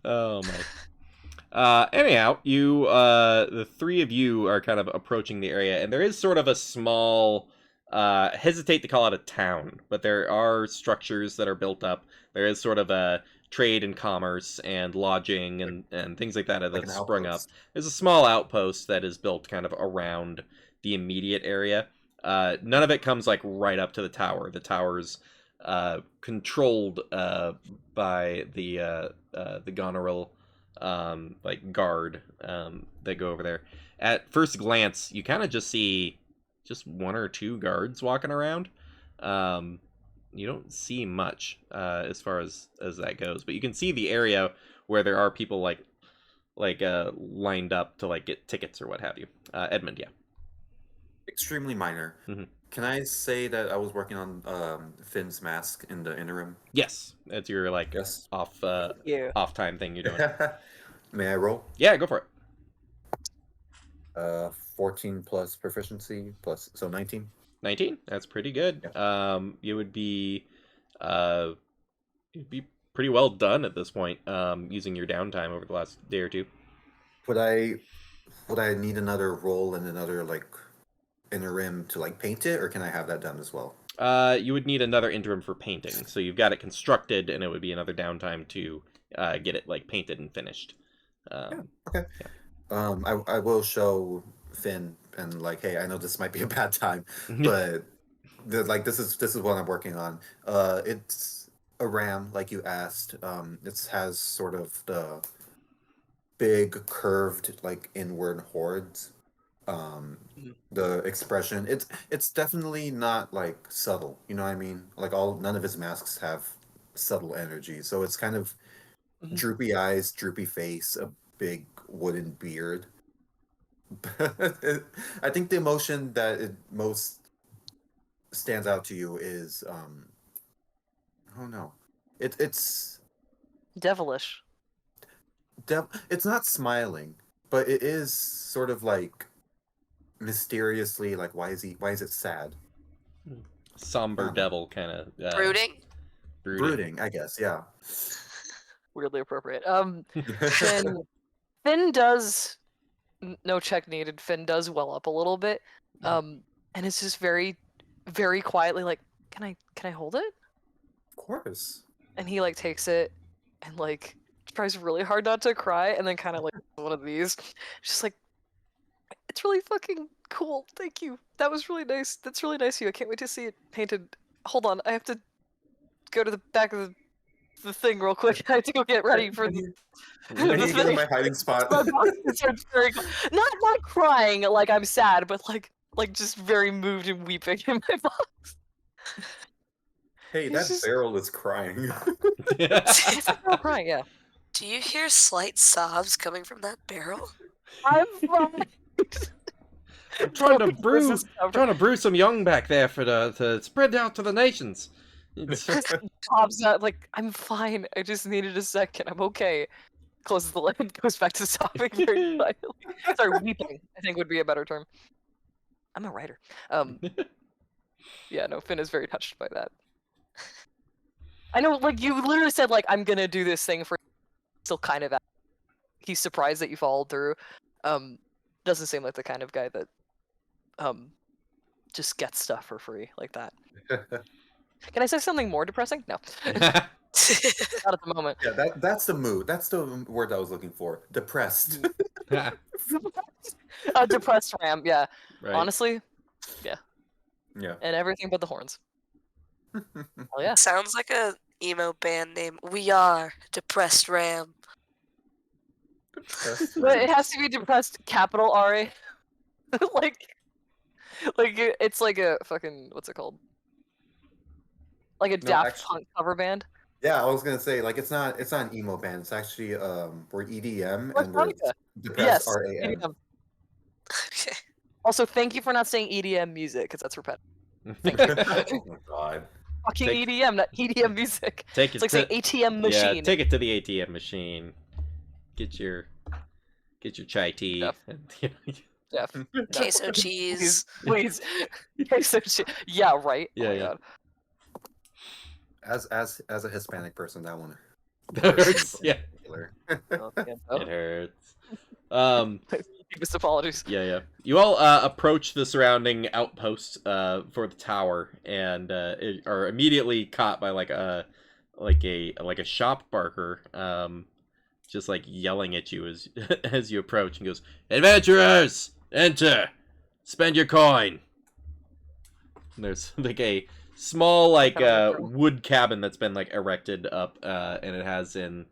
Speaker 1: Oh my. Anyhow, you the three of you are kind of approaching the area, and there is sort of a small hesitate to call it a town, but there are structures that are built up. There is sort of a trade and commerce and lodging and things like that that
Speaker 4: Like
Speaker 1: have
Speaker 4: an
Speaker 1: sprung up.
Speaker 4: outpost.
Speaker 1: There's a small outpost that is built kind of around the immediate area. None of it comes like right up to the tower. The tower's controlled by the Goneril guard that go over there. At first glance, you kind of just see just one or two guards walking around. You don't see much as far as that goes, but you can see the area where there are people lined up to get tickets or what have you. Edmund, yeah.
Speaker 4: Extremely minor.
Speaker 1: Mhm.
Speaker 4: Can I say that I was working on Finn's mask in the interim?
Speaker 1: Yes, it's your
Speaker 4: Yes.
Speaker 1: off
Speaker 2: Yeah.
Speaker 1: off time thing you're doing.
Speaker 4: May I roll?
Speaker 1: Yeah, go for it.
Speaker 4: 14 plus proficiency plus, so 19.
Speaker 1: 19. That's pretty good. You would be you'd be pretty well done at this point, using your downtime over the last day or two.
Speaker 4: Would I need another roll and another interim to paint it, or can I have that done as well?
Speaker 1: You would need another interim for painting, so you've got it constructed, and it would be another downtime to get it painted and finished.
Speaker 4: Okay. Yeah. I will show Finn and hey, I know this might be a bad time, but this is what I'm working on. It's a ram, like you asked. It has sort of the big curved inward hordes. The expression, it's definitely not subtle, you know what I mean? None of his masks have subtle energy, so it's kind of droopy eyes, droopy face, a big wooden beard. I think the emotion that it most stands out to you is oh no, it's
Speaker 2: Devilish.
Speaker 4: it's not smiling, but it is sort of mysteriously why is it sad?
Speaker 1: Somber devil kind of
Speaker 3: Brooding?
Speaker 4: Brooding, I guess. Yeah.
Speaker 2: Weirdly appropriate. Finn does, no check needed. Finn does well up a little bit, and it's just very, very quietly can I hold it?
Speaker 4: Of course.
Speaker 2: And he takes it and tries really hard not to cry, and then kind of one of these, just it's really fucking cool. Thank you. That was really nice. That's really nice of you. I can't wait to see it painted. Hold on, I have to go to the back of the thing real quick. I have to go get ready for the
Speaker 4: I need to get in my hiding spot.
Speaker 2: not crying I'm sad, but just very moved and weeping in my box.
Speaker 4: Hey,
Speaker 2: He's
Speaker 4: that
Speaker 2: just-
Speaker 4: barrel is crying.
Speaker 2: It's a girl crying, yeah.
Speaker 3: Do you hear slight sobs coming from that barrel?
Speaker 2: I'm fine.
Speaker 1: I'm trying to
Speaker 2: This is
Speaker 1: brew some young back there to spread out to the nations. It's-
Speaker 2: Bob's not like, I'm fine. I just needed a second. I'm okay. Closes the lid, goes back to sobbing very quietly. Sorry, weeping, I think would be a better term. I'm a writer. Yeah, no, Finn is very touched by that. I know, like, you literally said, like, I'm gonna do this thing for still kind of he's surprised that you followed through. Doesn't seem like the kind of guy that just gets stuff for free like that. Can I say something more depressing? No. Not at the moment.
Speaker 4: Yeah, that's the mood. That's the word I was looking for. Depressed.
Speaker 2: A depressed ram, yeah.
Speaker 1: Right.
Speaker 2: Honestly,
Speaker 4: Yeah.
Speaker 2: and everything but the horns. Oh yeah.
Speaker 3: Sounds like a emo band name. We are Depressed Ram.
Speaker 2: But it has to be depressed capital R-A. like it's like a fucking what's it called? Like a
Speaker 4: No,
Speaker 2: Daft
Speaker 4: actually-
Speaker 2: Punk cover band.
Speaker 4: Yeah, I was gonna say like it's not an emo band. It's actually we're EDM and we're
Speaker 2: Electronica.
Speaker 4: depressed
Speaker 2: Yes.
Speaker 4: RAM.
Speaker 2: EDM.
Speaker 3: Okay.
Speaker 2: Also, thank you for not saying EDM music, because that's repetitive.
Speaker 4: Oh my god.
Speaker 2: Fucking
Speaker 1: Take-
Speaker 2: EDM, not EDM music.
Speaker 1: Take
Speaker 2: It's
Speaker 1: it
Speaker 2: like
Speaker 1: to
Speaker 2: saying ATM machine.
Speaker 1: Yeah, take it to the ATM machine. Get your chai tea.
Speaker 2: Yep.
Speaker 1: And,
Speaker 2: Yeah.
Speaker 3: Queso cheese.
Speaker 2: Please. Queso cheese. Yeah, right.
Speaker 1: Yeah,
Speaker 2: Oh my
Speaker 1: yeah.
Speaker 2: god.
Speaker 4: As a Hispanic person, that one
Speaker 1: That hurts. Yeah,
Speaker 2: Oh, yeah, oh.
Speaker 1: it hurts.
Speaker 2: Deepest apologies.
Speaker 1: Yeah. You all approach the surrounding outpost for the tower, and are immediately caught by like a shop barker, just like yelling at you as as you approach, and goes, "Adventurers, enter! Spend your coin." And there's like a small like wood cabin that's been like erected up, and it has in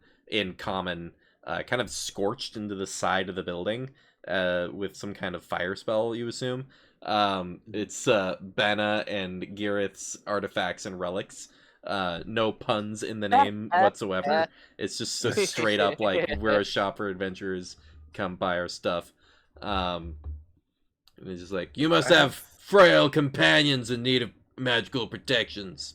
Speaker 1: common kind of scorched into the side of the building. With some kind of fire spell, you assume. It's Bana and Gareth's artifacts and relics. No puns in the name whatsoever. It's just so straight up like we're a shop for adventurers, come buy our stuff. And it's just like, you must have frail companions in need of magical protections.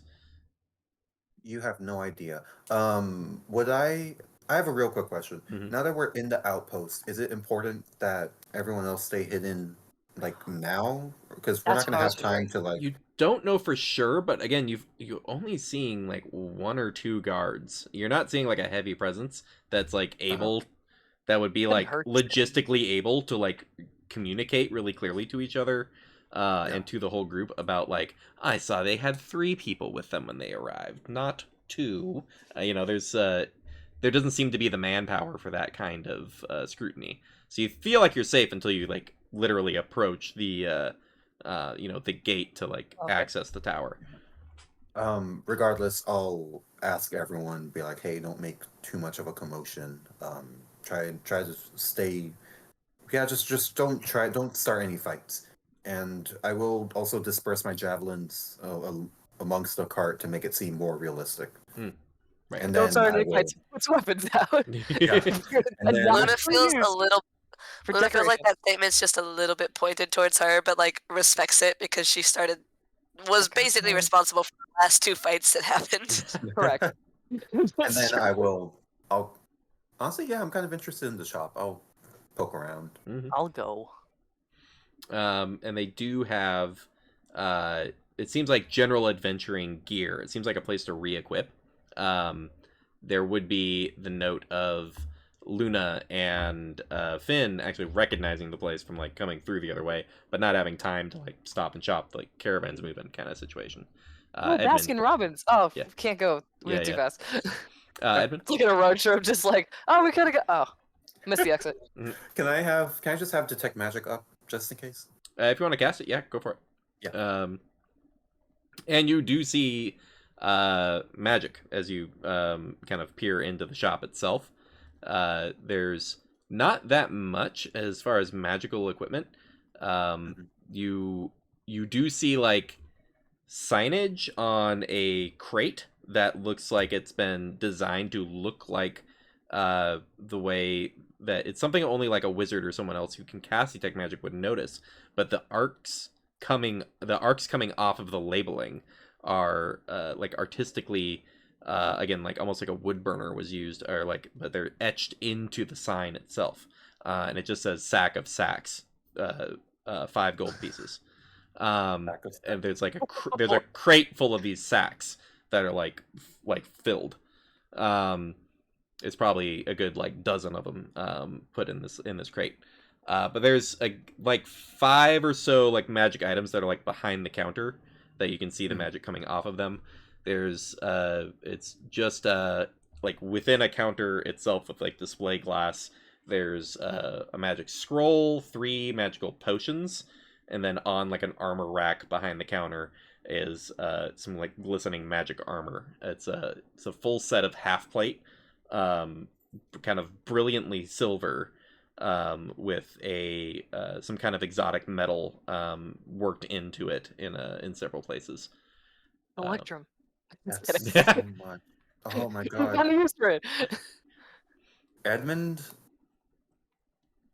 Speaker 4: You have no idea. Would I have a real quick question.
Speaker 1: Mhm.
Speaker 4: Now that we're in the outpost, is it important that everyone else stay hidden like now? Because we're
Speaker 2: That's
Speaker 4: not gonna
Speaker 2: what I
Speaker 4: have
Speaker 2: was
Speaker 4: time to like
Speaker 1: You don't know for sure, but again, you're only seeing like one or two guards. You're not seeing like a heavy presence that's like able, that would be like
Speaker 2: hurts.
Speaker 1: logistically able to like communicate really clearly to each other, and to the whole group about like, I saw they had 3 people with them when they arrived, not 2. There doesn't seem to be the manpower for that kind of scrutiny. So you feel like you're safe until you like literally approach the the gate to like access the tower.
Speaker 4: regardless, I'll ask everyone, be like, hey, don't make too much of a commotion. Try to stay. Yeah, just don't start any fights. And I will also disperse my javelins amongst the cart to make it seem more realistic.
Speaker 1: Right.
Speaker 4: And
Speaker 2: Don't
Speaker 4: then
Speaker 2: start
Speaker 4: I
Speaker 2: any
Speaker 4: will,
Speaker 2: fights. Put weapons out.
Speaker 4: yeah. And then-
Speaker 3: Luna feels a little.
Speaker 2: For
Speaker 3: Luna feels like
Speaker 2: decoration.
Speaker 3: that statement's just a little bit pointed towards her, but like respects it because she was basically responsible for the last 2 fights that happened.
Speaker 2: Correct.
Speaker 4: and then I'll honestly, yeah, I'm kind of interested in the shop. I'll poke around.
Speaker 2: I'll go.
Speaker 1: And they do have, it seems like general adventuring gear. It seems like a place to re-equip. There would be the note of Luna and Finn actually recognizing the place from like coming through the other way, but not having time to like stop and shop, like caravans moving kind of situation.
Speaker 2: Oh,
Speaker 1: Edmund,
Speaker 2: Baskin Robbins. Oh,
Speaker 1: Yeah.
Speaker 2: can't go. We
Speaker 1: Yeah,
Speaker 2: too
Speaker 1: yeah.
Speaker 2: fast.
Speaker 1: Edmund,
Speaker 2: Look at a road trip, just like, oh, we could have got. Oh, missed the exit.
Speaker 4: Can I just have detect magic up just in case?
Speaker 1: if you want to cast it, yeah, go for it.
Speaker 4: Yeah.
Speaker 1: And you do see magic as you kind of peer into the shop itself. There's not that much as far as magical equipment. You do see like signage on a crate that looks like it's been designed to look like the way that it's something only like a wizard or someone else who can cast detect magic would notice. But the arcs coming off of the labeling are like artistically again, like almost like a wood burner was used, or like, but they're etched into the sign itself, and it just says "sack of sacks," 5 gold pieces. And there's like there's a crate full of these sacks that are like filled. It's probably a good like dozen of them put in this crate. But there's like 5 or so like magic items that are like behind the counter that you can see the magic coming off of them. There's it's just like within a counter itself with like display glass. There's a magic scroll, 3 magical potions, and then on like an armor rack behind the counter is some like glistening magic armor. It's a full set of half plate, kind of brilliantly silver, with a some kind of exotic metal worked into it in several places.
Speaker 2: Electrum.
Speaker 4: That's
Speaker 1: Yeah.
Speaker 4: so much. Oh my
Speaker 2: I'm
Speaker 4: god.
Speaker 2: not used to it.
Speaker 4: Edmund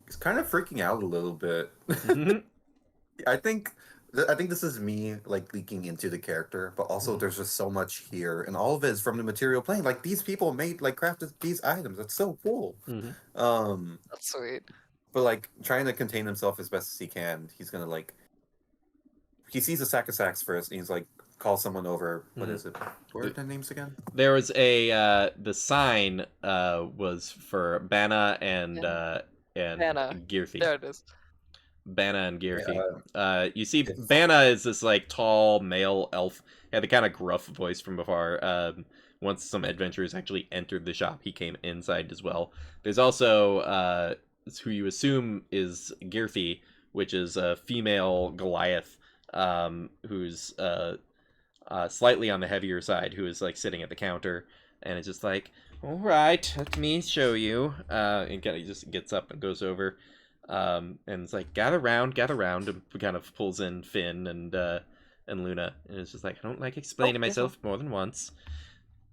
Speaker 4: is kind of freaking out a little bit.
Speaker 1: Mhm.
Speaker 4: I think this is me like leaking into the character, but also there's just so much here, and all of it is from the material plane. Like these people made like crafted these items. That's so cool.
Speaker 1: Mhm.
Speaker 2: That's sweet.
Speaker 4: But like trying to contain himself as best as he can, he's gonna like he sees a sack of sacks first, and he's like call someone over. What is it? What are their names again?
Speaker 1: There was the sign was for Bana and
Speaker 2: Bana.
Speaker 1: Girthi.
Speaker 2: There it is.
Speaker 1: Bana and Girthi.
Speaker 4: Yeah,
Speaker 1: You see,
Speaker 4: it's-
Speaker 1: Bana is this like tall male elf. He had the kind of gruff voice from before. Once some adventurers actually entered the shop, he came inside as well. There's also who you assume is Girthi, which is a female Goliath, who's slightly on the heavier side, who is like sitting at the counter, and it's just like, all right, let me show you. And kind of just gets up and goes over, and it's like, gather round, and kind of pulls in Finn and Luna, and it's just like, I don't like explaining myself more than once.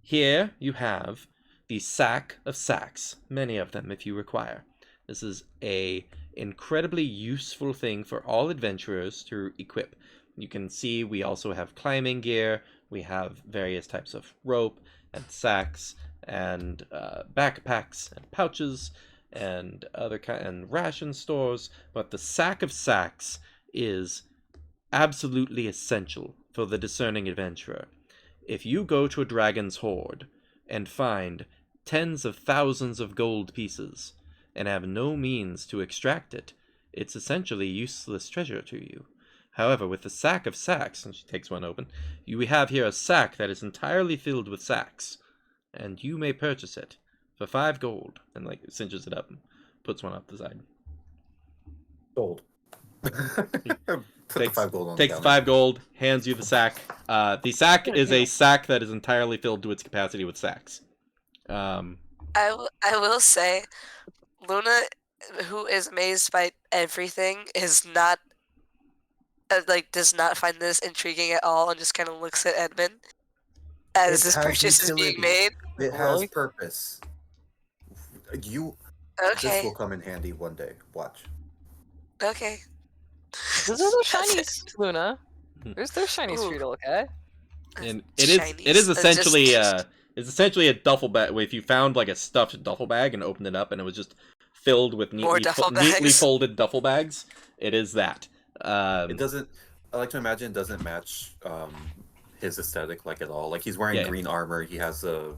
Speaker 1: Here you have the sack of sacks, many of them if you require. This is a incredibly useful thing for all adventurers to equip. You can see we also have climbing gear, we have various types of rope and sacks and backpacks and pouches and and ration stores, but the sack of sacks is absolutely essential for the discerning adventurer. If you go to a dragon's hoard and find tens of thousands of gold pieces and have no means to extract it, it's essentially useless treasure to you. However, with the sack of sacks, and she takes one open, we have here a sack that is entirely filled with sacks, and you may purchase it for 5 gold, and like cinches it up and puts one up the side.
Speaker 4: Gold. Put the 5 gold on
Speaker 1: Takes
Speaker 4: the
Speaker 1: 5 gold, hands you the sack. The sack is a sack that is entirely filled to its capacity with sacks.
Speaker 3: I will say, Luna, who is amazed by everything, is not does not find this intriguing at all, and just kind of looks at Edmund as
Speaker 4: It
Speaker 3: this
Speaker 4: has
Speaker 3: purchase is being
Speaker 4: utility.
Speaker 3: made.
Speaker 4: It has
Speaker 2: Really?
Speaker 4: purpose. This
Speaker 3: Okay,
Speaker 4: will come in handy one day. Watch.
Speaker 3: okay.
Speaker 2: Those are the
Speaker 3: That's
Speaker 2: shinies, Luna. There's shinies for you to look at.
Speaker 1: And
Speaker 3: Shinies.
Speaker 1: it is essentially
Speaker 3: Just-
Speaker 1: it's essentially a duffel bag. If you found like a stuffed duffel bag and opened it up and it was just filled with
Speaker 3: More duffel
Speaker 1: neatly
Speaker 3: bags.
Speaker 1: folded duffel bags, it is that.
Speaker 4: It doesn't. I like to imagine it doesn't match his aesthetic like at all. Like he's wearing
Speaker 1: Yeah.
Speaker 4: green armor. He has a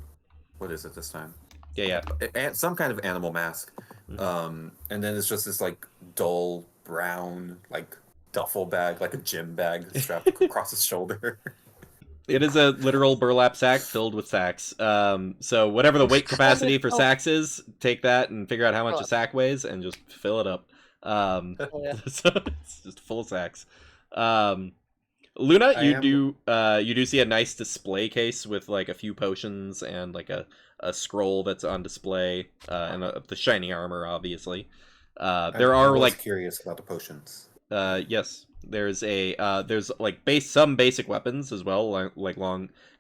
Speaker 4: what is it this time?
Speaker 1: Yeah.
Speaker 4: Some kind of animal mask.
Speaker 1: Mhm.
Speaker 4: And then it's just this like dull brown like duffel bag, like a gym bag strapped across his shoulder.
Speaker 1: It is a literal burlap sack filled with sacks. So whatever the weight capacity for sacks is, take that and figure out how much a sack weighs and just fill it up.
Speaker 2: Yeah.
Speaker 1: So it's just full of sacks. Luna, you do see a nice display case with like a few potions and like a scroll that's on display, and the shiny armor, obviously. There are
Speaker 4: I was
Speaker 1: like
Speaker 4: curious about the potions.
Speaker 1: Yes. There's like some basic weapons as well, like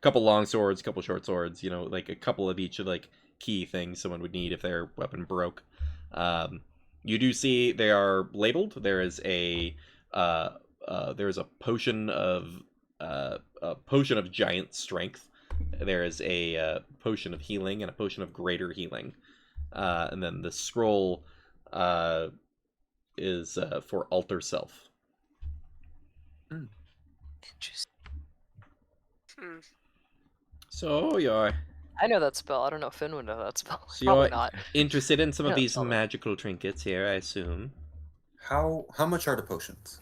Speaker 1: couple long swords, couple short swords. Like a couple of each of like key things someone would need if their weapon broke. You do see they are labeled. There's a potion of giant strength. There is a potion of healing and a potion of greater healing, and then the scroll is for alter self.
Speaker 3: Interesting.
Speaker 1: So you're
Speaker 2: I know that spell. I don't know if Finn would know that spell.
Speaker 1: So
Speaker 2: Probably
Speaker 1: you're
Speaker 2: not.
Speaker 1: interested in some of
Speaker 2: Yeah,
Speaker 1: these
Speaker 2: tell them.
Speaker 1: magical trinkets here, I assume.
Speaker 4: How much are the potions?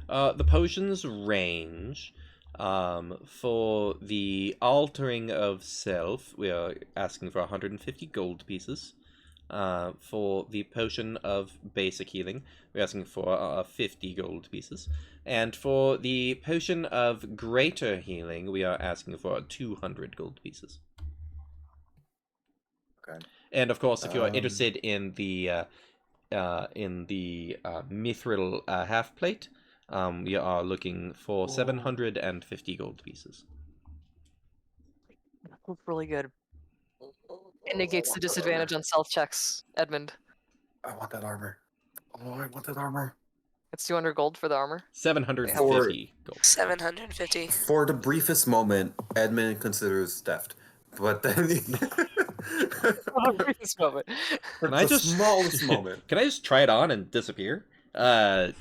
Speaker 1: The potions range. For the altering of self, we are asking for 150 gold pieces. For the potion of basic healing, we're asking for 50 gold pieces. And for the potion of greater healing, we are asking for 200 gold pieces.
Speaker 4: Okay.
Speaker 1: And of course, if you are interested in the mithril half plate, we are looking for 750 gold pieces.
Speaker 2: That's really good. It negates the disadvantage on self checks, Edmund.
Speaker 4: I want that armor. Oh, I want that armor.
Speaker 2: It's 200 gold for the armor.
Speaker 1: 750 gold.
Speaker 3: 750.
Speaker 4: For the briefest moment, Edmund considers theft, but then
Speaker 2: This moment.
Speaker 4: for
Speaker 1: Can I
Speaker 4: the
Speaker 1: just
Speaker 4: smallest moment.
Speaker 1: Can I just try it on and disappear?
Speaker 2: Oh,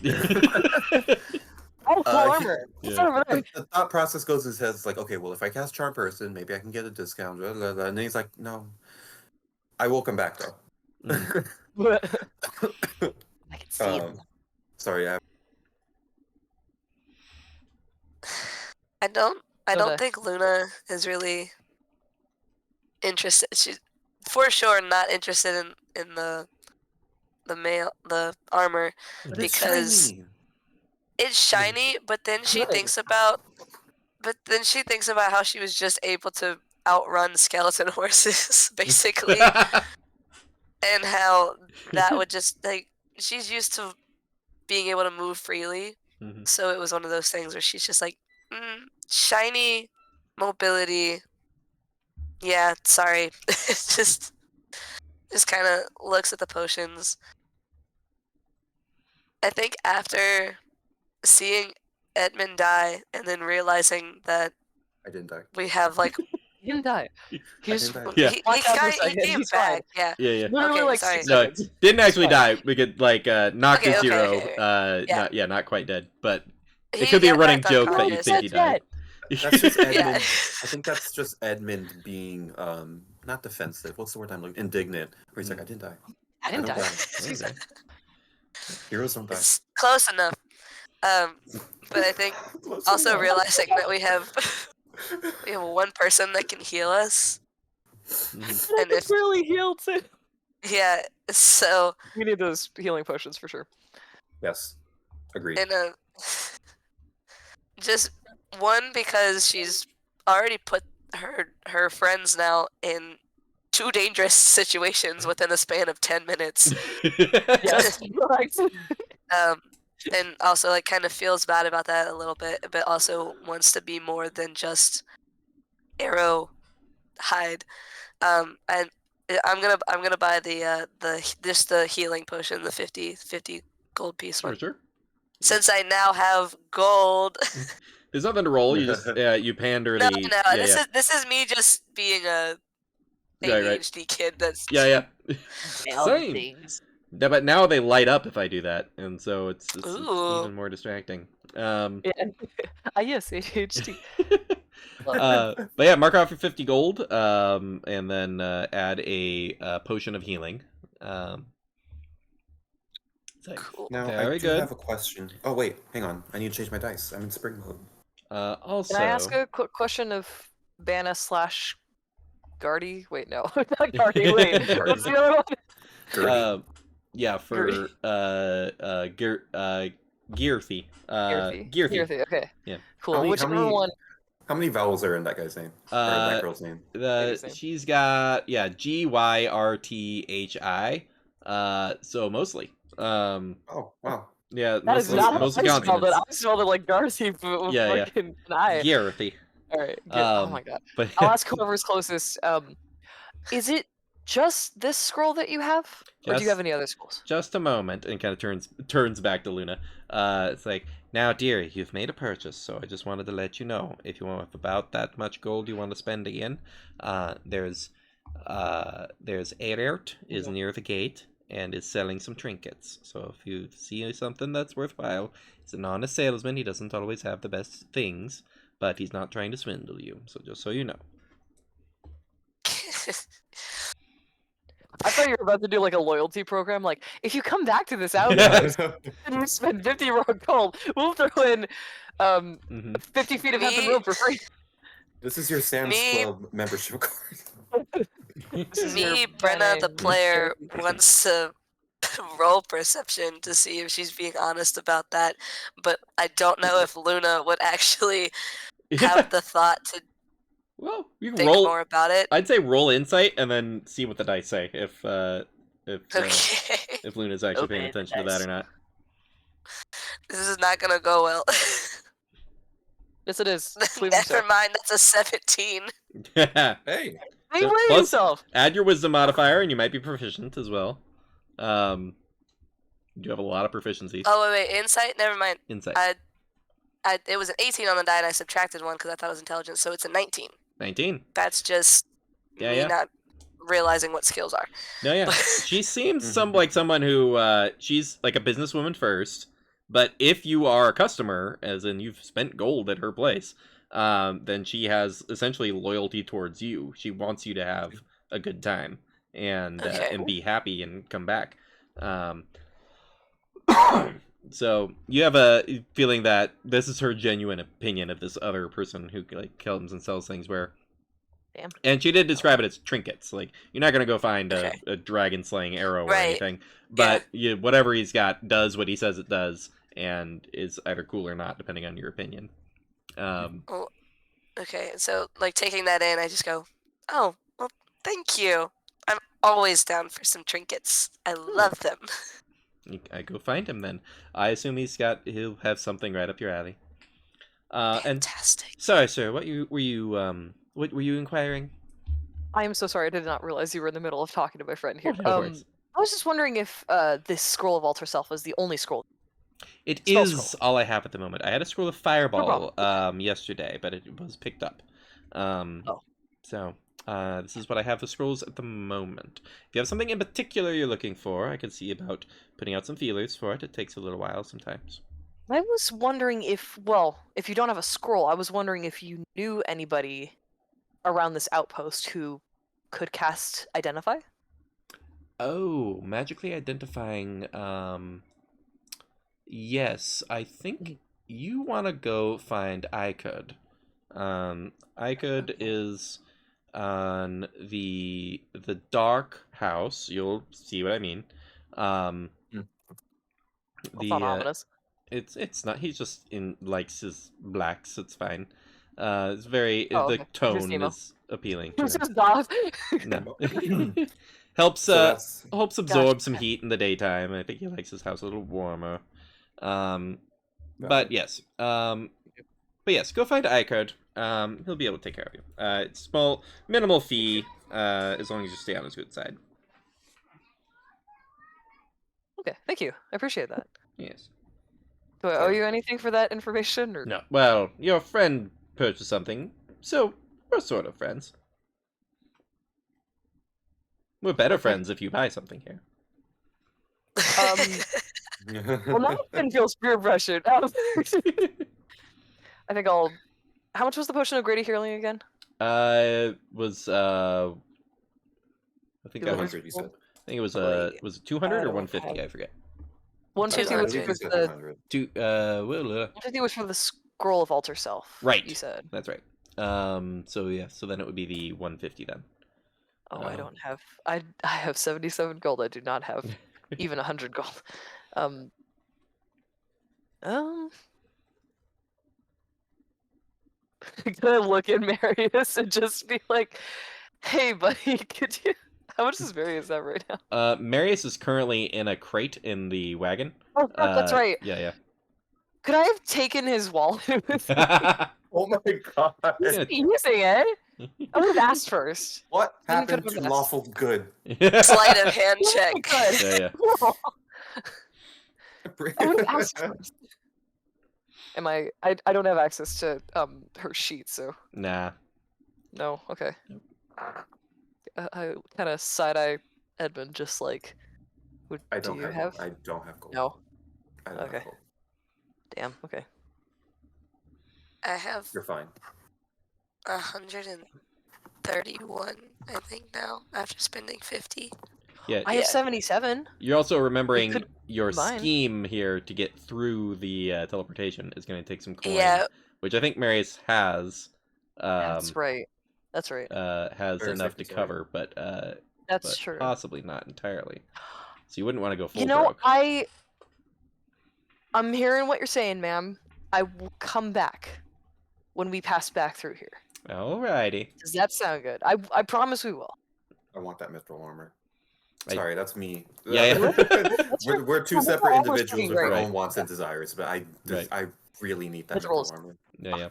Speaker 2: full armor. It's
Speaker 1: yeah.
Speaker 2: over there.
Speaker 4: The thought process goes in his head. It's like, okay, well, if I cast Charm Person, maybe I can get a discount. Blah, blah, blah. And then he's like, no. I will come back though.
Speaker 2: I can see it.
Speaker 4: Sorry,
Speaker 3: I don't
Speaker 2: Okay.
Speaker 3: think Luna is really interested. She's for sure not interested in the armor
Speaker 4: But
Speaker 3: it's because
Speaker 4: shiny.
Speaker 3: it's shiny, but then she
Speaker 2: Good.
Speaker 3: thinks about how she was just able to outrun skeleton horses, basically, and how that would just like she's used to being able to move freely.
Speaker 1: Mhm.
Speaker 3: So it was one of those things where she's just like, shiny mobility. Yeah, sorry. just kind of looks at the potions. I think after seeing Edmund die and then realizing that
Speaker 4: I didn't die.
Speaker 3: we have like
Speaker 2: He didn't die. He just
Speaker 4: didn't die.
Speaker 1: Yeah.
Speaker 3: he
Speaker 2: blacked out for a
Speaker 3: he
Speaker 2: second.
Speaker 3: came
Speaker 2: He's fine.
Speaker 3: back. Yeah.
Speaker 1: Yeah.
Speaker 2: Literally
Speaker 3: Okay,
Speaker 2: like
Speaker 3: sorry.
Speaker 2: 6
Speaker 1: No,
Speaker 2: seconds.
Speaker 1: didn't actually
Speaker 2: It's fine.
Speaker 1: die. We could like knock
Speaker 3: Okay,
Speaker 1: to
Speaker 3: okay,
Speaker 1: zero.
Speaker 3: okay.
Speaker 1: Not quite dead, but
Speaker 3: He
Speaker 1: it could be a
Speaker 3: got
Speaker 1: running
Speaker 3: back
Speaker 1: joke that you
Speaker 3: unconscious.
Speaker 1: think he died.
Speaker 4: That's just Edmund.
Speaker 3: Yeah.
Speaker 4: I think that's just Edmund being not defensive. What's the word I'm looking? Indignant. Where he's like, I didn't die.
Speaker 2: I didn't
Speaker 4: don't
Speaker 2: die.
Speaker 4: die.
Speaker 1: Okay.
Speaker 4: Heroes don't die.
Speaker 3: It's close enough. But I think also realizing that we have one person that can heal us.
Speaker 1: Mhm.
Speaker 3: And if
Speaker 2: really healed too.
Speaker 3: yeah, so
Speaker 2: We need those healing potions for sure.
Speaker 4: Yes, agreed.
Speaker 3: in a just one because she's already put her friends now in 2 dangerous situations within a span of 10 minutes.
Speaker 2: Yes. Right.
Speaker 3: And also like kind of feels bad about that a little bit, but also wants to be more than just arrow hide. And I'm gonna buy the healing potion, the 50 gold piece
Speaker 1: Sure,
Speaker 3: one.
Speaker 1: sure.
Speaker 3: Since I now have gold.
Speaker 1: There's nothing to roll. You just you pander
Speaker 3: No,
Speaker 1: the.
Speaker 3: no,
Speaker 1: Yeah,
Speaker 3: this is me just being a
Speaker 1: Right.
Speaker 3: ADHD kid that's
Speaker 1: Yeah.
Speaker 2: Same.
Speaker 1: Things. Yeah, but now they light up if I do that, and so it's
Speaker 3: Ooh.
Speaker 1: even more distracting.
Speaker 2: Yeah. Yes, ADHD.
Speaker 1: But yeah, mark off your 50 gold, and then add a potion of healing.
Speaker 3: Cool.
Speaker 4: Now,
Speaker 1: Very
Speaker 4: I do
Speaker 1: good.
Speaker 4: have a question. Oh, wait, hang on. I need to change my dice. I'm in spring mode.
Speaker 1: Also,
Speaker 2: Can I ask a quick question of Banna / Guardy? Wait, no, not Guardy. Wait, what's the other one?
Speaker 4: Gertie.
Speaker 1: yeah, for Gearthy.
Speaker 2: Gearthy.
Speaker 1: Gearthy.
Speaker 2: Okay.
Speaker 1: Yeah.
Speaker 2: Cool. Whichever one.
Speaker 4: How many vowels are in that guy's name? Or that girl's name?
Speaker 2: Lady's name.
Speaker 1: She's got Gyrthi. So mostly.
Speaker 4: Oh, wow.
Speaker 1: Yeah,
Speaker 2: That is
Speaker 1: mostly
Speaker 2: not how
Speaker 1: mostly
Speaker 2: I spelled it.
Speaker 1: consonants.
Speaker 2: I spelled it like Darcy with
Speaker 1: Yeah, yeah.
Speaker 2: fucking an I.
Speaker 1: Gerthy.
Speaker 2: All right. Good. Oh my god.
Speaker 1: But
Speaker 2: I'll ask whoever's closest. Is it just this scroll that you have, or do you have any other scrolls?
Speaker 1: just a moment, and kind of turns back to Luna. It's like, now, dearie, you've made a purchase, so I just wanted to let you know if you want about that much gold you want to spend again. There's Erert is
Speaker 2: Mhm.
Speaker 1: near the gate and is selling some trinkets. So if you see something that's worthwhile, he's an honest salesman. He doesn't always have the best things, but he's not trying to swindle you. So just so you know.
Speaker 2: I thought you were about to do like a loyalty program. Like, if you come back to this outpost and you spend 50 raw gold, we'll throw in
Speaker 1: Mhm.
Speaker 2: 50 feet of hemp and
Speaker 3: Me-
Speaker 2: rope for free.
Speaker 4: This is your Sam's
Speaker 3: Me-
Speaker 4: Club membership card.
Speaker 2: This is your
Speaker 3: Me, Brenna, the
Speaker 2: Batman
Speaker 3: player,
Speaker 2: character.
Speaker 3: wants to roll perception to see if she's being honest about that, but I don't know if Luna would actually have the thought to
Speaker 1: Well, you can
Speaker 3: think
Speaker 1: roll.
Speaker 3: more about it.
Speaker 1: I'd say roll insight and then see what the dice say if
Speaker 3: Okay.
Speaker 1: if Luna's actually paying
Speaker 2: Obey the
Speaker 1: attention to that
Speaker 2: dice.
Speaker 1: or not.
Speaker 3: This is not gonna go well.
Speaker 2: Yes, it is. Please himself.
Speaker 3: Never mind, that's a 17.
Speaker 1: Hey,
Speaker 4: Hey,
Speaker 2: Hey, wait
Speaker 1: plus,
Speaker 2: yourself.
Speaker 1: add your wisdom modifier, and you might be proficient as well. You have a lot of proficiencies.
Speaker 3: Oh, wait, insight? Never mind.
Speaker 1: Insight.
Speaker 3: It was an 18 on the die, and I subtracted one because I thought it was intelligence, so it's a 19.
Speaker 1: 19.
Speaker 3: That's just
Speaker 1: Yeah,
Speaker 3: me
Speaker 1: yeah.
Speaker 3: not realizing what skills are.
Speaker 1: No, yeah. She seems like someone who she's like a businesswoman first, but if you are a customer, as in you've spent gold at her place, then she has essentially loyalty towards you. She wants you to have a good time and
Speaker 3: Okay.
Speaker 1: and be happy and come back. So you have a feeling that this is her genuine opinion of this other person who like comes and sells things where.
Speaker 2: Damn.
Speaker 1: And she did describe it as trinkets. Like, you're not gonna go find
Speaker 3: Okay.
Speaker 1: a dragon slaying arrow or
Speaker 3: Right.
Speaker 1: anything, but whatever he's got does what he says it does, and is either cool or not, depending on your opinion.
Speaker 3: Okay, so like taking that in, I just go, oh, well, thank you. I'm always down for some trinkets. I love them.
Speaker 1: I go find him then. I assume he'll have something right up your alley. And
Speaker 3: Fantastic.
Speaker 1: sorry, sir, what were you inquiring?
Speaker 2: I am so sorry. I did not realize you were in the middle of talking to my friend here.
Speaker 1: Oh, no worries.
Speaker 2: I was just wondering if this scroll of Alter Self was the only scroll.
Speaker 1: It
Speaker 2: Spell
Speaker 1: is
Speaker 2: scroll.
Speaker 1: all I have at the moment. I had a scroll of Fireball
Speaker 2: problem.
Speaker 1: yesterday, but it was picked up.
Speaker 2: Oh.
Speaker 1: So this is what I have for scrolls at the moment. If you have something in particular you're looking for, I could see about putting out some feelers for it. It takes a little while sometimes.
Speaker 2: I was wondering if, well, if you don't have a scroll, I was wondering if you knew anybody around this outpost who could cast Identify?
Speaker 1: Oh, magically identifying. Yes, I think you want to go find Icud. Icud is on the dark house. You'll see what I mean.
Speaker 2: That's not ominous.
Speaker 1: It's not. He's just likes his blacks. It's fine. It's very
Speaker 2: Oh,
Speaker 1: the
Speaker 2: okay. He's just
Speaker 1: tone
Speaker 2: emo.
Speaker 1: is appealing to
Speaker 2: It's
Speaker 1: him.
Speaker 2: just dogs.
Speaker 1: No. helps
Speaker 4: so that's
Speaker 1: helps absorb
Speaker 2: Gotcha.
Speaker 1: some heat in the daytime. I think he likes his house a little warmer. But yes. But yes, go find Icud. He'll be able to take care of you. It's small, minimal fee, as long as you stay on his good side.
Speaker 2: Okay, thank you. I appreciate that.
Speaker 1: Yes.
Speaker 2: Do I owe you anything for that information? Or...
Speaker 1: No. Well, your friend purchased something, so we're sort of friends. We're better friends if you buy something here.
Speaker 2: Well, now Finn feels peer pressured. I think I'll... How much was the potion of Grady Healing again?
Speaker 1: Was I think I was.
Speaker 4: 200, you said.
Speaker 1: I think it was
Speaker 2: Great.
Speaker 1: was it 200 or
Speaker 2: don't
Speaker 1: 150?
Speaker 2: have-
Speaker 1: I forget.
Speaker 2: 150
Speaker 4: I
Speaker 2: was
Speaker 4: believe
Speaker 2: for
Speaker 4: you said
Speaker 2: the
Speaker 4: 100.
Speaker 2: 150 was for the scroll of Alter Self.
Speaker 1: Right.
Speaker 2: You said.
Speaker 1: That's right. So yeah, so then it would be the 150 then.
Speaker 2: Oh, I don't have. I have 77 gold. I do not have even 100 gold. Gonna look at Marius and just be like, "Hey, buddy, could you?" How much is Marius at right now?
Speaker 1: Marius is currently in a crate in the wagon.
Speaker 2: Oh, crap, that's right.
Speaker 1: Yeah,
Speaker 2: Could I have taken his wallet with me?
Speaker 1: yeah.
Speaker 4: Oh my god.
Speaker 2: He's using it. I would have asked first.
Speaker 4: What
Speaker 2: Didn't put
Speaker 4: happened
Speaker 2: him
Speaker 4: to
Speaker 2: on
Speaker 4: lawful good?
Speaker 3: Sleight of hand
Speaker 2: Oh,
Speaker 3: check.
Speaker 2: good.
Speaker 1: Yeah.
Speaker 2: I would have asked first. Am I don't have access to her sheet, so
Speaker 1: Nah.
Speaker 2: no. Okay. I kind of side eye Edmund, just like,
Speaker 4: I
Speaker 2: do
Speaker 4: don't
Speaker 2: you
Speaker 4: have
Speaker 2: have?
Speaker 4: gold. I don't have gold.
Speaker 2: No.
Speaker 4: I don't
Speaker 2: Okay.
Speaker 4: have gold.
Speaker 2: Damn. Okay.
Speaker 3: I have
Speaker 4: You're fine.
Speaker 3: 131, I think now, after spending 50.
Speaker 1: Yeah.
Speaker 2: I have 77.
Speaker 1: You're also remembering
Speaker 2: could
Speaker 1: your
Speaker 2: combine.
Speaker 1: scheme here to get through the teleportation is going to take some coin,
Speaker 3: Yeah.
Speaker 1: which I think Marius has.
Speaker 2: That's right. That's right.
Speaker 1: Has
Speaker 4: Very
Speaker 1: enough
Speaker 4: safe
Speaker 1: to
Speaker 4: to say.
Speaker 1: cover, but
Speaker 2: That's true.
Speaker 1: possibly not entirely. So you wouldn't want to go full
Speaker 2: You know,
Speaker 1: broke.
Speaker 2: I'm hearing what you're saying, ma'am. I will come back when we pass back through here.
Speaker 1: Alrighty.
Speaker 2: Does that sound good? I promise we will.
Speaker 4: I want that mithril armor.
Speaker 1: I-
Speaker 4: Sorry, that's me.
Speaker 1: Yeah,
Speaker 4: we're two
Speaker 2: We're
Speaker 4: separate
Speaker 2: almost
Speaker 4: individuals
Speaker 2: doing
Speaker 4: with our
Speaker 1: great.
Speaker 4: own wants and desires, but
Speaker 1: Right.
Speaker 4: I really need that
Speaker 2: Mithril is-
Speaker 4: mithril armor.
Speaker 1: Yeah.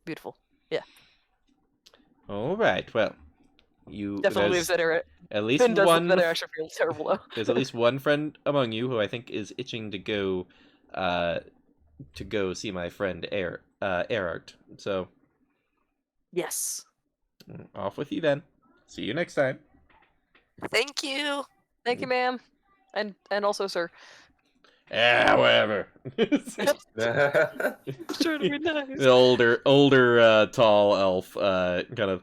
Speaker 2: Beautiful.
Speaker 1: All right. Well, you
Speaker 2: Definitely
Speaker 1: there's
Speaker 2: leaves that
Speaker 1: at least
Speaker 2: Finn does look
Speaker 1: one.
Speaker 2: better. I actually feel terrible though.
Speaker 1: There's at least one friend among you who I think is itching to go see my friend Erart. So
Speaker 2: Yes.
Speaker 1: off with you then. See you next time.
Speaker 3: Thank you.
Speaker 2: Thank you, ma'am. And also, sir.
Speaker 1: Yeah, whatever.
Speaker 2: Sure to be nice.
Speaker 1: The older tall elf kind of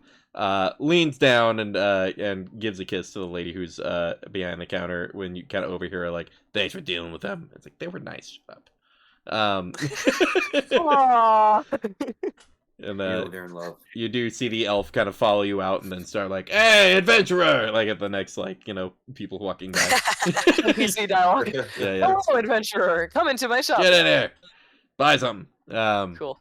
Speaker 1: leans down and gives a kiss to the lady who's behind the counter when you kind of overhear her like, "Thanks for dealing with them." It's like, they were nice. Shut up.
Speaker 2: Aww.
Speaker 1: And
Speaker 4: They're in love.
Speaker 1: you do see the elf kind of follow you out and then start like, "Hey, adventurer!" Like at the next people walking by.
Speaker 2: PC dialogue.
Speaker 1: Yeah.
Speaker 2: Oh, adventurer, come into my shop.
Speaker 1: Get in there, buy something.
Speaker 2: Cool.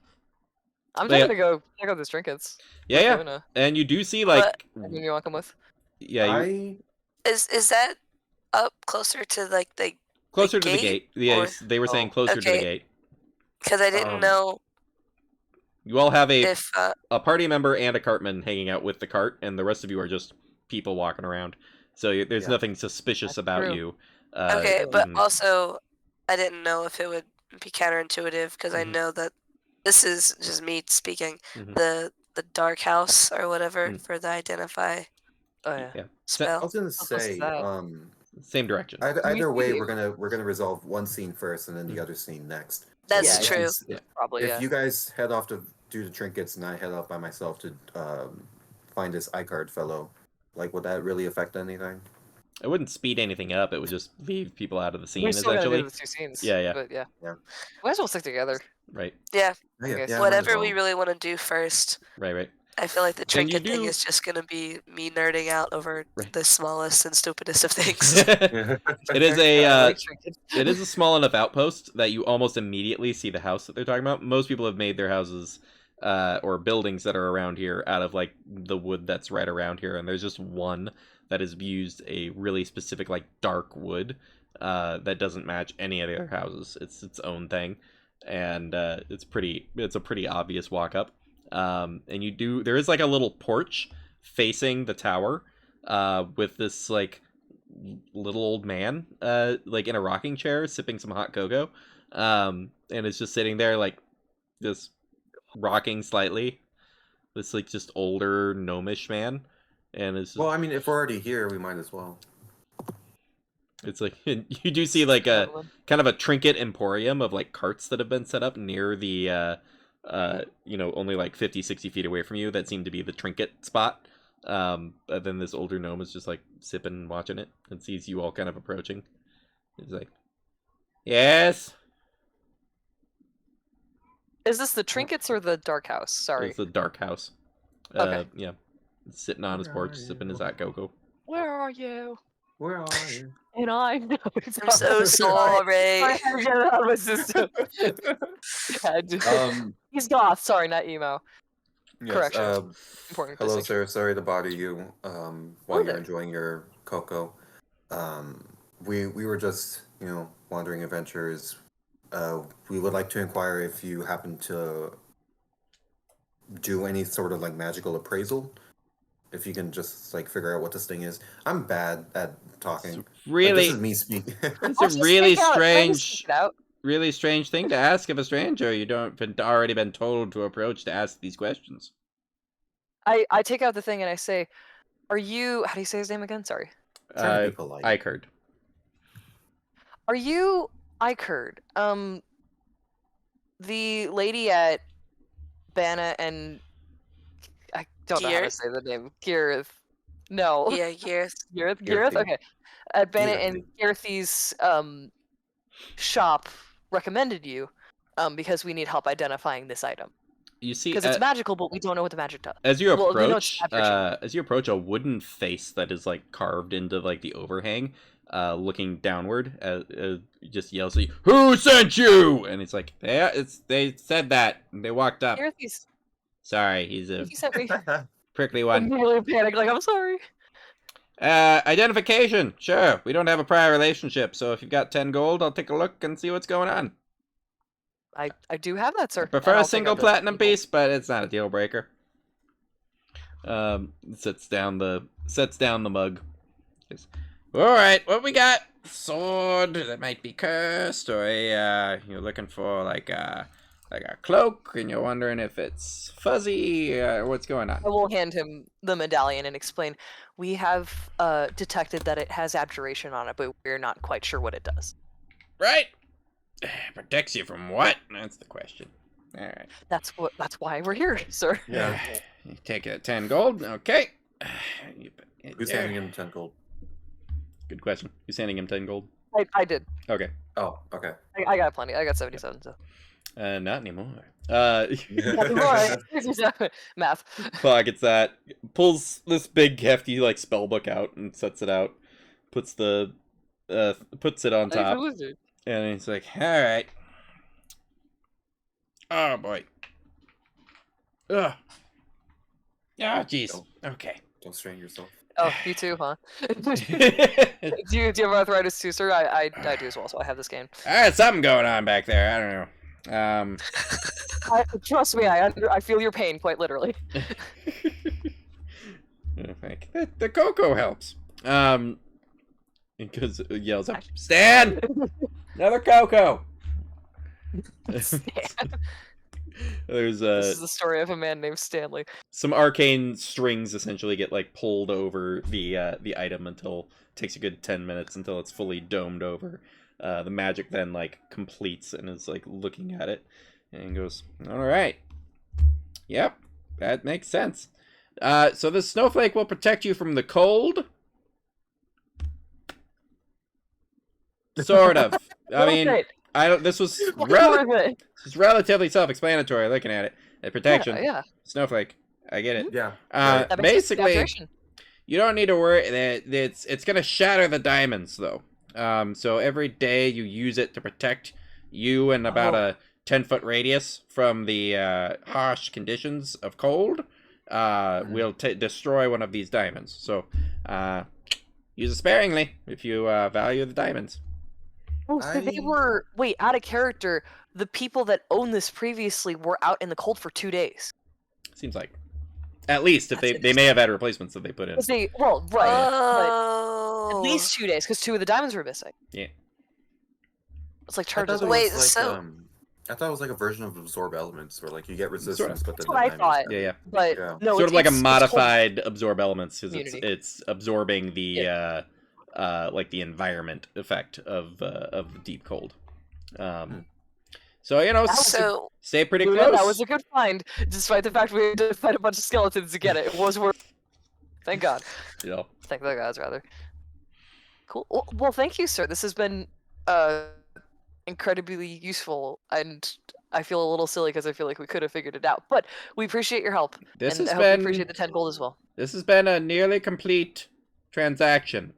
Speaker 2: I'm
Speaker 1: But yeah.
Speaker 2: trying to go check out these trinkets.
Speaker 1: Yeah.
Speaker 2: Luna.
Speaker 1: And you do see like,
Speaker 2: Anything you want to come with?
Speaker 1: yeah, you,
Speaker 3: Is that up closer to like the
Speaker 1: closer to the
Speaker 3: gate,
Speaker 1: gate. Yeah,
Speaker 3: or-
Speaker 1: they were saying closer to the
Speaker 3: Okay.
Speaker 1: gate.
Speaker 3: because I didn't know
Speaker 1: You all have
Speaker 3: if
Speaker 1: a party member and a cartman hanging out with the cart, and the rest of you are just people walking around. So there's
Speaker 4: Yeah.
Speaker 1: nothing suspicious
Speaker 2: That's
Speaker 1: about
Speaker 2: true.
Speaker 1: you.
Speaker 3: okay, but
Speaker 1: mhm.
Speaker 3: also I didn't know if it would be counterintuitive because I
Speaker 1: Mhm.
Speaker 3: know that this is just me speaking.
Speaker 1: Mhm.
Speaker 3: The dark house or whatever
Speaker 1: Mm.
Speaker 3: for the identify
Speaker 2: Oh yeah.
Speaker 1: Yeah.
Speaker 4: I
Speaker 3: spell.
Speaker 4: was gonna
Speaker 2: close is
Speaker 4: say,
Speaker 2: that?
Speaker 1: Same direction.
Speaker 4: either way,
Speaker 2: see-
Speaker 4: we're gonna resolve one scene first and then the other scene next.
Speaker 3: That's
Speaker 4: if
Speaker 3: true.
Speaker 4: you-
Speaker 1: Yeah.
Speaker 2: Probably
Speaker 4: If
Speaker 2: yeah.
Speaker 4: you guys head off to do the trinkets and I head off by myself to find this iCard fellow, like, would that really affect anything?
Speaker 1: It wouldn't speed anything up. It would just leave people out of the scene,
Speaker 2: We still gotta
Speaker 1: essentially.
Speaker 2: do the two scenes.
Speaker 1: Yeah.
Speaker 2: But yeah.
Speaker 4: Yeah.
Speaker 2: Might as well stick together.
Speaker 1: Right.
Speaker 3: Yeah,
Speaker 4: Yeah,
Speaker 2: Okay,
Speaker 4: yeah,
Speaker 2: so
Speaker 4: might as
Speaker 3: whatever we
Speaker 4: well.
Speaker 3: really want to do first.
Speaker 1: Right.
Speaker 3: I feel like the
Speaker 1: Then you
Speaker 3: trinket thing
Speaker 1: do-
Speaker 3: is just gonna be me nerding out over
Speaker 1: Right.
Speaker 3: the smallest and stupidest of things.
Speaker 1: It is a
Speaker 2: I like trinkets.
Speaker 1: it is a small enough outpost that you almost immediately see the house that they're talking about. Most people have made their houses or buildings that are around here out of like the wood that's right around here, and there's just one that has used a really specific like dark wood that doesn't match any of the other houses. It's its own thing, and it's a pretty obvious walk up. And there is like a little porch facing the tower with this like little old man like in a rocking chair sipping some hot cocoa, and it's just sitting there like just rocking slightly, this like just older gnomish man, and it's just,
Speaker 4: Well, I mean, if we're already here, we might as well.
Speaker 1: it's like you do see like a kind of a trinket emporium of like carts that have been set up near the only like 50-60 feet away from you that seem to be the trinket spot. But then this older gnome is just like sipping and watching it and sees you all kind of approaching. He's like, "Yes."
Speaker 2: Is this the trinkets or the dark house? Sorry.
Speaker 1: It's the dark house.
Speaker 2: Okay.
Speaker 1: Yeah. Sitting on his
Speaker 4: Where
Speaker 1: porch,
Speaker 4: are
Speaker 1: sipping
Speaker 4: you?
Speaker 1: his hot cocoa.
Speaker 2: Where are you?
Speaker 4: Where are you?
Speaker 2: And I know. it's
Speaker 3: I'm so
Speaker 2: not-
Speaker 3: sorry.
Speaker 2: I had to get it out of my system. Had to.
Speaker 4: Um,
Speaker 2: He's goth. Sorry, not emo.
Speaker 4: Yes.
Speaker 2: Correction. Important
Speaker 4: Hello,
Speaker 2: distinction.
Speaker 4: sir. Sorry to bother you. While you're
Speaker 2: there.
Speaker 4: enjoying your cocoa. We were just wandering adventures. We would like to inquire if you happen to do any sort of like magical appraisal. If you can just like figure out what this thing is. I'm bad at talking.
Speaker 1: It's
Speaker 4: Like, this
Speaker 1: really,
Speaker 4: is me speaking.
Speaker 1: it's a
Speaker 2: I'll just
Speaker 1: really
Speaker 2: speak out. Can I just
Speaker 1: strange,
Speaker 2: speak it out?
Speaker 1: really strange thing to ask of a stranger. You don't been already been told to approach to ask these questions.
Speaker 2: I take out the thing and I say, "Are you?" How do you say his name again? Sorry.
Speaker 4: Trying to be polite.
Speaker 1: Ikard.
Speaker 2: Are you Ikard? The lady at Bana and I don't know how to
Speaker 3: Gear?
Speaker 2: say the name. Girth. No.
Speaker 3: Yeah, years.
Speaker 2: Girth.
Speaker 4: Girthy.
Speaker 2: Okay. At Bana
Speaker 4: Girthy.
Speaker 2: and Girthy's shop recommended you, because we need help identifying this item.
Speaker 1: You see,
Speaker 2: Because it's magical, but we don't know what the magic does.
Speaker 1: as you
Speaker 2: Well, we know it's
Speaker 1: approach, a wooden face that is like carved into like the overhang, looking downward, just yells at you, "Who sent you?" And it's like, they said that, and they walked up.
Speaker 2: Girthy's.
Speaker 1: Sorry, he's a
Speaker 2: He sent me.
Speaker 1: prickly one.
Speaker 2: Immediately panicked, like I'm sorry.
Speaker 1: Identification. Sure, we don't have a prior relationship, so if you've got 10 gold, I'll take a look and see what's going on.
Speaker 2: I do have that, sir.
Speaker 1: Prefer
Speaker 2: and
Speaker 1: a
Speaker 2: I'll take
Speaker 1: single
Speaker 2: out the
Speaker 1: platinum
Speaker 2: gold.
Speaker 1: piece, but it's not a deal breaker. Sets down the mug. All right, what we got? Sword that might be cursed, or you're looking for like a cloak, and you're wondering if it's fuzzy. What's going on?
Speaker 2: I will hand him the medallion and explain. We have detected that it has abjuration on it, but we're not quite sure what it does.
Speaker 1: Right. Protects you from what? That's the question. All right.
Speaker 2: That's why we're here, sir.
Speaker 4: Yeah.
Speaker 1: You take 10 gold. Okay.
Speaker 4: Who's handing him 10 gold?
Speaker 1: Good question. Who's handing him 10 gold?
Speaker 2: I did.
Speaker 1: Okay.
Speaker 4: Oh, okay.
Speaker 2: I got plenty. I got 77. So.
Speaker 1: Not anymore.
Speaker 2: Math.
Speaker 1: Pockets that. Pulls this big hefty like spell book out and sets it out. Puts it on top. And he's like, all right. Oh boy. Ugh. Oh jeez. Okay.
Speaker 4: Don't strain yourself.
Speaker 2: Oh, you too, huh? do you have arthritis too, sir? I do as well, so I have this game.
Speaker 1: Alright, something going on back there. I don't know.
Speaker 2: Trust me, I feel your pain quite literally.
Speaker 1: Thank you. The cocoa helps. Because it yells up, Stan! Another cocoa! There's
Speaker 2: This is the story of a man named Stanley.
Speaker 1: some arcane strings essentially get like pulled over the item until it takes a good 10 minutes until it's fully domed over. The magic then like completes and is like looking at it and goes, all right, yep, that makes sense. So this snowflake will protect you from the cold. Sort of. I mean, this was relatively self-explanatory looking at it. Protection.
Speaker 2: Yeah.
Speaker 1: Snowflake. I get it.
Speaker 4: Yeah.
Speaker 2: That makes sense.
Speaker 1: Basically, you don't need to worry that it's gonna shatter the diamonds though. So every day you use it to protect you and about a 10-foot radius from the harsh conditions of cold. Will destroy one of these diamonds. So use it sparingly if you value the diamonds.
Speaker 2: Oh, so they were out of character. The people that owned this previously were out in the cold for 2 days.
Speaker 1: Seems like, at least if they may have had replacements that they put in.
Speaker 2: But at least 2 days because 2 of the diamonds were missing.
Speaker 1: Yeah.
Speaker 2: It's like charges.
Speaker 3: Wait,
Speaker 4: I thought it was like a version of absorb elements, where like you get resistance,
Speaker 1: Sort of.
Speaker 4: but then
Speaker 2: That's what I thought.
Speaker 1: Yeah.
Speaker 2: But no,
Speaker 1: sort of like a
Speaker 2: it's
Speaker 1: modified absorb elements because
Speaker 2: Immunity.
Speaker 1: it's absorbing the like the environment effect of the deep cold. So stay pretty close.
Speaker 2: That was a good find, despite the fact we had to fight a bunch of skeletons to get it. It was worth. Thank God.
Speaker 1: Yeah.
Speaker 2: Thank the gods, rather. Cool. Well, thank you, sir. This has been incredibly useful, and I feel a little silly because I feel like we could have figured it out. But we appreciate your help, and I hope you appreciate the 10 gold as well.
Speaker 1: This has been a nearly complete transaction.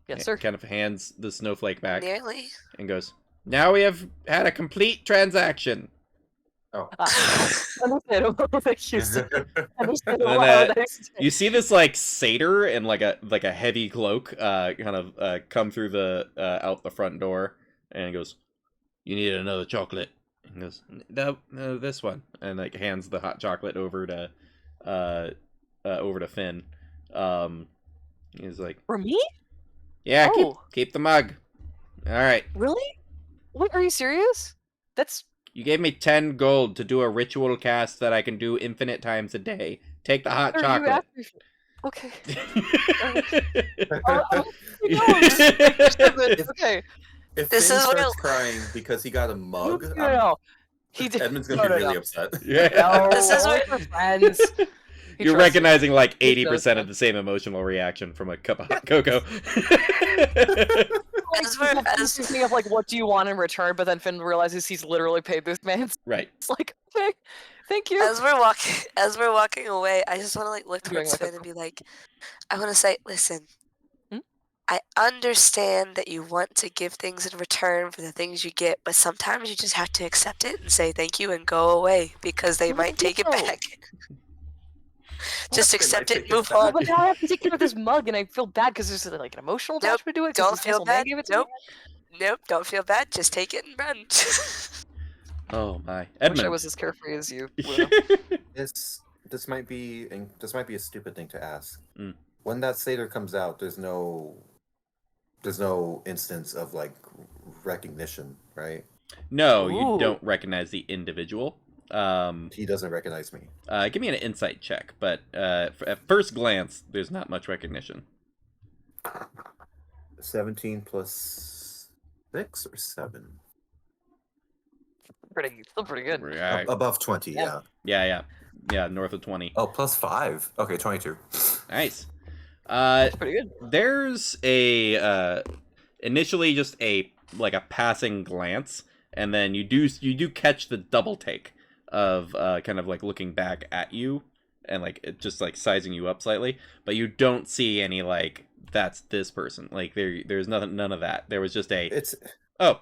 Speaker 2: Yes, sir.
Speaker 1: Kind of hands the snowflake back
Speaker 3: Nearly.
Speaker 1: and goes, now we have had a complete transaction.
Speaker 4: Oh.
Speaker 2: Understandable. Thank you. Steve. Understandable.
Speaker 1: And
Speaker 2: Why
Speaker 1: then,
Speaker 2: would I say-
Speaker 1: You see this like satyr in like a heavy cloak, kind of come through the out the front door, and he goes, "You need another chocolate." And he goes, "No, this one," and like hands the hot chocolate over to Finn. He's like,
Speaker 2: For me?
Speaker 1: "Yeah,
Speaker 2: Oh.
Speaker 1: keep the mug. All right,
Speaker 2: Really? Wait, are you serious? That's
Speaker 1: you gave me 10 gold to do a ritual cast that I can do infinite times a day. Take the hot
Speaker 2: or you
Speaker 1: chocolate."
Speaker 2: asked me for... Okay. Okay.
Speaker 4: If
Speaker 3: This
Speaker 4: Finn
Speaker 3: is where-
Speaker 4: starts crying because he got a mug,
Speaker 2: No. He did.
Speaker 4: Edmund's gonna
Speaker 2: no,
Speaker 4: be
Speaker 2: no,
Speaker 4: really
Speaker 2: no.
Speaker 4: upset.
Speaker 1: Yeah.
Speaker 2: No,
Speaker 3: This is
Speaker 2: only
Speaker 3: where-
Speaker 2: for friends. He
Speaker 1: You're
Speaker 2: trusts me.
Speaker 1: recognizing like
Speaker 2: He
Speaker 1: 80%
Speaker 2: does
Speaker 1: of the same emotional reaction from a cup of hot cocoa.
Speaker 3: As we're-
Speaker 2: He's thinking of like, what do you want in return? But then Finn realizes he's literally paid this man.
Speaker 1: Right.
Speaker 2: It's like, okay, thank you.
Speaker 3: As we're walking away, I just want to like look
Speaker 2: Doing,
Speaker 3: towards
Speaker 2: like, a
Speaker 3: Finn and be like, I want to say, listen,
Speaker 2: Hmm?
Speaker 3: I understand that you want to give things in return for the things you get, but sometimes you just have to accept it and say thank you and go away because they
Speaker 2: No,
Speaker 3: might take it
Speaker 2: no.
Speaker 3: back. Just
Speaker 4: They might
Speaker 3: accept it
Speaker 4: take
Speaker 3: and move
Speaker 4: it
Speaker 2: Oh,
Speaker 3: on.
Speaker 2: but now I have to take care of this mug, and I feel bad because there's like an emotional
Speaker 3: Nope,
Speaker 2: attachment to it. 'cause
Speaker 3: don't
Speaker 2: this
Speaker 3: feel
Speaker 2: handsome man
Speaker 3: bad.
Speaker 2: gave it to
Speaker 3: Nope.
Speaker 2: me.
Speaker 3: Nope, don't feel bad. Just take it and run.
Speaker 1: Oh my.
Speaker 2: I wish
Speaker 1: Edmund.
Speaker 2: I was as carefree as you. Luna.
Speaker 4: This might be a stupid thing to ask.
Speaker 1: Mm.
Speaker 4: When that satyr comes out, there's no instance of like recognition, right?
Speaker 1: No, you
Speaker 2: Ooh.
Speaker 1: don't recognize the individual.
Speaker 4: He doesn't recognize me.
Speaker 1: Give me an insight check, but at first glance, there's not much recognition.
Speaker 4: 17 plus 6 or 7?
Speaker 2: Still pretty good.
Speaker 1: Right.
Speaker 4: Above 20,
Speaker 2: Yeah.
Speaker 4: yeah.
Speaker 1: Yeah, north of 20.
Speaker 4: Oh, plus 5. Okay, 22.
Speaker 1: Nice.
Speaker 2: That's pretty good.
Speaker 1: There's a initially just a passing glance, and then you do catch the double take of kind of like looking back at you and like it just like sizing you up slightly, but you don't see any like that's this person. Like there's none of that. There was just
Speaker 4: It's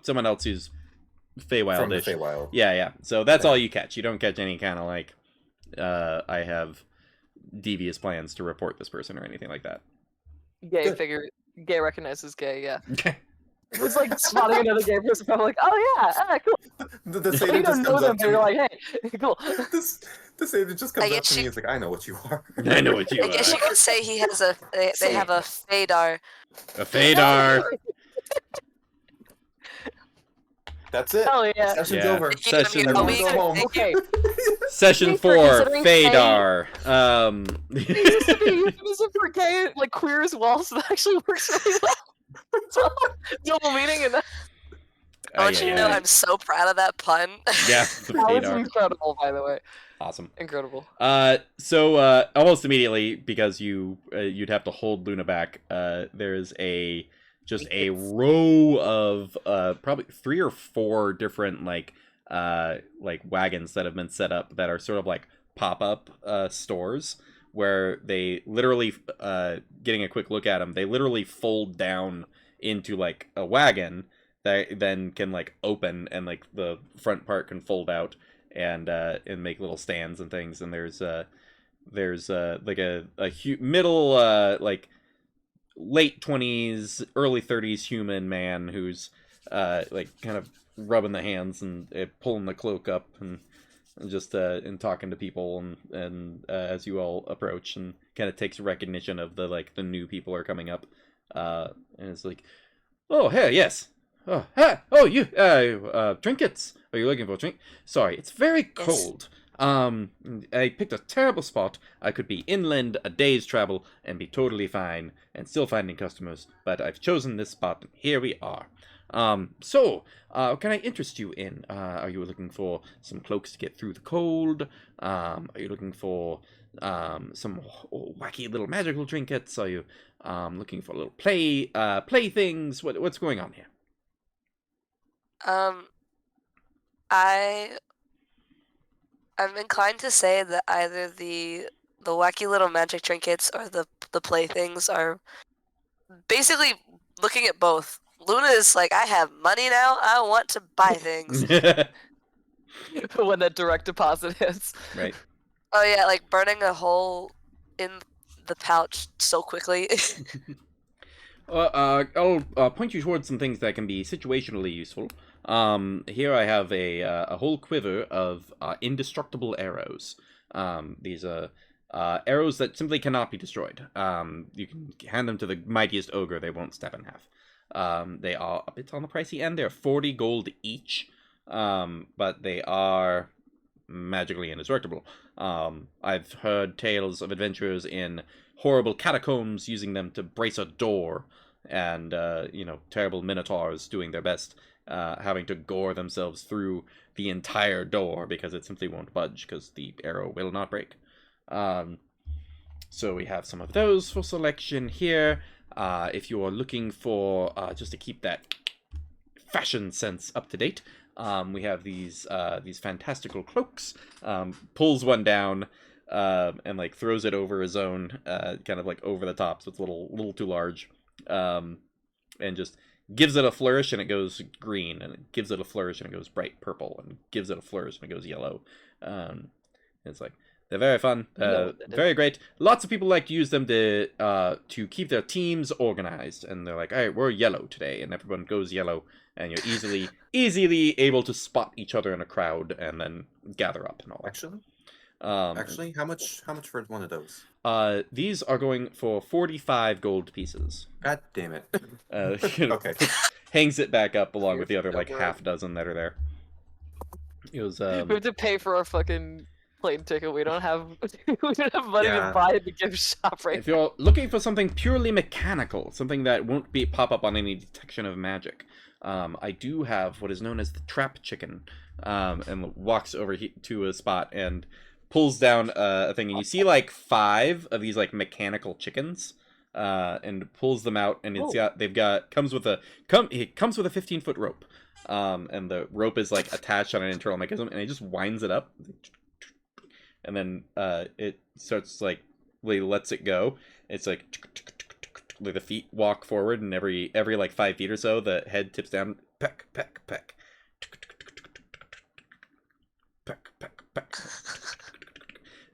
Speaker 1: someone else who's
Speaker 4: from the
Speaker 1: Feywildish.
Speaker 4: Feywild.
Speaker 1: Yeah. So that's
Speaker 4: Yeah.
Speaker 1: all you catch. You don't catch any kind of like I have devious plans to report this person or anything like that.
Speaker 2: Gay
Speaker 4: Good.
Speaker 2: figure. Gay recognizes gay. Yeah.
Speaker 1: Okay.
Speaker 2: It's like spotting another gay person. I'm like, oh yeah, cool.
Speaker 4: The
Speaker 2: You
Speaker 4: satyr
Speaker 2: don't
Speaker 4: just
Speaker 2: know
Speaker 4: comes
Speaker 2: them,
Speaker 4: up
Speaker 2: but
Speaker 4: to
Speaker 2: you're
Speaker 4: me.
Speaker 2: like, hey, cool.
Speaker 4: The satyr just comes
Speaker 3: I
Speaker 4: up
Speaker 3: get
Speaker 4: to me
Speaker 3: you-
Speaker 4: and is like, I know what you are.
Speaker 1: I know what you
Speaker 3: I guess
Speaker 1: are.
Speaker 3: you could say he has they have a Feydar.
Speaker 1: A Feydar.
Speaker 4: That's it.
Speaker 2: Hell yeah.
Speaker 4: Session's
Speaker 1: Yeah.
Speaker 4: over.
Speaker 3: Thank you,
Speaker 1: Session-
Speaker 3: I'm
Speaker 4: Everyone
Speaker 3: being-
Speaker 4: go home.
Speaker 2: Okay.
Speaker 1: Session
Speaker 2: Thanks for
Speaker 1: 4,
Speaker 2: considering
Speaker 1: Feydar.
Speaker 2: It used to be euphemism for gay, like queer as well, so that actually works really well. So, double meaning, and that
Speaker 3: I want you to know I'm so proud of that pun.
Speaker 1: Yeah, the
Speaker 2: was
Speaker 1: Feydar.
Speaker 2: incredible, by the way.
Speaker 1: Awesome.
Speaker 2: Incredible.
Speaker 1: So almost immediately, because you'd have to hold Luna back. There's a row of probably 3 or 4 different like wagons that have been set up that are sort of like pop-up stores where they literally getting a quick look at them, they literally fold down into like a wagon that then can like open and like the front part can fold out and make little stands and things. And there's like a middle like late 20s early 30s human man who's like kind of rubbing the hands and pulling the cloak up and just and talking to people and as you all approach, and kind of takes recognition of the new people are coming up, and it's like, oh hey, yes, oh hi, oh you trinkets, are you looking for sorry, it's very cold. I picked a terrible spot. I could be inland a day's travel and be totally fine and still finding customers, but I've chosen this spot and here we are. So, can I interest you in? Are you looking for some cloaks to get through the cold? Are you looking for some wacky little magical trinkets? Are you looking for little playthings? What's going on here?
Speaker 3: I'm inclined to say that either the wacky little magic trinkets or the playthings are basically looking at both. Luna is like, I have money now, I want to buy things.
Speaker 2: when that direct deposit hits.
Speaker 1: Right.
Speaker 3: Oh yeah, like burning a hole in the pouch so quickly.
Speaker 1: I'll point you towards some things that can be situationally useful. Here I have a whole quiver of indestructible arrows. These are arrows that simply cannot be destroyed. You can hand them to the mightiest ogre; they won't snap in half. They are a bit on the pricey end. They're 40 gold each, but they are magically indestructible. I've heard tales of adventurers in horrible catacombs using them to brace a door, and terrible minotaurs doing their best, having to gore themselves through the entire door because it simply won't budge because the arrow will not break. So we have some of those for selection here. If you are looking for just to keep that fashion sense up to date, we have these fantastical cloaks. Pulls one down and like throws it over his own, kind of like over the top, so it's a little too large, and just gives it a flourish and it goes green, and it gives it a flourish and it goes bright purple, and gives it a flourish and it goes yellow. It's like they're very fun, very great. Lots of people like to use them to keep their teams organized, and they're like, all right, we're yellow today, and everyone goes yellow, and you're easily able to spot each other in a crowd and then gather up and all that.
Speaker 4: Actually, how much for one of those?
Speaker 1: These are going for 45 gold pieces.
Speaker 4: God damn it.
Speaker 1: Okay. Hangs it back up along with the other like half dozen that are there. It was
Speaker 2: We have to pay for our fucking plane ticket. We don't have money to buy at the gift shop right now.
Speaker 1: If you're looking for something purely mechanical, something that won't pop up on any detection of magic, I do have what is known as the trap chicken, and walks over to a spot and pulls down a thing, and you see like 5 of these like mechanical chickens, and pulls them out, and it comes with a 15-foot rope, and the rope is like attached on an internal mechanism, and it just winds it up, and then it starts like lets it go. It's like the feet walk forward, and every like 5 feet or so, the head tips down. Peck, peck, peck. Peck, peck, peck.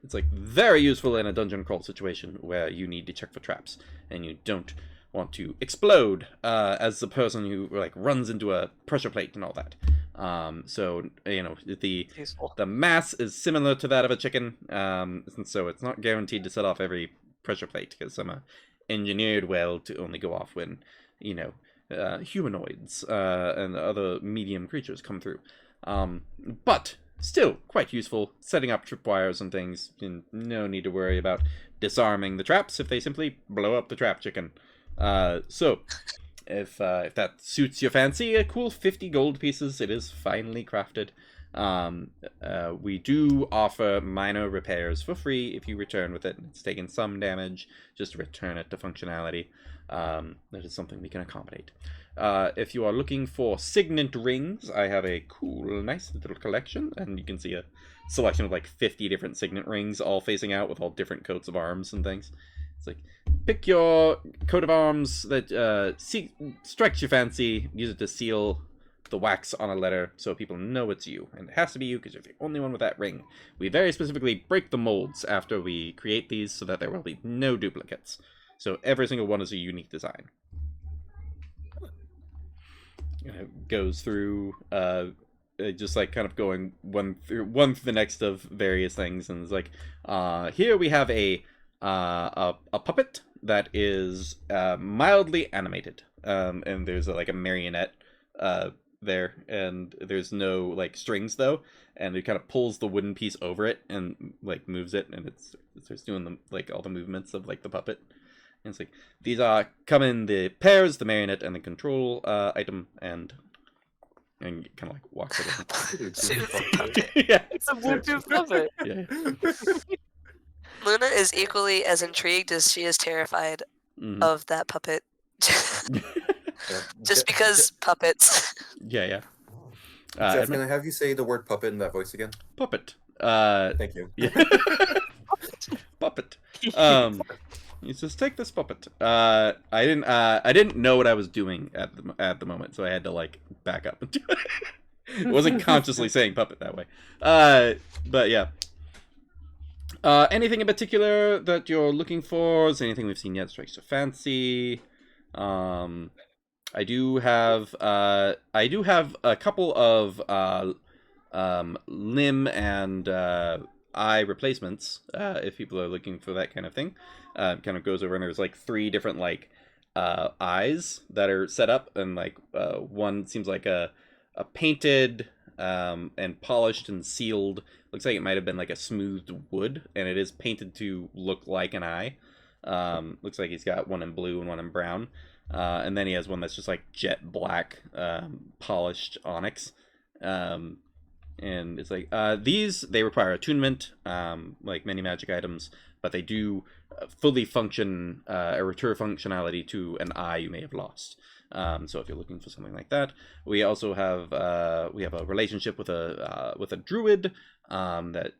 Speaker 1: It's like very useful in a dungeon crawl situation where you need to check for traps and you don't want to explode as the person who like runs into a pressure plate and all that. So the mass is similar to that of a chicken, and so it's not guaranteed to set off every pressure plate, because I'm engineered well to only go off when humanoids and other medium creatures come through. But still quite useful, setting up tripwires and things, and no need to worry about disarming the traps if they simply blow up the trap chicken. So if that suits your fancy, a cool 50 gold pieces. It is finely crafted. We do offer minor repairs for free if you return with it. It's taken some damage. Just return it to functionality. That is something we can accommodate. If you are looking for signet rings, I have a cool, nice little collection, and you can see a selection of like 50 different signet rings, all facing out with all different coats of arms and things. It's like, pick your coat of arms that strikes your fancy, use it to seal the wax on a letter so people know it's you. And it has to be you because you're the only one with that ring. We very specifically break the molds after we create these so that there will be no duplicates. So every single one is a unique design. It goes through just like kind of going one through the next of various things, and it's like here we have a puppet that is mildly animated, and there's like a marionette there, and there's no like strings though, and it kind of pulls the wooden piece over it and like moves it, and it starts doing like all the movements of like the puppet. And it's like these come in the pairs, the marionette and the control item, and kind of like walks it in. Yeah,
Speaker 2: It's a Bluetooth puppet.
Speaker 1: Yeah.
Speaker 3: Luna is equally as intrigued as she is terrified of that puppet. Just because puppets.
Speaker 1: Yeah.
Speaker 4: Jeff, can I have you say the word puppet in that voice again?
Speaker 1: Puppet.
Speaker 4: Thank you.
Speaker 1: Yeah. Puppet. He says, "Take this puppet." I didn't know what I was doing at the moment, so I had to like back up and do it. It wasn't consciously saying puppet that way. But yeah. Anything in particular that you're looking for? Is there anything we've seen yet that strikes your fancy? I do have a couple of limb and eye replacements. If people are looking for that kind of thing, kind of goes over and there's like 3 different like eyes that are set up, and like one seems like a painted and polished and sealed. Looks like it might have been like a smoothed wood, and it is painted to look like an eye. Looks like he's got one in blue and one in brown. And then he has one that's just like jet black, polished onyx. And it's like, these, they require attunement, like many magic items, but they do fully function, a return functionality to an eye you may have lost. So if you're looking for something like that, we also have we have a relationship with a druid that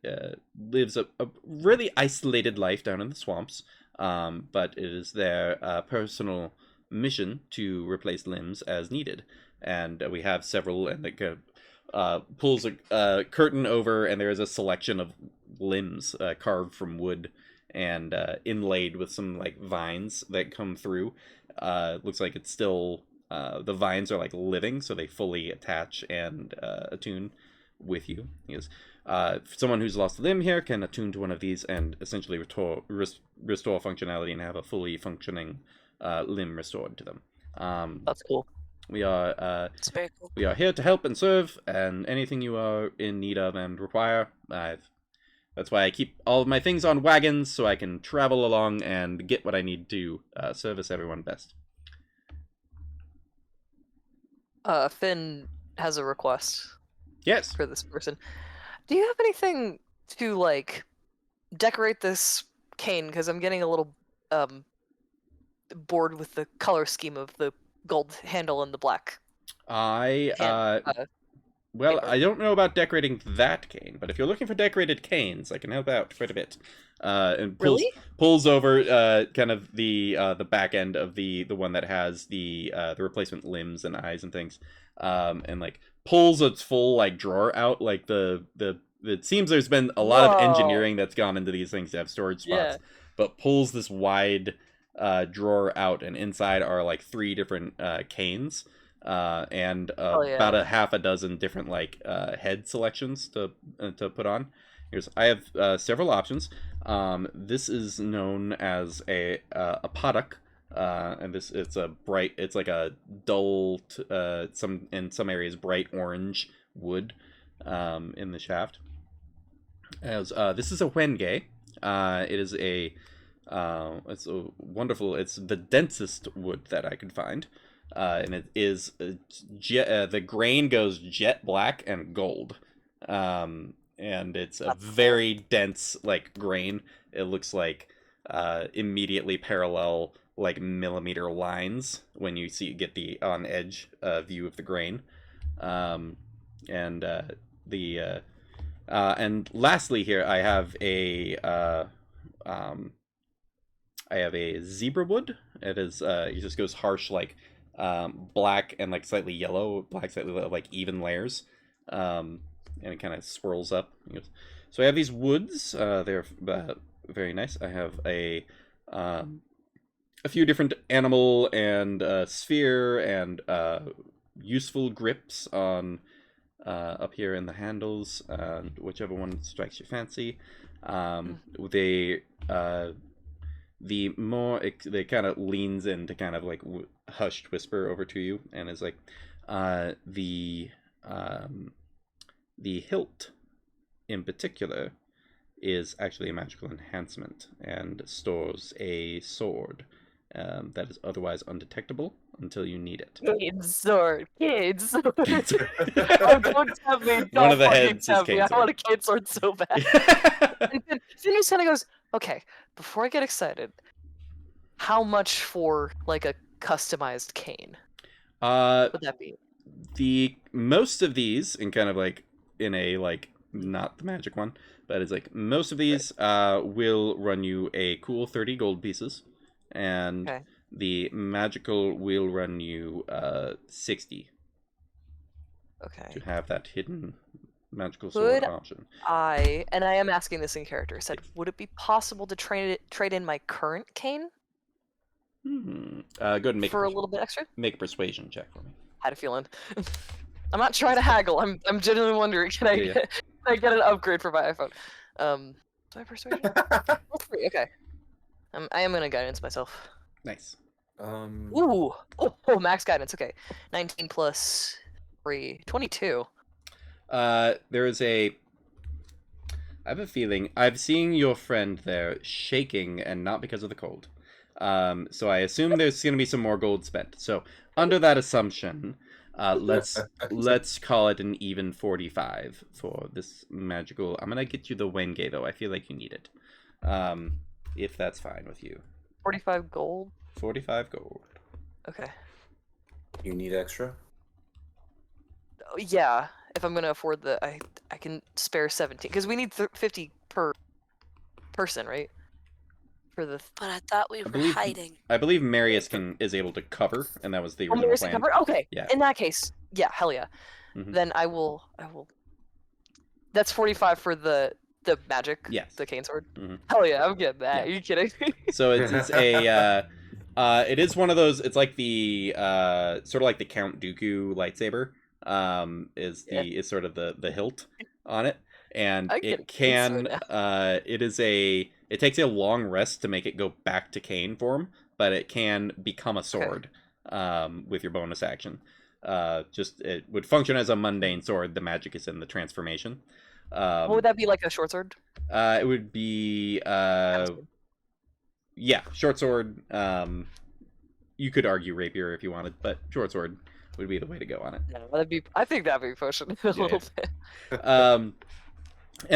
Speaker 1: lives a really isolated life down in the swamps, but it is their personal mission to replace limbs as needed, and we have several, and like pulls a curtain over, and there is a selection of limbs carved from wood and inlaid with some like vines that come through. Looks like it's still the vines are like living, so they fully attach and attune with you. He goes, someone who's lost a limb here can attune to one of these and essentially restore functionality and have a fully functioning limb restored to them.
Speaker 2: That's cool.
Speaker 1: We are
Speaker 3: It's very cool.
Speaker 1: we are here to help and serve, and anything you are in need of and require, that's why I keep all of my things on wagons, so I can travel along and get what I need to service everyone best.
Speaker 2: Finn has a request
Speaker 1: Yes.
Speaker 2: for this person. Do you have anything to like decorate this cane? Because I'm getting a little bored with the color scheme of the gold handle and the black.
Speaker 1: Well,
Speaker 2: paper.
Speaker 1: I don't know about decorating that cane, but if you're looking for decorated canes, I can help out quite a bit. And pulls over kind of the back end of the one that has the replacement limbs and eyes and things, and like pulls its full like drawer out. Like it seems there's been a lot of engineering that's gone into these things to have storage spots, but pulls this wide drawer out, and inside are like 3 different canes. And about a half a dozen different like head selections to put on. I have several options. This is known as a paddock, and it's like a dull, in some areas bright orange wood in the shaft. As this is a wenge. It is it's a wonderful. It's the densest wood that I could find. And it is the grain goes jet black and gold, and it's a very dense like grain. It looks like immediately parallel like millimeter lines when you get the on edge view of the grain, and lastly here I have a zebra wood. It is it just goes harsh like black and like slightly yellow, like even layers, and it kind of swirls up. So I have these woods. They're very nice. I have a few different animal and sphere and useful grips on up here in the handles, whichever one strikes your fancy. The more it kind of leans into kind of like hushed whisper over to you, and is like, the hilt in particular is actually a magical enhancement and stores a sword that is otherwise undetectable until you need it.
Speaker 2: Cane sword. Oh, don't tell me. Don't
Speaker 1: One of the
Speaker 2: fucking
Speaker 1: heads
Speaker 2: tell
Speaker 1: is
Speaker 2: me.
Speaker 1: cane
Speaker 2: I
Speaker 1: sword.
Speaker 2: want a cane sword so bad. And then Finn just kind of goes, okay, before I get excited, how much for like a customized cane would that be?
Speaker 1: The most of these, in kind of like in a like not the magic one, but it's like most of these will run you a cool 30 gold pieces, and
Speaker 2: Okay.
Speaker 1: the magical will run you 60.
Speaker 2: Okay.
Speaker 1: to have that hidden magical sword
Speaker 2: Could
Speaker 1: option.
Speaker 2: and I am asking this in character, I said, would it be possible to trade in my current cane
Speaker 1: Go ahead and
Speaker 2: for a little bit extra?
Speaker 1: make a persuasion check for me.
Speaker 2: Had a feeling. I'm not trying to haggle. I'm genuinely wondering, can
Speaker 1: Yeah.
Speaker 2: can I get an upgrade for my iPhone? Do I persuasion? That's free. Okay. I am gonna guidance myself.
Speaker 1: Nice.
Speaker 2: Ooh. Oh, max guidance. Okay. 19 plus 3. 22.
Speaker 1: There is a. I have a feeling I've seen your friend there shaking, and not because of the cold. So I assume there's going to be some more gold spent. So under that assumption, let's call it an even 45 for this magical. I'm gonna get you the Wenge though. I feel like you need it. If that's fine with you.
Speaker 2: 45 gold.
Speaker 1: 45 gold.
Speaker 2: Okay.
Speaker 4: You need extra?
Speaker 2: Oh, yeah, if I'm gonna afford I can spare 17 because we need 50 per person, right? For the
Speaker 3: But I thought we were hiding.
Speaker 1: I believe Marius is able to cover, and that was the original
Speaker 2: Marius
Speaker 1: plan.
Speaker 2: cover? Okay.
Speaker 1: Yeah.
Speaker 2: In that case, yeah, hell yeah.
Speaker 1: Mhm.
Speaker 2: Then I will. That's 45 for the magic.
Speaker 1: Yes.
Speaker 2: The cane sword.
Speaker 1: Mhm.
Speaker 2: Hell yeah, I'm getting that.
Speaker 1: Yeah.
Speaker 2: Are you kidding me?
Speaker 1: So it's a it is one of those. It's like the sort of like the Count Dooku lightsaber. Is sort of the hilt on it, and it can it takes a long rest to make it go back to cane form, but it can become a sword with your bonus action. Just it would function as a mundane sword. The magic is in the transformation.
Speaker 2: What would that be, like a short sword?
Speaker 1: It would be yeah, short sword. You could argue rapier if you wanted, but short sword would be the way to go on it.
Speaker 2: No, I think that'd be pushing it a little bit.
Speaker 1: And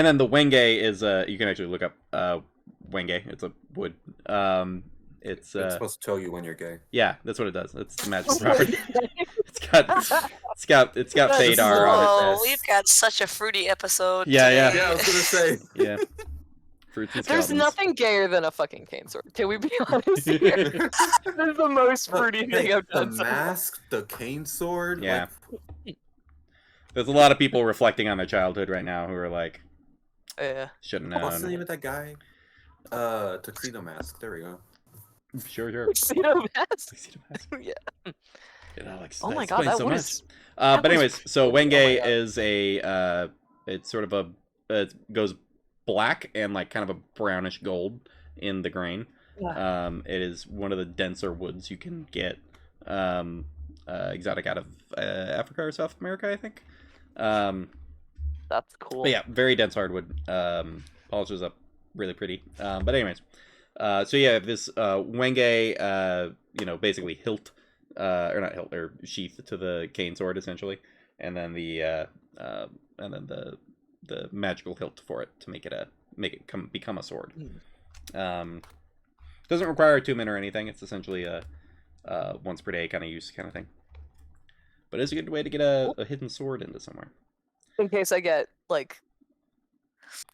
Speaker 1: then the Wenge is you can actually look up Wenge. It's a wood. It's
Speaker 4: supposed to tell you when you're gay.
Speaker 1: Yeah, that's what it does. It's the magic property. it's got Feydar on it.
Speaker 3: Oh, we've got such a fruity episode.
Speaker 1: Yeah,
Speaker 3: today.
Speaker 4: Yeah, I was gonna say.
Speaker 1: Yeah. Fruits and
Speaker 2: There's
Speaker 1: skeletons.
Speaker 2: nothing gayer than a fucking cane sword. Can we be honest here? This is the most fruity thing I've
Speaker 4: The
Speaker 2: done so far.
Speaker 4: mask, the cane sword.
Speaker 1: Yeah. There's a lot of people reflecting on their childhood right now who are like,
Speaker 2: Yeah.
Speaker 1: shouldn't have
Speaker 4: What's the
Speaker 1: known.
Speaker 4: name of that guy? Tuxedo Mask. There we go.
Speaker 1: Sure.
Speaker 2: Tuxedo mask?
Speaker 1: Tuxedo mask.
Speaker 2: Yeah.
Speaker 1: You know, like,
Speaker 2: Oh
Speaker 1: that
Speaker 2: my god,
Speaker 1: explains
Speaker 2: that
Speaker 1: so
Speaker 2: wood
Speaker 1: much.
Speaker 2: is.
Speaker 1: But
Speaker 2: was
Speaker 1: anyways, so
Speaker 2: pretty-
Speaker 1: Wenge
Speaker 2: oh my God.
Speaker 1: is a it's sort of a it goes black and like kind of a brownish gold in the grain.
Speaker 2: Yeah.
Speaker 1: It is one of the denser woods you can get exotic out of Africa or South America, I think.
Speaker 2: That's cool.
Speaker 1: But yeah, very dense hardwood. Polishes up really pretty. But anyways, so yeah, this Wenge, basically hilt, or not hilt, or sheath to the cane sword essentially, and then the magical hilt for it to make it become a sword. Doesn't require attunement or anything. It's essentially a once per day kind of use kind of thing. But it's a good way to get a hidden sword into somewhere.
Speaker 2: In case I get, like,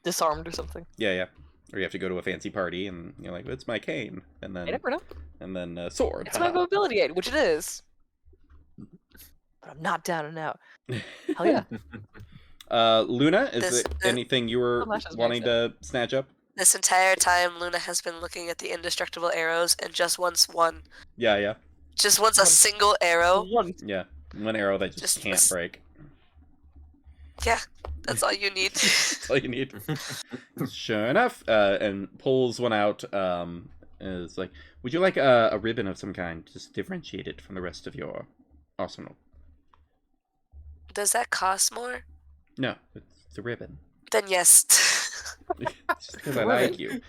Speaker 2: disarmed or something.
Speaker 1: Yeah. Or you have to go to a fancy party and you're like, it's my cane, and
Speaker 2: I
Speaker 1: then
Speaker 2: never know.
Speaker 1: sword.
Speaker 2: It's my mobility aid, which it is. But I'm not down and out. Hell yeah.
Speaker 1: Luna, is
Speaker 3: This-
Speaker 1: there anything you were
Speaker 2: Lashes
Speaker 1: wanting
Speaker 2: makes
Speaker 1: to snatch up?
Speaker 3: This entire time, Luna has been looking at the indestructible arrows and just wants one.
Speaker 1: Yeah.
Speaker 3: Just wants a single arrow.
Speaker 2: One.
Speaker 1: Yeah. One arrow that just
Speaker 3: Just
Speaker 1: can't
Speaker 3: listen.
Speaker 1: break.
Speaker 3: Yeah, that's all you need.
Speaker 1: That's all you need. Sure enough, and pulls one out. And it's like, would you like a ribbon of some kind, just differentiate it from the rest of your arsenal?
Speaker 3: Does that cost more?
Speaker 1: No, it's a ribbon.
Speaker 3: Then yes.
Speaker 1: It's just because I like you.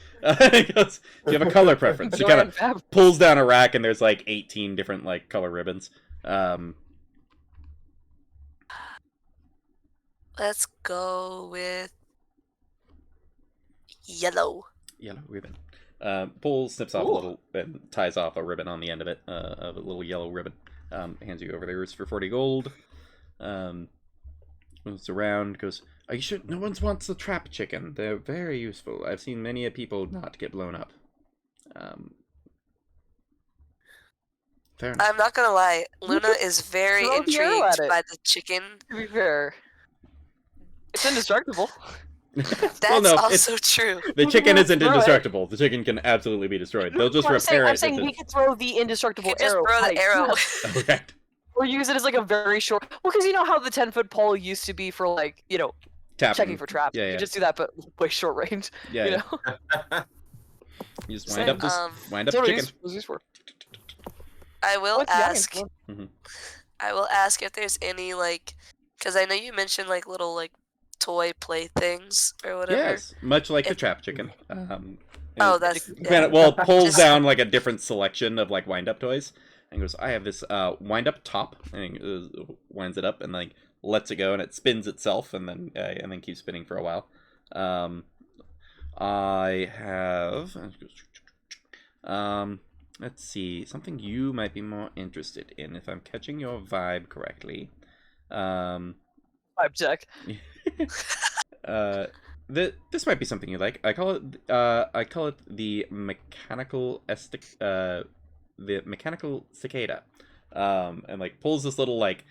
Speaker 1: He goes, do you have a color preference? She kind of
Speaker 2: Fab.
Speaker 1: pulls down a rack, and there's like 18 different like color ribbons.
Speaker 3: Let's go with yellow.
Speaker 1: Yellow ribbon. Snips off a little, and ties off a ribbon on the end of it, of a little yellow ribbon. Hands you over there for 40 gold. Moves around, goes, are you sure no one wants the trap chicken? They're very useful. I've seen many people not get blown up. Fair enough.
Speaker 3: I'm not gonna lie. Luna
Speaker 2: just
Speaker 3: is very
Speaker 2: throw the arrow at
Speaker 3: intrigued
Speaker 2: it.
Speaker 3: by the chicken.
Speaker 2: To be fair, it's indestructible.
Speaker 3: That's
Speaker 1: Well, no,
Speaker 3: also true.
Speaker 1: the chicken isn't
Speaker 2: Throw it.
Speaker 1: indestructible. The chicken can absolutely be destroyed. They'll just
Speaker 2: I'm
Speaker 1: repair
Speaker 2: I'm
Speaker 1: it.
Speaker 2: saying
Speaker 1: if
Speaker 2: we
Speaker 1: it's...
Speaker 2: could throw the
Speaker 3: You
Speaker 2: indestructible
Speaker 3: could just
Speaker 2: arrow.
Speaker 3: throw
Speaker 2: at
Speaker 3: the
Speaker 2: it.
Speaker 3: arrow.
Speaker 2: Yes.
Speaker 1: Okay.
Speaker 2: Or use it as like a very short. Well, because you know how the 10-foot pole used to be for like
Speaker 1: Tapping.
Speaker 2: checking for traps.
Speaker 1: Yeah,
Speaker 2: You
Speaker 1: yeah.
Speaker 2: just do that, but way short range.
Speaker 1: Yeah,
Speaker 2: You
Speaker 1: yeah.
Speaker 2: know.
Speaker 1: You just
Speaker 2: Same.
Speaker 1: wind up this, wind up the chicken.
Speaker 2: What's used for?
Speaker 3: I will
Speaker 2: What's the iron
Speaker 3: ask.
Speaker 2: for?
Speaker 3: I will ask if there's any because I know you mentioned little toy playthings or whatever.
Speaker 1: Yes, much like the
Speaker 3: If-
Speaker 1: trap chicken.
Speaker 3: Oh,
Speaker 1: and-
Speaker 3: that's
Speaker 1: Granted, well, pulls
Speaker 3: Just-
Speaker 1: down like a different selection of like wind up toys, and goes, "I have this wind up top," and winds it up and like lets it go, and it spins itself, and then keeps spinning for a while. I have, let's see, something you might be more interested in, if I'm catching your vibe correctly.
Speaker 2: Vibe check.
Speaker 1: This might be something you like. I call it the mechanical cicada, and like pulls this little like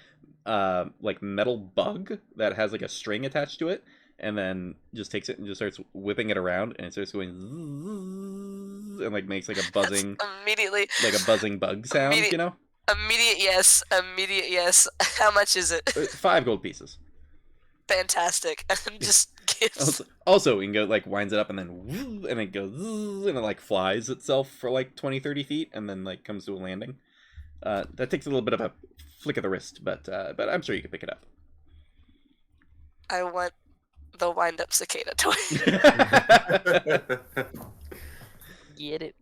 Speaker 1: metal bug that has like a string attached to it, and then just takes it and just starts whipping it around, and it starts going zzzz, and like makes like a buzzing
Speaker 3: immediately
Speaker 1: like a buzzing bug sound,
Speaker 3: Immediate-
Speaker 1: you know?
Speaker 3: immediate yes. How much is it?
Speaker 1: 5 gold pieces.
Speaker 3: Fantastic. Just gives.
Speaker 1: Also, you can go like winds it up and then it goes and it like flies itself for like 20-30 feet and then like comes to a landing. That takes a little bit of a flick of the wrist, but I'm sure you can pick it up.
Speaker 3: I want the wind up cicada toy.
Speaker 2: Get it.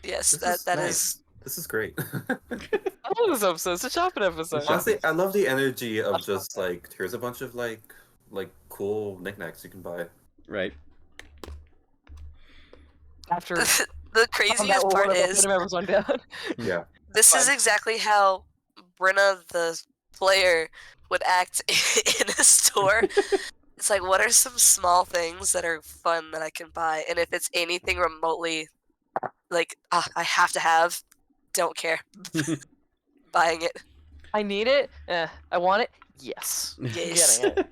Speaker 3: Yes,
Speaker 4: This
Speaker 3: that
Speaker 4: is
Speaker 3: is.
Speaker 4: This is great.
Speaker 2: I love this episode. It's a shopping episode.
Speaker 4: Honestly, I love the energy of just like here's a bunch of like cool knickknacks you can buy.
Speaker 1: Right.
Speaker 2: After
Speaker 3: The craziest part is
Speaker 2: everyone down.
Speaker 4: Yeah.
Speaker 3: this is exactly how Brenna the player would act in a store. It's like, what are some small things that are fun that I can buy? And if it's anything remotely like, I have to have, don't care. Buying it.
Speaker 2: I need it. I want it. Yes.
Speaker 3: Yes.
Speaker 2: Getting it.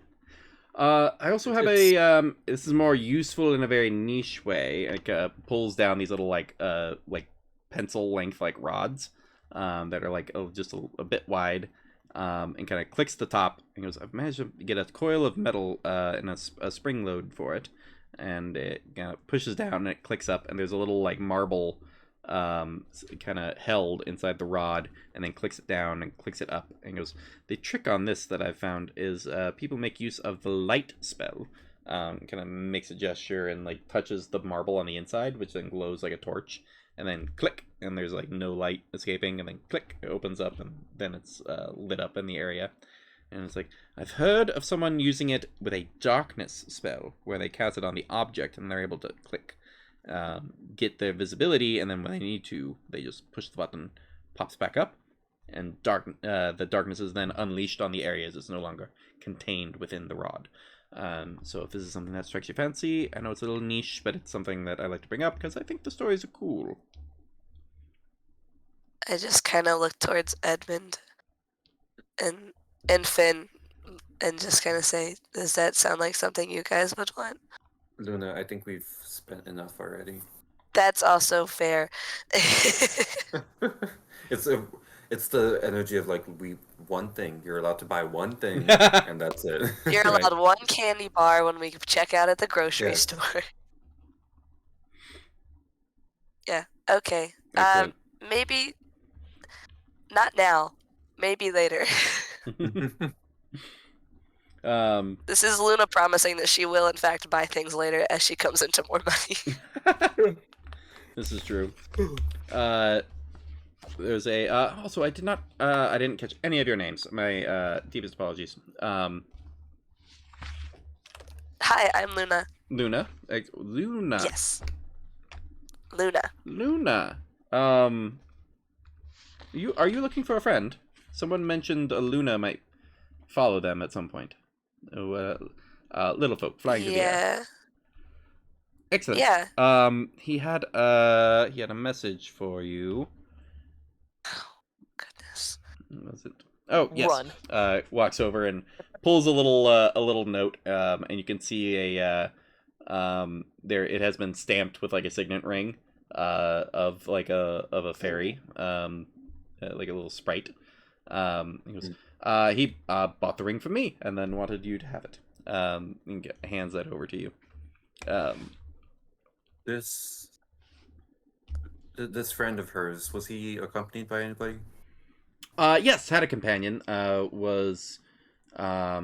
Speaker 1: I also have a this is more useful in a very niche way. Like pulls down these little like pencil length like rods that are like just a bit wide, and kind of clicks the top and goes, I've managed to get a coil of metal and a spring load for it, and it kind of pushes down and it clicks up, and there's a little like marble kind of held inside the rod, and then clicks it down and clicks it up and goes, the trick on this that I've found is people make use of the light spell. Kind of makes a gesture and like touches the marble on the inside, which then glows like a torch, and then click, and there's like no light escaping, and then click, it opens up, and then it's lit up in the area. And it's like, I've heard of someone using it with a darkness spell, where they cast it on the object and they're able to click, get their visibility, and then when they need to, they just push the button, pops back up, and the darkness is then unleashed on the areas. It's no longer contained within the rod. So if this is something that strikes your fancy, I know it's a little niche, but it's something that I like to bring up because I think the stories are cool.
Speaker 3: I just kind of look towards Edmund and Finn and just kind of say, does that sound like something you guys would want?
Speaker 4: Luna, I think we've spent enough already.
Speaker 3: That's also fair.
Speaker 4: It's the energy of like one thing. You're allowed to buy one thing, and that's it.
Speaker 3: You're
Speaker 1: Right.
Speaker 3: allowed one candy bar when we check out at the grocery
Speaker 4: Yeah.
Speaker 3: store. Yeah, okay.
Speaker 1: Excellent.
Speaker 3: Maybe not now. Maybe later. This is Luna promising that she will in fact buy things later as she comes into more money.
Speaker 1: This is true. There's a also I didn't catch any of your names. My deepest apologies.
Speaker 3: Hi, I'm Luna.
Speaker 1: Luna. Luna.
Speaker 3: Yes. Luna.
Speaker 1: Luna. Are you looking for a friend? Someone mentioned a Luna might follow them at some point. Little folk flying through the air.
Speaker 3: Yeah.
Speaker 1: Excellent.
Speaker 3: Yeah.
Speaker 1: He had a message for you.
Speaker 3: Goodness.
Speaker 1: What was it? Oh, yes.
Speaker 2: Run.
Speaker 1: Walks over and pulls a little note, and you can see there it has been stamped with like a signet ring, of a fairy, like a little sprite. He goes, he bought the ring from me and then wanted you to have it. And hands that over to you.
Speaker 4: This friend of hers, was he accompanied by anybody?
Speaker 1: Yes, had a companion. Was
Speaker 4: A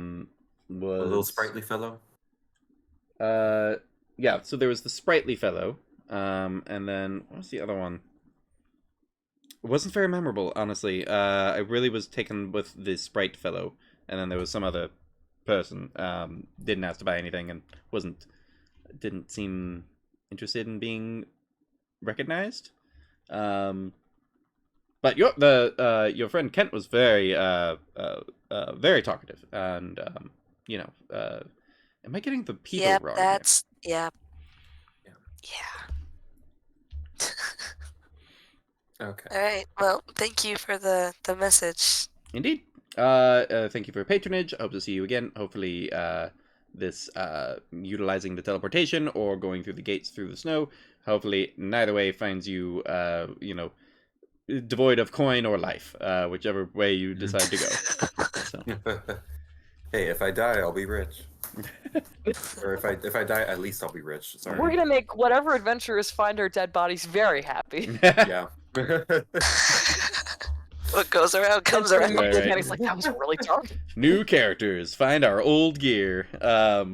Speaker 4: little sprightly fellow.
Speaker 1: Yeah. So there was the sprightly fellow, and then what was the other one? It wasn't very memorable, honestly. I really was taken with the sprite fellow, and then there was some other person. Didn't ask to buy anything, and didn't seem interested in being recognized. But your friend Kent was very very talkative, and am I getting the people
Speaker 3: Yep,
Speaker 1: wrong?
Speaker 3: that's yeah.
Speaker 4: Yeah.
Speaker 3: Yeah.
Speaker 4: Okay.
Speaker 3: All right. Well, thank you for the message.
Speaker 1: Indeed. Thank you for your patronage. I hope to see you again. Hopefully, this utilizing the teleportation or going through the gates through the snow. Hopefully, neither way finds you, devoid of coin or life, whichever way you decide to go. So.
Speaker 4: Hey, if I die, I'll be rich. Or if I die, at least I'll be rich. Sorry.
Speaker 2: We're gonna make whatever adventurers find our dead bodies very happy.
Speaker 4: Yeah.
Speaker 3: What goes around comes around.
Speaker 1: Right, right.
Speaker 2: And he's like, that was really dark.
Speaker 1: New characters. Find our old gear.
Speaker 4: Yeah.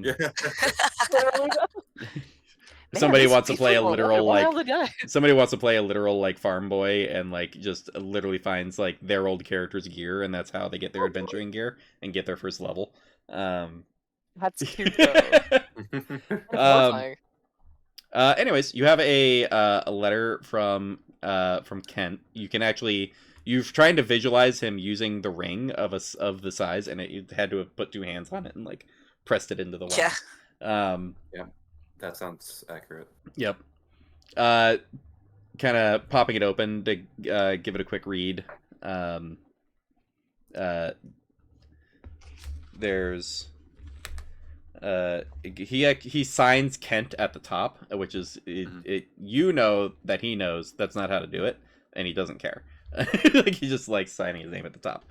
Speaker 1: Somebody
Speaker 2: these
Speaker 1: wants to play a
Speaker 2: people are
Speaker 1: literal
Speaker 2: wild
Speaker 1: like.
Speaker 2: guys.
Speaker 1: Somebody wants to play a literal like farm boy and like just literally finds like their old character's gear, and that's how they get their adventuring gear and get their first level.
Speaker 2: That's cute though. That's horrifying.
Speaker 1: Anyways, you have a letter from Kent. You can actually you've trying to visualize him using the ring of the size, and you had to have put two hands on it and like pressed it into the wall.
Speaker 3: Yeah.
Speaker 4: Yeah. That sounds accurate.
Speaker 1: Yep. Kind of popping it open to give it a quick read. There's he signs Kent at the top, which is you know that he knows that's not how to do it, and he doesn't care. Like he just likes signing his name at the top.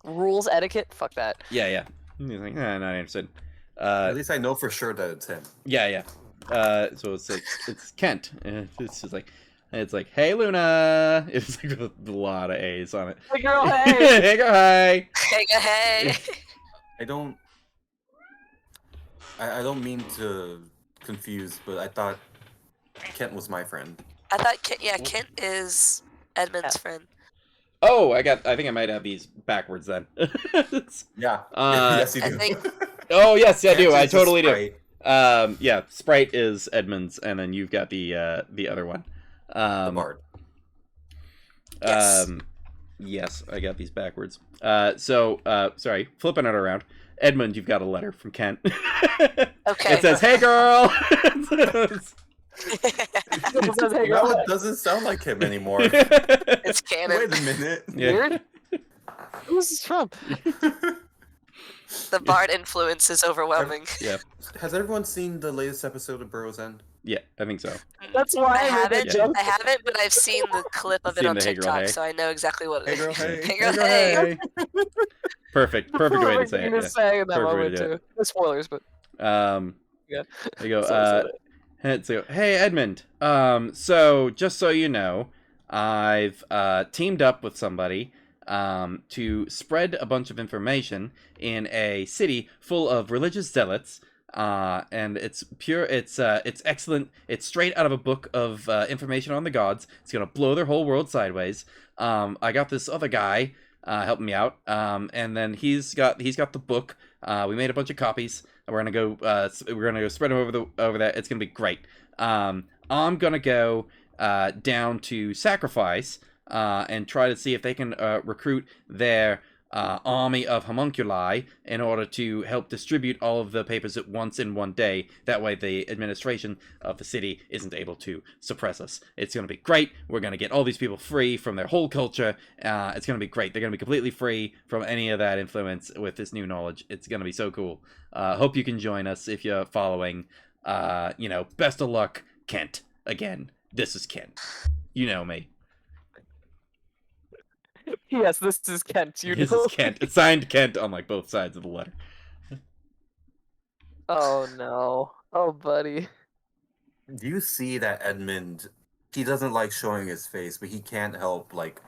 Speaker 2: Rules etiquette? Fuck that.
Speaker 1: Yeah. He's like, not interested.
Speaker 4: At least I know for sure that it's him.
Speaker 1: Yeah. So it's like it's Kent. And it's just like hey Luna. It's like with a lot of A's on it.
Speaker 2: Hey girl, hey.
Speaker 1: Hey girl, hey.
Speaker 3: Hey.
Speaker 4: I don't mean to confuse, but I thought Kent was my friend.
Speaker 3: I thought Kent is Edmund's friend.
Speaker 1: Oh, I think I might have these backwards then.
Speaker 4: Yeah. Yes, you
Speaker 3: I
Speaker 4: do.
Speaker 3: think-
Speaker 1: Oh yes, I do.
Speaker 4: Kent
Speaker 1: I
Speaker 4: is the
Speaker 1: totally do.
Speaker 4: sprite.
Speaker 1: Yeah, Sprite is Edmund's, and then you've got the other one.
Speaker 4: The bard.
Speaker 3: Yes.
Speaker 1: Yes, I got these backwards. Sorry, flipping it around. Edmund, you've got a letter from Kent.
Speaker 3: Okay.
Speaker 1: It says, "Hey, girl."
Speaker 2: It says, hey girl,
Speaker 4: Well,
Speaker 2: hey.
Speaker 4: it doesn't sound like him anymore.
Speaker 3: It's canon.
Speaker 4: Wait a minute.
Speaker 1: Yeah.
Speaker 2: Weird. Who's this from?
Speaker 3: The bard influence is overwhelming.
Speaker 1: Yeah,
Speaker 4: Has everyone seen the latest episode of Burrow's End?
Speaker 1: yeah, I think so.
Speaker 2: That's why
Speaker 3: I
Speaker 2: I made that
Speaker 3: haven't.
Speaker 2: joke.
Speaker 3: I haven't, but I've seen the clip of it
Speaker 1: Seen
Speaker 3: on
Speaker 1: the Hey Girl,
Speaker 3: TikTok,
Speaker 1: Hey.
Speaker 3: so I know exactly what it
Speaker 4: Hey
Speaker 3: is.
Speaker 4: girl, hey.
Speaker 3: Hey girl, hey.
Speaker 1: Perfect way to say it.
Speaker 2: Thing to say in that
Speaker 1: Perfect way
Speaker 2: moment
Speaker 1: to do
Speaker 2: too. No spoilers, but
Speaker 1: Yeah.
Speaker 2: Yeah.
Speaker 1: There you go.
Speaker 2: So said it.
Speaker 1: So, hey Edmund. So just so you know, I've teamed up with somebody to spread a bunch of information in a city full of religious zealots. And it's pure. It's excellent. It's straight out of a book of information on the gods. It's gonna blow their whole world sideways. I got this other guy helping me out. And then he's got the book. We made a bunch of copies. We're gonna go spread them over that. It's gonna be great. I'm gonna go down to Sacrifice and try to see if they can recruit their army of homunculi in order to help distribute all of the papers at once in one day. That way the administration of the city isn't able to suppress us. It's going to be great. We're going to get all these people free from their whole culture. It's going to be great. They're going to be completely free from any of that influence with this new knowledge. It's going to be so cool. Hope you can join us if you're following. Best of luck, Kent. Again, this is Kent. You know me.
Speaker 2: Yes, this is Kent.
Speaker 1: This is Kent. It's signed Kent on like both sides of the letter.
Speaker 2: Oh no. Oh, buddy.
Speaker 4: Do you see that Edmund? He doesn't like showing his face, but he can't help like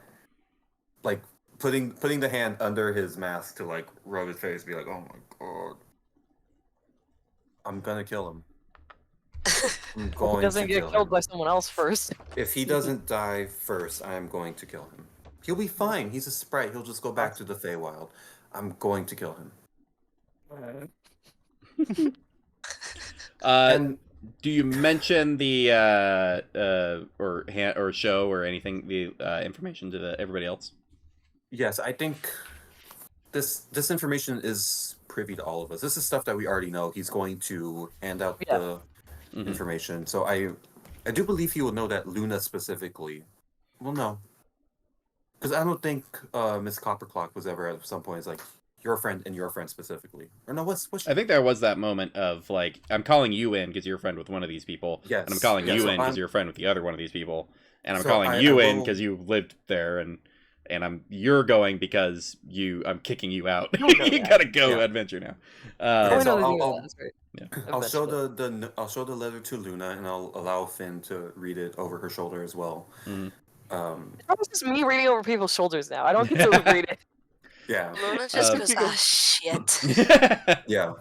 Speaker 4: putting the hand under his mask to like rub his face, be like, "Oh my god, I'm gonna kill him. I'm going
Speaker 2: He doesn't
Speaker 4: to
Speaker 2: get
Speaker 4: kill
Speaker 2: killed
Speaker 4: him.
Speaker 2: by someone else first.
Speaker 4: If he doesn't die first, I am going to kill him. He'll be fine. He's a sprite. He'll just go back to the Feywild. I'm going to kill him." And
Speaker 1: Do you mention the or show or anything, the information to everybody else?
Speaker 4: yes, I think this information is privy to all of us. This is stuff that we already know. He's going to hand out
Speaker 2: Yeah.
Speaker 4: the
Speaker 1: Mhm.
Speaker 4: information. So I do believe he will know that Luna specifically will know. Because I don't think Miss Copperclock was ever at some point like your friend and your friend specifically. Or no, what's
Speaker 1: I think there was that moment of like, I'm calling you in because you're a friend with one of these people,
Speaker 4: Yes,
Speaker 1: and I'm calling
Speaker 4: yes,
Speaker 1: you
Speaker 4: so
Speaker 1: in because
Speaker 4: I'm-
Speaker 1: you're a friend with the other one of these people, and I'm
Speaker 4: So
Speaker 1: calling
Speaker 4: I
Speaker 1: you in
Speaker 4: will-
Speaker 1: because you lived there, and you're going because I'm kicking you out.
Speaker 2: You know
Speaker 1: You
Speaker 2: that.
Speaker 1: gotta go
Speaker 4: Yeah.
Speaker 1: adventure now.
Speaker 2: Oh,
Speaker 4: Okay,
Speaker 2: I
Speaker 4: so
Speaker 2: know they do
Speaker 4: I'll-
Speaker 2: that, that's right.
Speaker 4: I'll show
Speaker 2: Eventually.
Speaker 4: I'll show the letter to Luna, and I'll allow Finn to read it over her shoulder as well.
Speaker 1: Mhm.
Speaker 2: It's just me reading over people's shoulders now. I don't get to read it.
Speaker 4: Yeah,
Speaker 3: Luna just
Speaker 1: Uh,
Speaker 3: goes, ah, shit.
Speaker 4: yeah.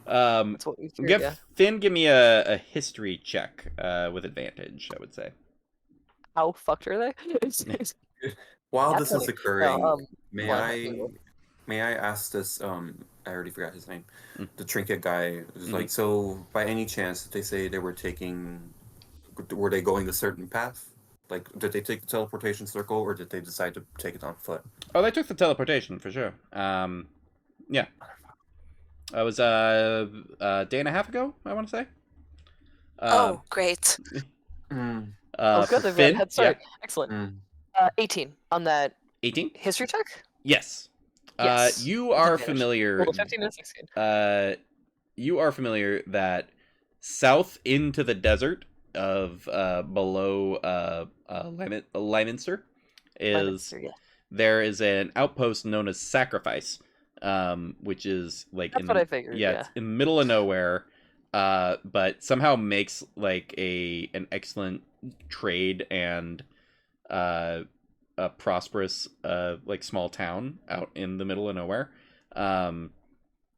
Speaker 1: Um,
Speaker 2: That's what we do,
Speaker 1: give
Speaker 2: yeah.
Speaker 1: Finn, give me a history check with advantage, I would say.
Speaker 2: How fucked are they?
Speaker 4: While
Speaker 2: Yeah,
Speaker 4: this is
Speaker 2: 20.
Speaker 4: occurring,
Speaker 2: No,
Speaker 4: may
Speaker 2: one,
Speaker 4: I
Speaker 2: you.
Speaker 4: may I ask this? I already forgot his name.
Speaker 1: Mm.
Speaker 4: The trinket guy is like, so by any chance, did they say they were they going a certain path? Like, did they take the teleportation circle, or did they decide to take it on foot?
Speaker 1: Oh, they took the teleportation for sure. Yeah. That was a day and a half ago, I want to say.
Speaker 3: Oh, great.
Speaker 4: Mm,
Speaker 2: Oh, good.
Speaker 1: For
Speaker 2: They've got a
Speaker 1: Finn,
Speaker 2: head start.
Speaker 1: yeah,
Speaker 2: Excellent.
Speaker 4: mm.
Speaker 2: 18 on that
Speaker 1: 18.
Speaker 2: history check.
Speaker 1: Yes.
Speaker 2: Yes,
Speaker 1: You
Speaker 2: with
Speaker 1: are
Speaker 2: advantage.
Speaker 1: familiar.
Speaker 2: Roll a 15 and a 16.
Speaker 1: You are familiar that south into the desert of below Lyminster is
Speaker 2: Yeah.
Speaker 1: there is an outpost known as Sacrifice, which is like
Speaker 2: That's what I figured. Yeah.
Speaker 1: it's in the middle of nowhere, but somehow makes like an excellent trade and a prosperous like small town out in the middle of nowhere.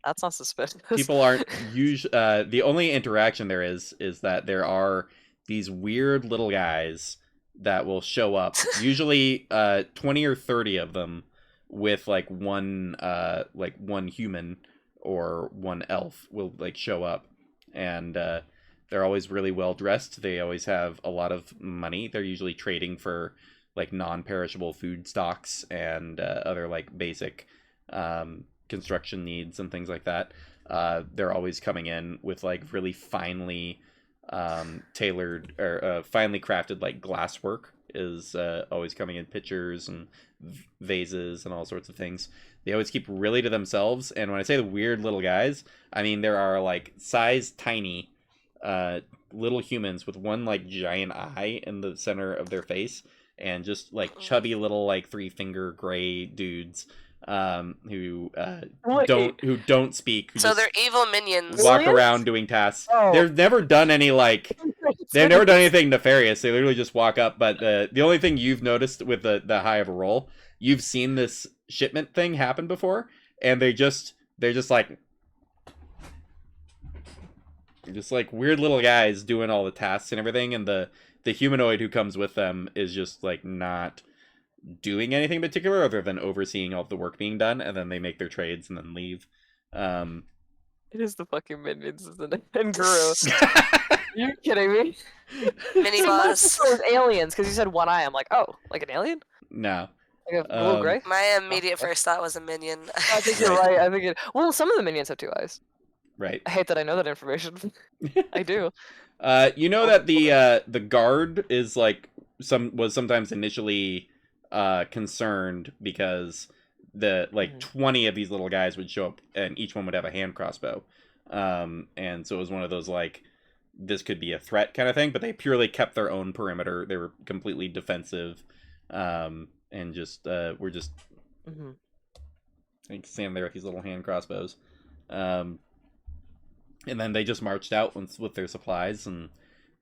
Speaker 2: That's not suspicious.
Speaker 1: People aren't usually the only interaction there is that there are these weird little guys that will show up, usually 20 or 30 of them, with like one human or one elf will like show up, and they're always really well dressed. They always have a lot of money. They're usually trading for like non-perishable food stocks and other like basic construction needs and things like that. They're always coming in with like really finely tailored or finely crafted like glasswork is always coming in, pitchers and vases and all sorts of things. They always keep really to themselves, and when I say the weird little guys, I mean there are like size tiny little humans with one like giant eye in the center of their face, and just like chubby little like 3-finger gray dudes who don't speak, who
Speaker 3: So
Speaker 1: just
Speaker 3: they're evil minions.
Speaker 1: walk
Speaker 2: Aliens?
Speaker 1: around doing tasks.
Speaker 2: Oh.
Speaker 1: They've never done any like they've never done anything nefarious. They literally just walk up. But the only thing you've noticed with the high of a roll, you've seen this shipment thing happen before, and they're just like weird little guys doing all the tasks and everything, and the humanoid who comes with them is just like not doing anything particular other than overseeing all of the work being done, and then they make their trades and then leave.
Speaker 2: It is the fucking minions, isn't it? And Guru. You kidding me?
Speaker 3: Mini
Speaker 2: See, my
Speaker 3: boss.
Speaker 2: thought was aliens, because you said one eye. I'm like, oh, like an alien?
Speaker 1: No.
Speaker 2: Like a little gray.
Speaker 3: My immediate first thought was a minion.
Speaker 2: I think you're
Speaker 1: Right.
Speaker 2: right. I think it. Well, some of the minions have 2 eyes.
Speaker 1: Right.
Speaker 2: I hate that I know that information. I do.
Speaker 1: You know that the guard is like was sometimes initially concerned because the 20 of these little guys would show up and each one would have a hand crossbow, and so it was one of those like this could be a threat kind of thing. But they purely kept their own perimeter. They were completely defensive, and just were just like standing there with these little hand crossbows. And then they just marched out with their supplies, and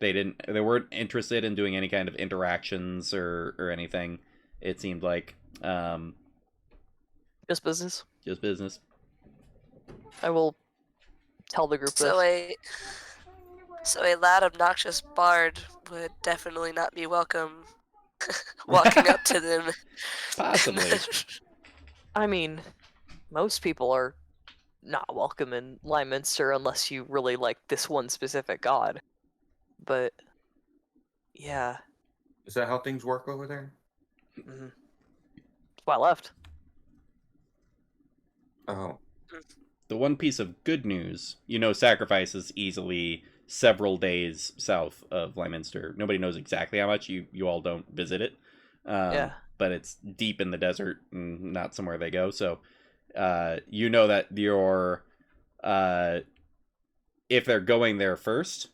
Speaker 1: they weren't interested in doing any kind of interactions or anything. It seemed like
Speaker 2: Just business.
Speaker 1: just business.
Speaker 2: I will tell the group
Speaker 3: So
Speaker 2: this.
Speaker 3: a loud, obnoxious bard would definitely not be welcome walking up to them.
Speaker 1: Possibly.
Speaker 2: I mean, most people are not welcome in Lyminster unless you really like this one specific god. But yeah,
Speaker 5: Is that how things work over there?
Speaker 2: that's why I left.
Speaker 5: Oh,
Speaker 1: The one piece of good news, Sacrifice is easily several days south of Lyminster. Nobody knows exactly how much. You all don't visit it.
Speaker 2: Yeah.
Speaker 1: But it's deep in the desert and not somewhere they go. So, you know that if they're going there first,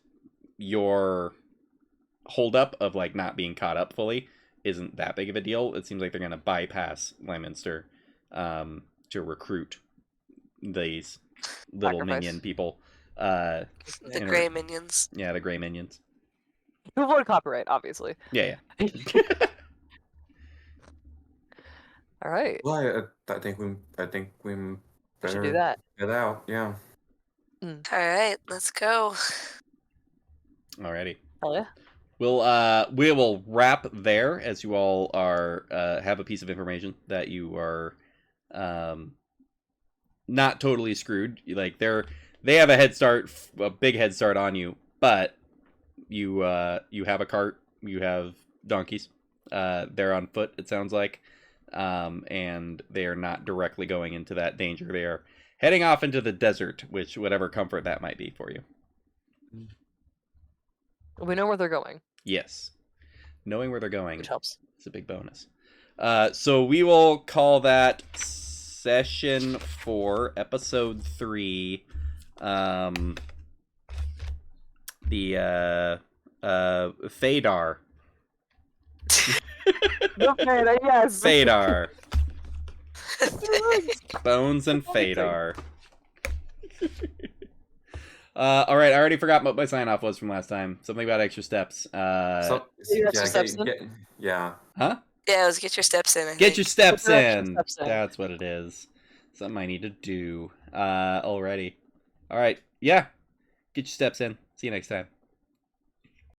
Speaker 1: your holdup of like not being caught up fully isn't that big of a deal. It seems like they're going to bypass Lyminster to recruit these little
Speaker 2: Sacrifice.
Speaker 1: minion people.
Speaker 3: The gray minions.
Speaker 1: Yeah, the gray minions.
Speaker 2: To avoid copyright, obviously.
Speaker 1: Yeah.
Speaker 2: All right.
Speaker 5: well, I think we
Speaker 2: We should
Speaker 5: better
Speaker 2: do that.
Speaker 5: get out. Yeah.
Speaker 3: All right, let's go.
Speaker 1: Alrighty.
Speaker 2: Hell yeah.
Speaker 1: We will wrap there as you all are have a piece of information that you are not totally screwed. Like they have a head start, a big head start on you, but you have a cart, you have donkeys. They're on foot, it sounds like, and they are not directly going into that danger. They are heading off into the desert, which whatever comfort that might be for you.
Speaker 2: We know where they're going,
Speaker 1: Yes, knowing where they're going
Speaker 2: which helps.
Speaker 1: is a big bonus. So we will call that session 4, episode 3. The Feydar.
Speaker 2: Okay, yes.
Speaker 1: Feydar. Bones and Feydar. All right, I already forgot what my sign off was from last time. Something about extra steps.
Speaker 5: So,
Speaker 2: You got your steps in?
Speaker 5: yeah.
Speaker 1: Huh?
Speaker 3: Yeah, let's get your steps in. I
Speaker 1: Get
Speaker 3: think.
Speaker 1: your steps
Speaker 2: Get your extra
Speaker 1: in.
Speaker 2: steps in.
Speaker 1: That's what it is. Something I need to do. Already. All right. Yeah. Get your steps in. See you next time.